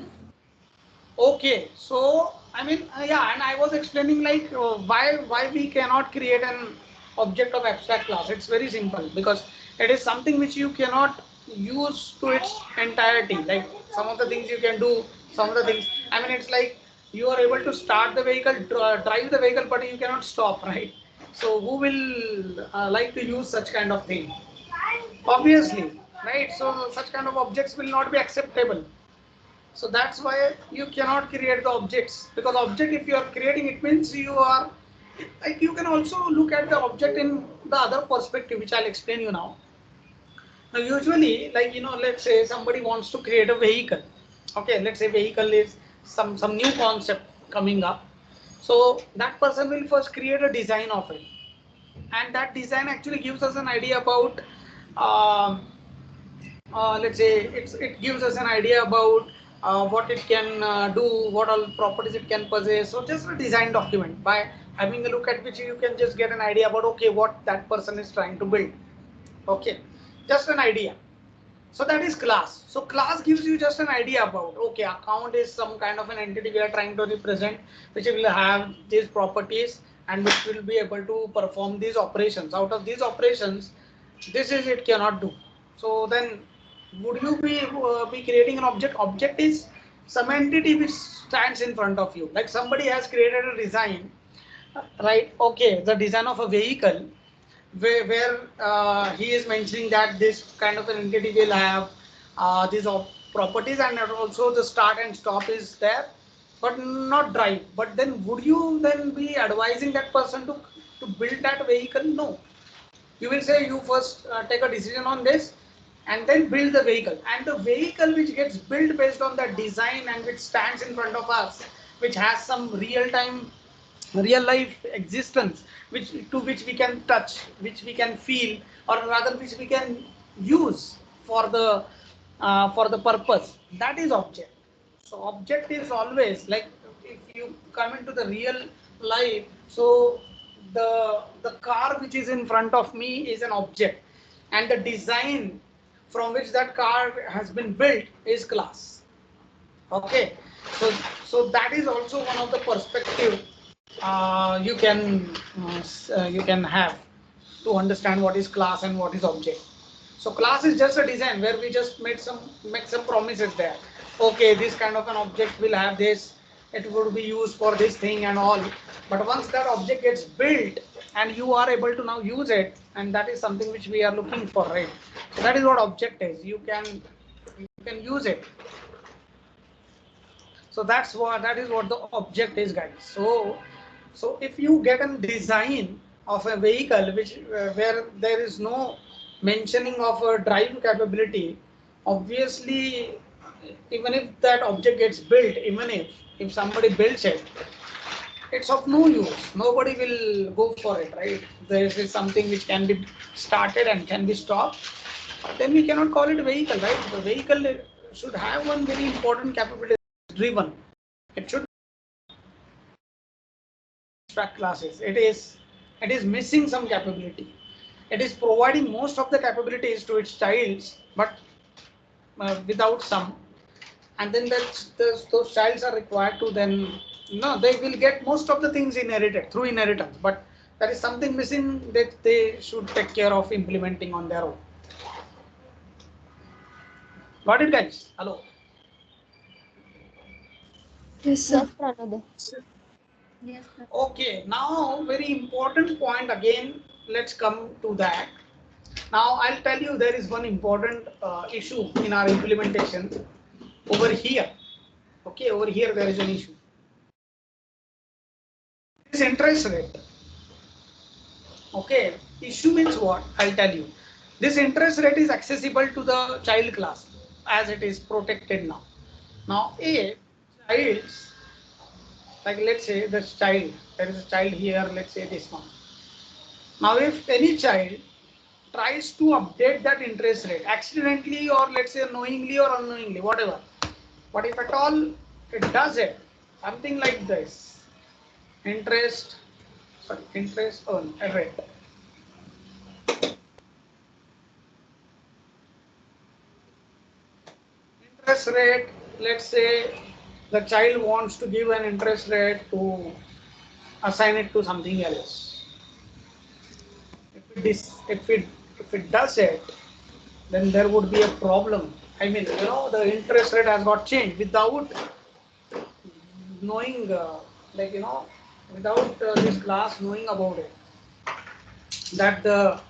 Okay, so I mean, yeah, and I was explaining like why we cannot create an object of abstract class. It's very simple because it is something which you cannot use to its entirety. Like some of the things you can do, some of the things. I mean, it's like you are able to start the vehicle, drive the vehicle, but you cannot stop, right? So who will like to use such kind of thing? Obviously, right? So such kind of objects will not be acceptable. So that's why you cannot create the objects, because object if you are creating it means you are like, you can also look at the object in the other perspective which I'll explain you now. Now usually, like, let's say somebody wants to create a vehicle. Okay, let's say vehicle is some new concept coming up. So that person will first create a design of it, and that design actually gives us an idea about um let's say it gives us an idea about what it can do, what all properties it can possess. So just a design document, by having a look at which you can just get an idea about okay what that person is trying to build. Okay, just an idea. So that is class. So class gives you just an idea about okay, account is some kind of an entity we are trying to represent, which will have these properties and which will be able to perform these operations. Out of these operations, this is it cannot do. So then, would you be creating an object? Object is some entity which stands in front of you. Like somebody has created a design, right? Okay, the design of a vehicle where he is mentioning that this kind of an entity will have these properties and also the start and stop is there, but not drive. But then would you then be advising that person to build that vehicle? No. You will say you first take a decision on this and then build the vehicle. And the vehicle which gets built based on that design and which stands in front of us, which has some real time real life existence, which we can touch, which we can feel, or rather which we can use for the purpose, that is object. So object is always like, if you come into the real like, so the car which is in front of me is an object, and the design from which that car has been built is class. Okay, so that is also one of the perspective you can have to understand what is class and what is object. So class is just a design where we just make some promises there. Okay, this kind of an object will have this, it would be used for this thing and all. But once that object gets built and you are able to now use it, and that is something which we are looking for, right? So that is what object is. You can use it. So that is what the object is, guys. So if you get a design of a vehicle which where there is no mentioning of a drive capability, obviously, even if that object gets built, even if somebody builds it, it's of no use. Nobody will go for it, right? This is something which can be started and can be stopped. Then we cannot call it a vehicle, right? The vehicle should have one very important capability, driven. It should abstract classes. It is missing some capability. It is providing most of the capabilities to its childs, but without some. And then those childs are required to then, no, they will get most of the things inherited through inheritance, but there is something missing that they should take care of implementing on their own. Got it, guys? Hello. Yes, sir. Yes, Pranode. Yes, sir. Okay, now very important point again. Let's come to that. Now I'll tell you there is one important issue in our implementation over here. Okay, over here there is an issue. This interest rate. Okay, issue means what? I'll tell you. This interest rate is accessible to the child class as it is protected now. Now, if childs, like let's say this child, there is a child here, let's say this one. Now, if any child tries to update that interest rate accidentally, or let's say knowingly or unknowingly, whatever, but if at all it does it, something like this, interest earn rate. Interest rate, let's say the child wants to give an interest rate to assign it to something else. If it does it, then there would be a problem. I mean, the interest rate has got changed without knowing, without this class knowing about it. That the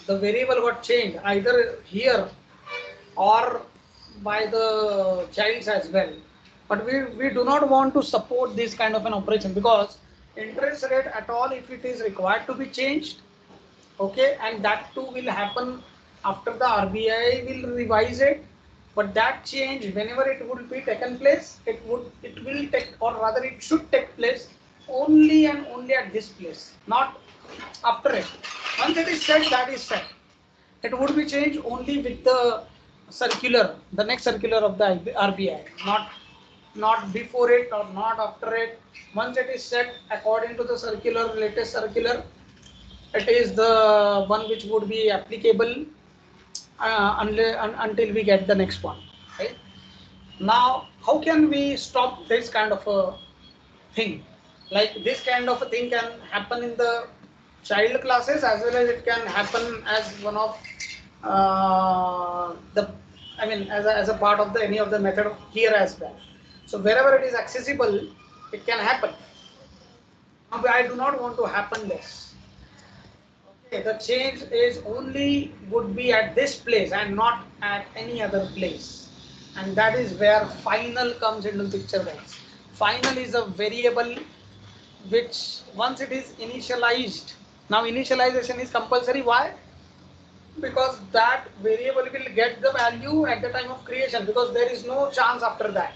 variable got changed either here or by the childs as well. But we do not want to support this kind of an operation, because interest rate at all, if it is required to be changed, okay, and that too will happen after the RBI will revise it. But that change, whenever it would be taken place, it will take, or rather it should take place only and only at this place, not after it. Once it is set, that is set. It would be changed only with the circular, the next circular of the RBI, not before it or not after it. Once it is set according to the circular, latest circular, it is the one which would be applicable until we get the next one. Right? Now, how can we stop this kind of a thing? Like this kind of a thing can happen in the child classes as well as it can happen as one of as a part of any of the method here as well. So wherever it is accessible, it can happen. Now, I do not want to happen this. Okay, the change is only would be at this place and not at any other place, and that is where final comes into the picture, guys. Final is a variable which once it is initialized, now initialization is compulsory. Why? Because that variable will get the value at the time of creation, because there is no chance after that.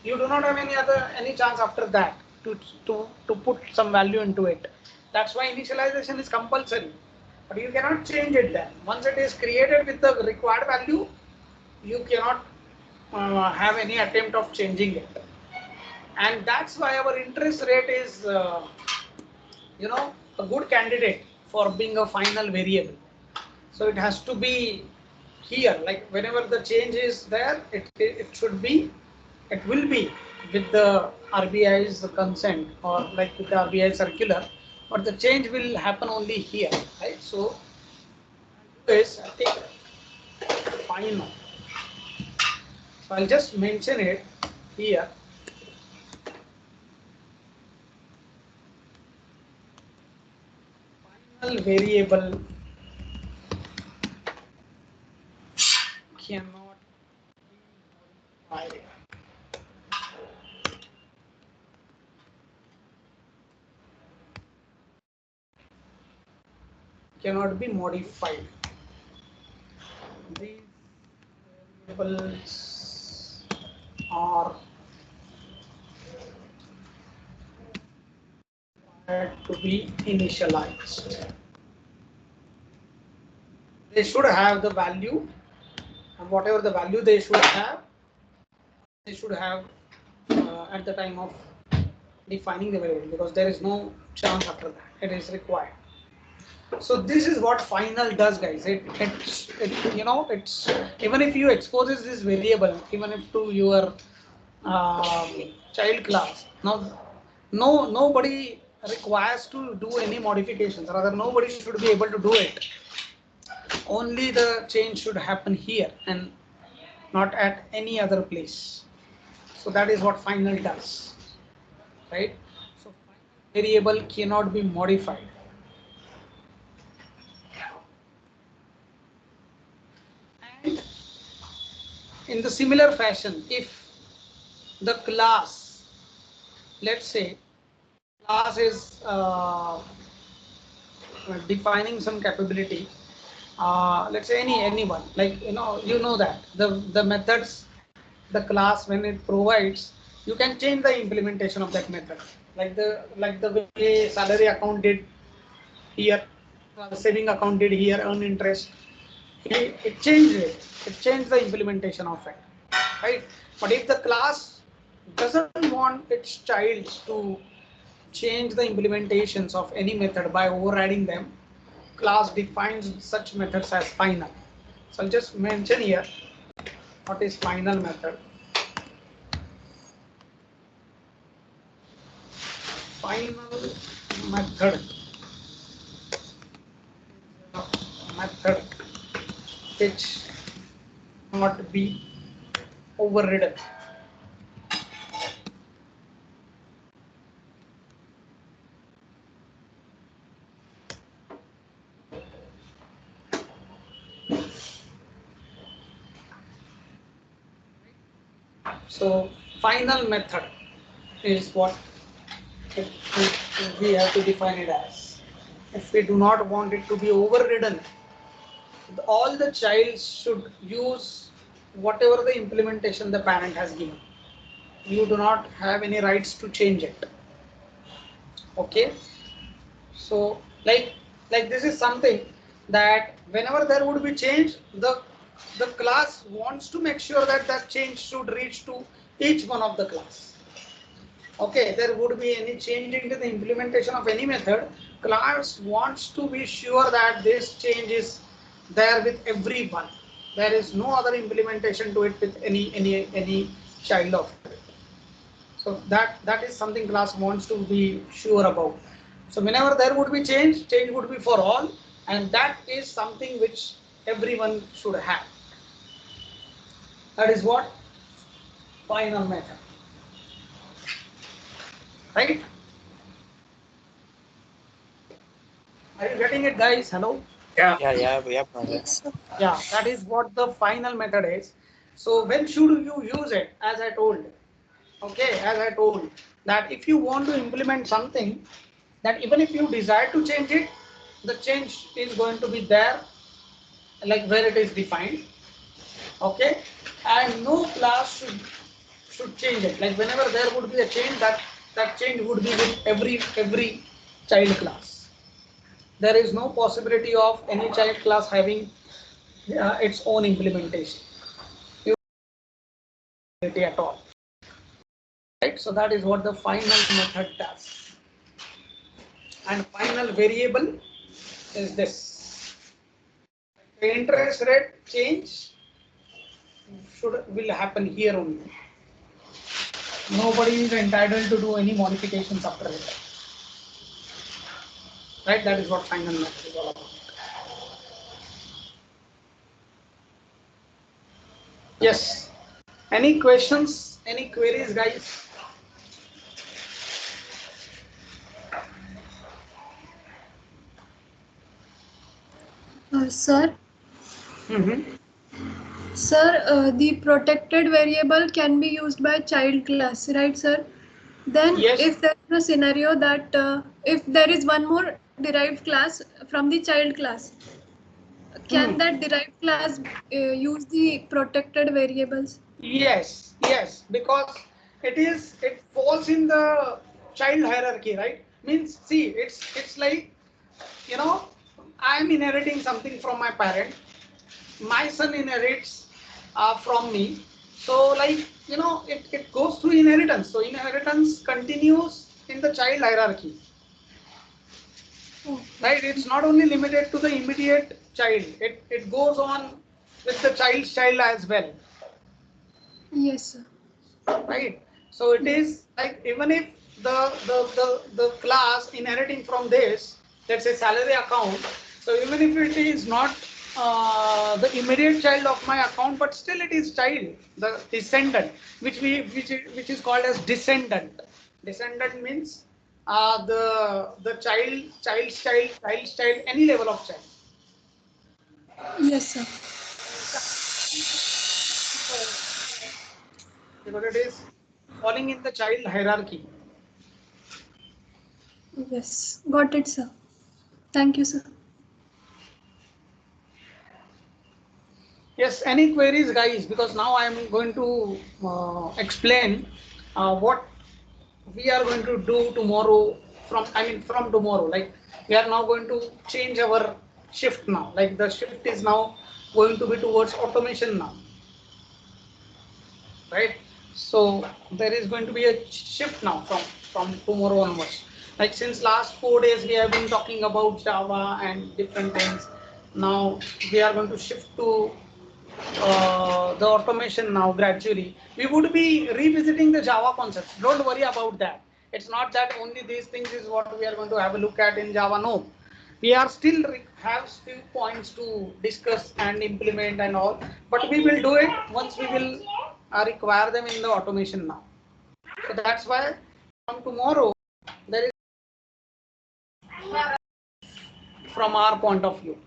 You do not have any chance after that to put some value into it. That's why initialization is compulsory, but you cannot change it then. Once it is created with the required value, you cannot have any attempt of changing it. and that's why our interest rate is a good candidate for being a final variable. So it has to be here, like whenever the change is there, it should be, it will be with the RBI's consent or like with the RBI circular, but the change will happen only here, right? So is I take final. So I'll just mention it here. Final variable cannot be modified. Cannot be modified. These variables are to be initialized. They should have the value, and whatever the value they should have at the time of defining the variable, because there is no chance after that. It is required. So this is what final does, guys. It's even if you exposes this variable, even if to your child class, now nobody requires to do any modifications. Rather, nobody should be able to do it. Only the change should happen here and not at any other place. So that is what final does, right? So final variable cannot be modified. And in the similar fashion, if the class, let's say, class is defining some capability, let's say anyone, like that the methods, the class when it provides, you can change the implementation of that method, like the way salary account did here, saving account did here, earn interest. It changed it. It changed the implementation of it, right? But if the class doesn't want its child to change the implementations of any method by overriding them, class defines such methods as final. So I'll just mention here what is final method. Final method which cannot be overridden. So final method is what we have to define it as. If we do not want it to be overridden, all the child should use whatever the implementation the parent has given. You do not have any rights to change it. Okay. So like this is something that whenever there would be change, the class wants to make sure that that change should reach to each one of the class. Okay, there would be any change into the implementation of any method, class wants to be sure that this change is there with everyone. There is no other implementation to it with any child of it. So that is something class wants to be sure about. So whenever there would be change would be for all, and that is something which everyone should have. That is what final method, right? Are you getting it, guys? Hello? Yeah. Yeah, brother. Yeah, that is what the final method is. So when should you use it? As I told, okay, as I told, that if you want to implement something, that even if you desire to change it, the change is going to be there, like where it is defined, okay, and no class should change it. Like whenever there would be a change, that change would be with every child class. There is no possibility of any child class having its own implementation at all. right? So that is what the final method does. And final variable is this. The interest rate change will happen here only. Nobody is entitled to do any modifications after it. Right? That is what final method is all about. Yes. Any questions? Any queries, guys? Sir, Sir, the protected variable can be used by child class, right, sir? Then, yes. if there is a scenario that if there is one more derived class from the child class, can that derived class use the protected variables? Yes, yes, because it falls in the child hierarchy, right? Means see, it's like, you know, I am inheriting something from my parent. My son inherits from me. So like, you know, it goes through inheritance. So inheritance continues in the child hierarchy. Right? It's not only limited to the immediate child. It goes on with the child's child as well. Yes, sir. Right? So it is like, even if the class inheriting from this, let's say salary account, so even if it is not the immediate child of my account, but still it is child, the descendant, which is called as descendant. Descendant means the child's child, any level of child. Yes, sir. Because it is falling in the child hierarchy. Yes, got it, sir. Thank you, sir. Yes, any queries, guys? Because now I am going to explain what we are going to do tomorrow. From tomorrow, like we are now going to change our shift now. Like the shift is now going to be towards automation now, right? So there is going to be a shift now from tomorrow onwards. Like since last 4 days we have been talking about Java and different things. Now we are going to shift to the automation now gradually. We would be revisiting the Java concepts. Don't worry about that. It's not that only these things is what we are going to have a look at in Java. No, we are still have few points to discuss and implement and all, but we will do it once we will require them in the automation now. So that's why from tomorrow there is, from our point of view.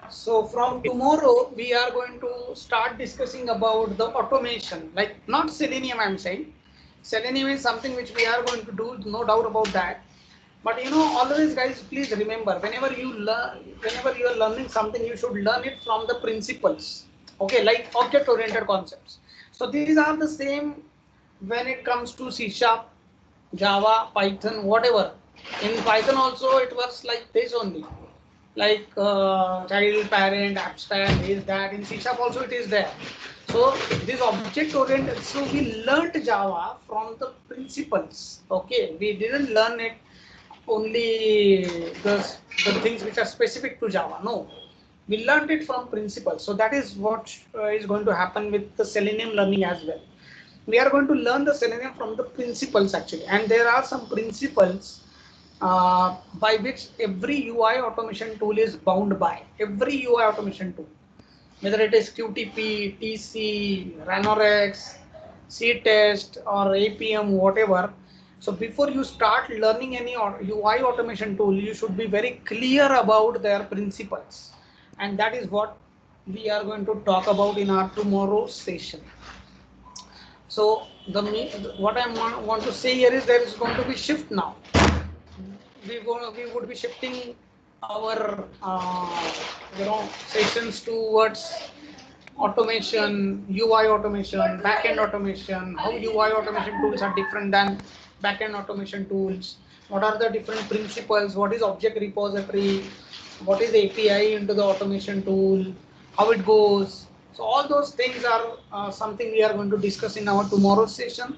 So from tomorrow we are going to start discussing about the automation, like not Selenium I'm saying. Selenium is something which we are going to do, no doubt about that. But you know, always guys, please remember, whenever you are learning something, you should learn it from the principles. Okay, like object oriented concepts. So these are the same when it comes to C#, Java, Python, whatever. In Python also it works like this only, like child, parent, abstract, is that. In C# also it is there. So this object oriented, so we learnt Java from the principles. Okay, we didn't learn it only the things which are specific to Java. No, we learned it from principles. So that is what is going to happen with the Selenium learning as well. We are going to learn the Selenium from the principles actually, and there are some principles by which every UI automation tool is bound by. Every UI automation tool, whether it is QTP, TC, Ranorex, C-Test or APM, whatever. So before you start learning any UI automation tool, you should be very clear about their principles. And that is what we are going to talk about in our tomorrow's session. So what I want to say here is there is going to be shift now. We would be shifting our sessions towards automation, UI automation, backend automation, how UI automation tools are different than backend automation tools, what are the different principles, what is object repository, what is API into the automation tool, how it goes. So all those things are something we are going to discuss in our tomorrow's session,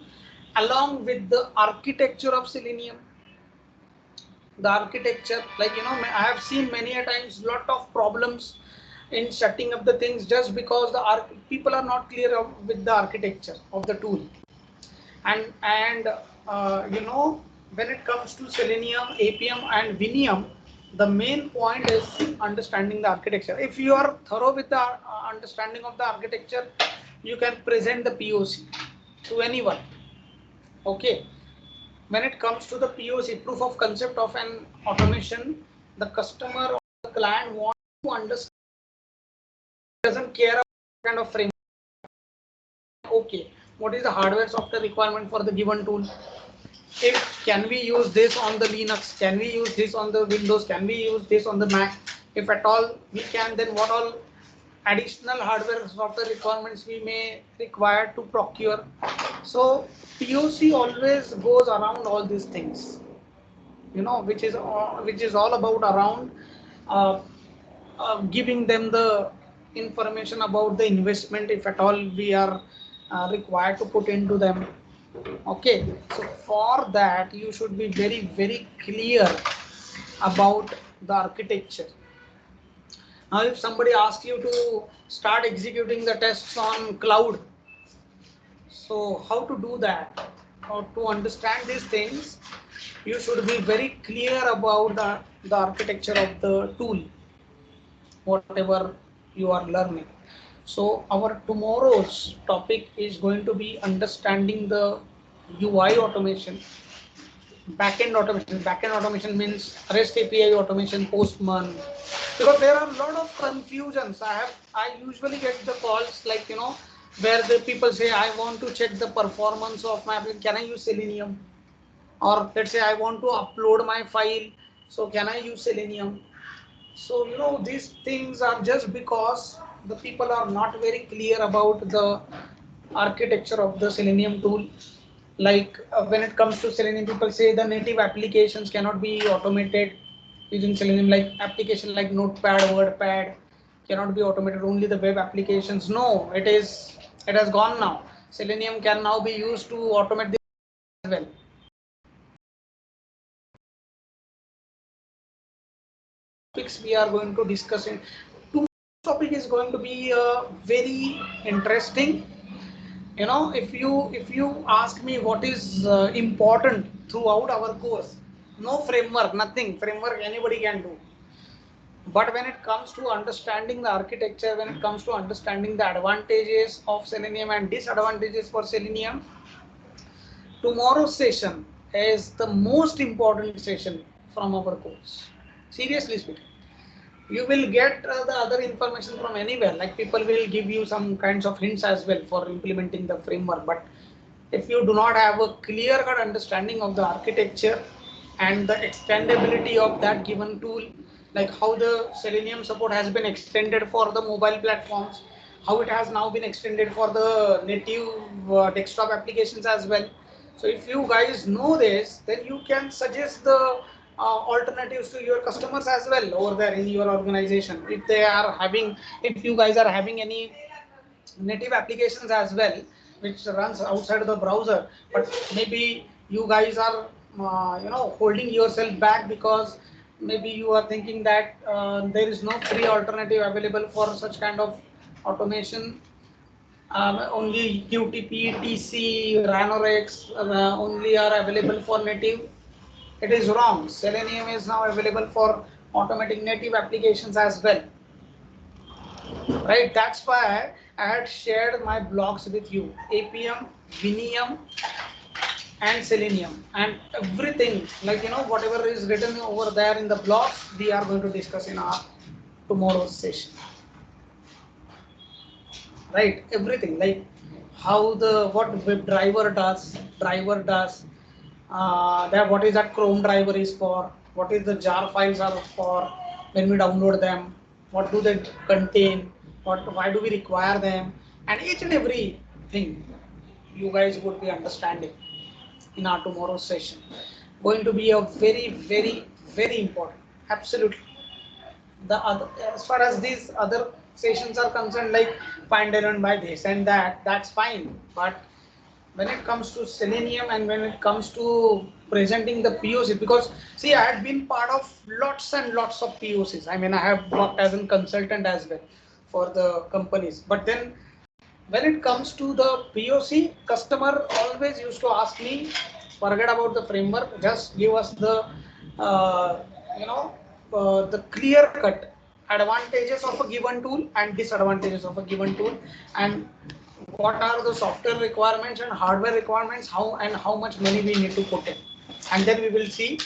along with the architecture of Selenium. The architecture, like I have seen many a times lot of problems in setting up the things just because the people are not clear with the architecture of the tool. And when it comes to Selenium, APM and Vinium, the main point is understanding the architecture. If you are thorough with the understanding of the architecture, you can present the POC to anyone. Okay. When it comes to the POC, proof of concept of an automation, the customer or the client wants to understand, doesn't care about what kind of framework. Okay, what is the hardware software requirement for the given tool? If can we use this on the Linux, can we use this on the Windows, can we use this on the Mac? If at all we can, then what all additional hardware software requirements we may require to procure. So POC always goes around all these things, which is all about around uh, giving them the information about the investment, if at all we are required to put into them. Okay, so for that you should be very, very clear about the architecture. Now if somebody asks you to start executing the tests on cloud, so how to do that? Or to understand these things, you should be very clear about the architecture of the tool, whatever you are learning. So our tomorrow's topic is going to be understanding the UI automation, backend automation. Backend automation means REST API automation, Postman, because there are a lot of confusions. I usually get the calls like where the people say I want to check the performance of my application. Can I use Selenium? Or let's say I want to upload my file, so can I use Selenium? So these things are just because the people are not very clear about the architecture of the Selenium tool. Like when it comes to Selenium, people say the native applications cannot be automated using Selenium, like application like Notepad, WordPad cannot be automated, only the web applications. No, it has gone now. Selenium can now be used to automate this as well. Topics we are going to discuss in tomorrow's topic is going to be very interesting. If you ask me what is important throughout our course, no framework, nothing framework anybody can do. But when it comes to understanding the architecture, when it comes to understanding the advantages of Selenium and disadvantages for Selenium, tomorrow's session is the most important session from our course. Seriously speaking, you will get the other information from anywhere, like people will give you some kinds of hints as well for implementing the framework, but if you do not have a clear cut understanding of the architecture and the extendability of that given tool, like how the Selenium support has been extended for the mobile platforms, how it has now been extended for the native desktop applications as well. So if you guys know this, then you can suggest the alternatives to your customers as well over there in your organization. If you guys are having any native applications as well, which runs outside the browser, but maybe you guys are holding yourself back because maybe you are thinking that there is no free alternative available for such kind of automation. Only QTP, TC, Ranorex only are available for native. It is wrong. Selenium is now available for automating native applications as well. Right? That's why I had shared my blogs with you: APM, Vinium, and Selenium, and everything. Like whatever is written over there in the blogs, we are going to discuss in our tomorrow's session. Right? Everything, like what driver does, that what is that Chrome driver is for, what is the jar files are for when we download them, what do they contain, why do we require them, and each and every thing you guys would be understanding in our tomorrow's session. Going to be a very, very, very important. Absolutely. The other, as far as these other sessions are concerned, like find element by this and that, that's fine. But when it comes to Selenium and when it comes to presenting the POC, because see, I had been part of lots and lots of POCs. I mean, I have worked as a consultant as well for the companies. But then when it comes to the POC, customer always used to ask me, forget about the framework, just give us the, uh, the clear cut advantages of a given tool and disadvantages of a given tool, and what are the software requirements and hardware requirements, how much money we need to put in, and then we will see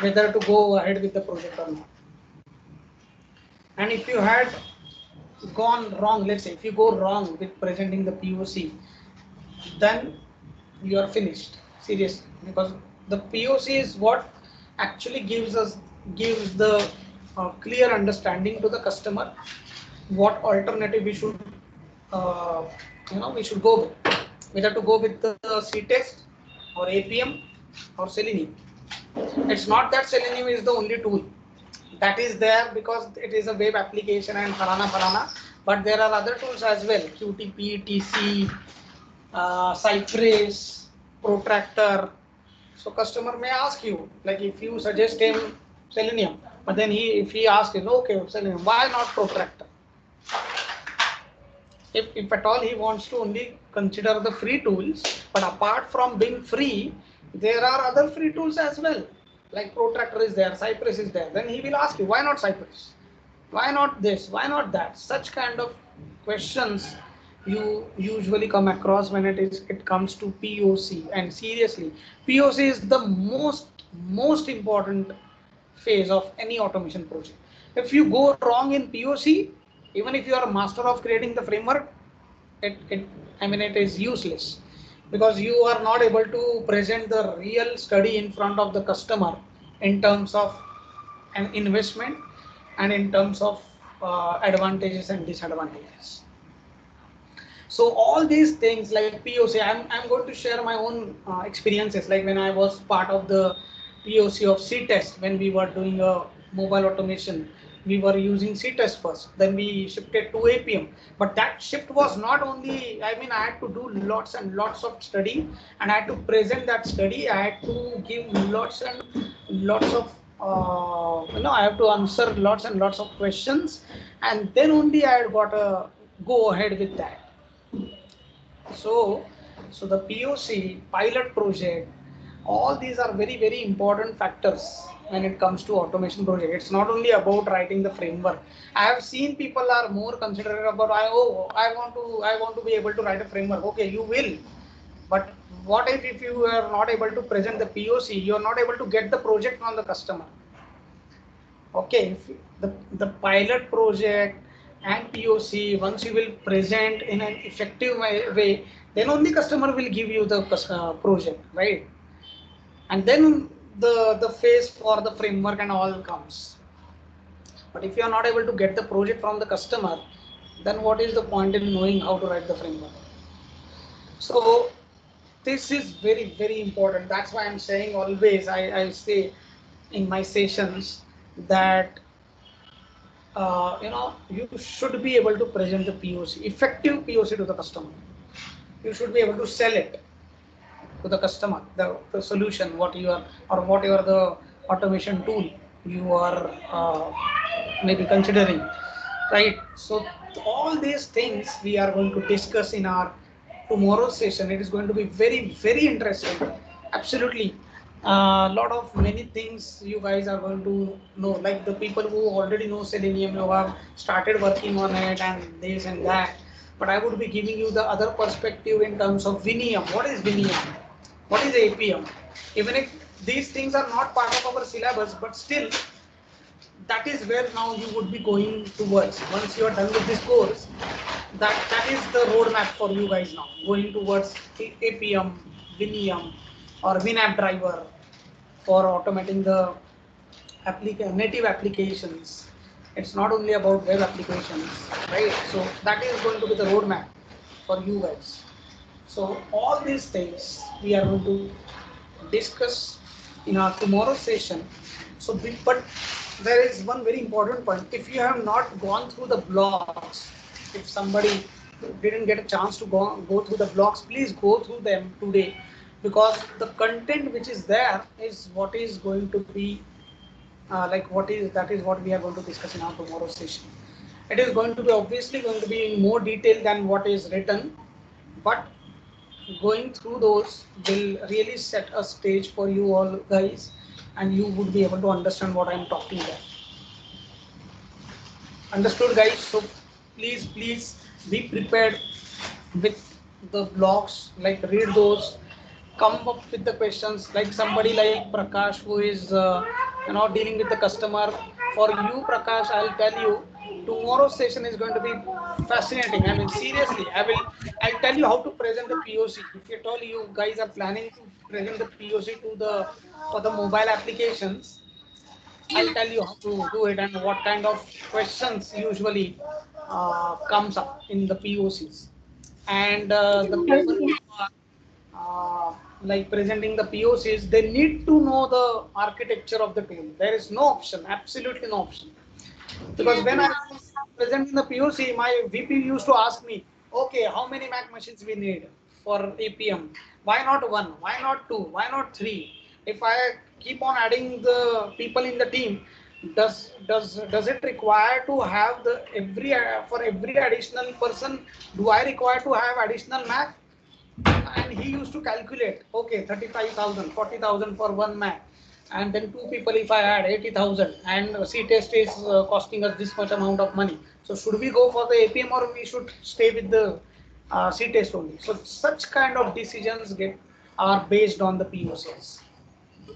whether to go ahead with the project or not. And if you had gone wrong, let's say if you go wrong with presenting the POC, then you are finished, seriously, because the POC is what actually gives the clear understanding to the customer what alternative we should we should go with, whether to go with the C test or APM or Selenium. It's not that Selenium is the only tool that is there because it is a web application and farana, but there are other tools as well, QTP, TC, Cypress, Protractor. So customer may ask you, like if you suggest him Selenium, but then if he asks you, okay, Selenium, why not Protractor? If at all he wants to only consider the free tools, but apart from being free, there are other free tools as well, like Protractor is there, Cypress is there, then he will ask you, why not Cypress? Why not this? Why not that? Such kind of questions you usually come across when it comes to POC. And seriously, POC is the most important phase of any automation project. If you go wrong in POC, even if you are a master of creating the framework, it is useless, because you are not able to present the real study in front of the customer in terms of an investment and in terms of advantages and disadvantages. So all these things like POC, I'm going to share my own experiences, like when I was part of the POC of C test, when we were doing a mobile automation, we were using C test first, then we shifted to APM. But that shift was not only, I mean, I had to do lots and lots of study, and I had to present that study. I had to give lots and lots of I have to answer lots and lots of questions, and then only I got to go ahead with that. So the POC, pilot project, all these are very important factors when it comes to automation project. It's not only about writing the framework. I have seen people are more considerate about, I want to be able to write a framework. Okay, you will, but what if you are not able to present the POC, you are not able to get the project from the customer. Okay, if the pilot project and POC, once you will present in an effective way, then only customer will give you the project, right? And then the phase for the framework and all comes. But if you are not able to get the project from the customer, then what is the point in knowing how to write the framework? So this is very important. That's why I'm saying always, I say in my sessions that you should be able to present the POC, effective POC to the customer. You should be able to sell it to the customer, the solution, what you are, or whatever the automation tool you are maybe considering, right? So all these things we are going to discuss in our tomorrow's session. It is going to be very interesting. Absolutely. A lot of many things you guys are going to know, like the people who already know Selenium, who have started working on it and this and that. But I would be giving you the other perspective in terms of Vinium. What is Vinium? What is APM? Even if these things are not part of our syllabus, but still, that is where now you would be going towards. Once you are done with this course, that is the roadmap for you guys now, going towards APM, Vinium, or WinApp driver for automating the native applications. It's not only about web applications, right? So that is going to be the roadmap for you guys. So all these things we are going to discuss in our tomorrow's session. So, but there is one very important point. If you have not gone through the blogs, If somebody didn't get a chance to go through the blogs, please go through them today, because the content which is there is what is going to be that is what we are going to discuss in our tomorrow's session. It is going to be obviously going to be in more detail than what is written, but going through those will really set a stage for you all guys, and you would be able to understand what I am talking about. Understood, guys? So please be prepared with the blogs, like read those, come up with the questions, like somebody like Prakash who is dealing with the customer. For you, Prakash, I'll tell you, tomorrow's session is going to be fascinating. I mean, seriously, I'll tell you how to present the POC. If at all you guys are planning to present the POC to the for the mobile applications, I'll tell you how to do it and what kind of questions usually comes up in the POCs. And the people who are like presenting the POCs, they need to know the architecture of the tool. There is no option, absolutely no option. Because when I was presenting the POC, my VP used to ask me, okay, how many Mac machines we need for APM? Why not one? Why not two? Why not three? If I keep on adding the people in the team, does it require to have the for every additional person? Do I require to have additional Mac? And he used to calculate, okay, 35,000, 40,000 for one Mac, and then two people if I add 80,000, and C test is costing us this much amount of money. So should we go for the APM or we should stay with the C test only? So such kind of decisions are based on the POCs. So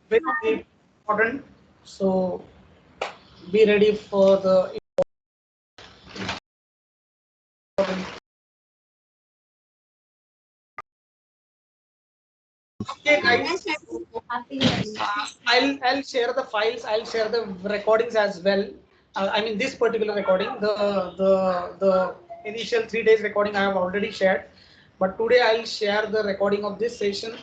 very important. So be ready for the important. Okay, guys. I'll share the files. I'll share the recordings as well. I mean, this particular recording, the initial 3 days recording I have already shared, but today I'll share the recording of this session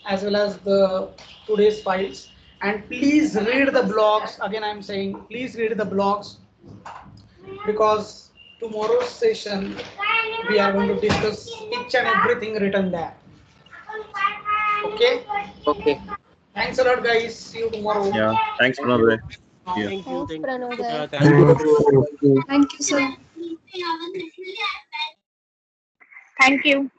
as well as the today's files. And please read the blogs. Again, I'm saying, please read the blogs, because tomorrow's session we are going to discuss each and everything written there. Okay. Okay. Thanks a lot, guys. See you tomorrow. Yeah. Thanks, Pranay. Yeah. Thanks, Pranodai. Yeah, thank you. Thank you, sir. Thank you.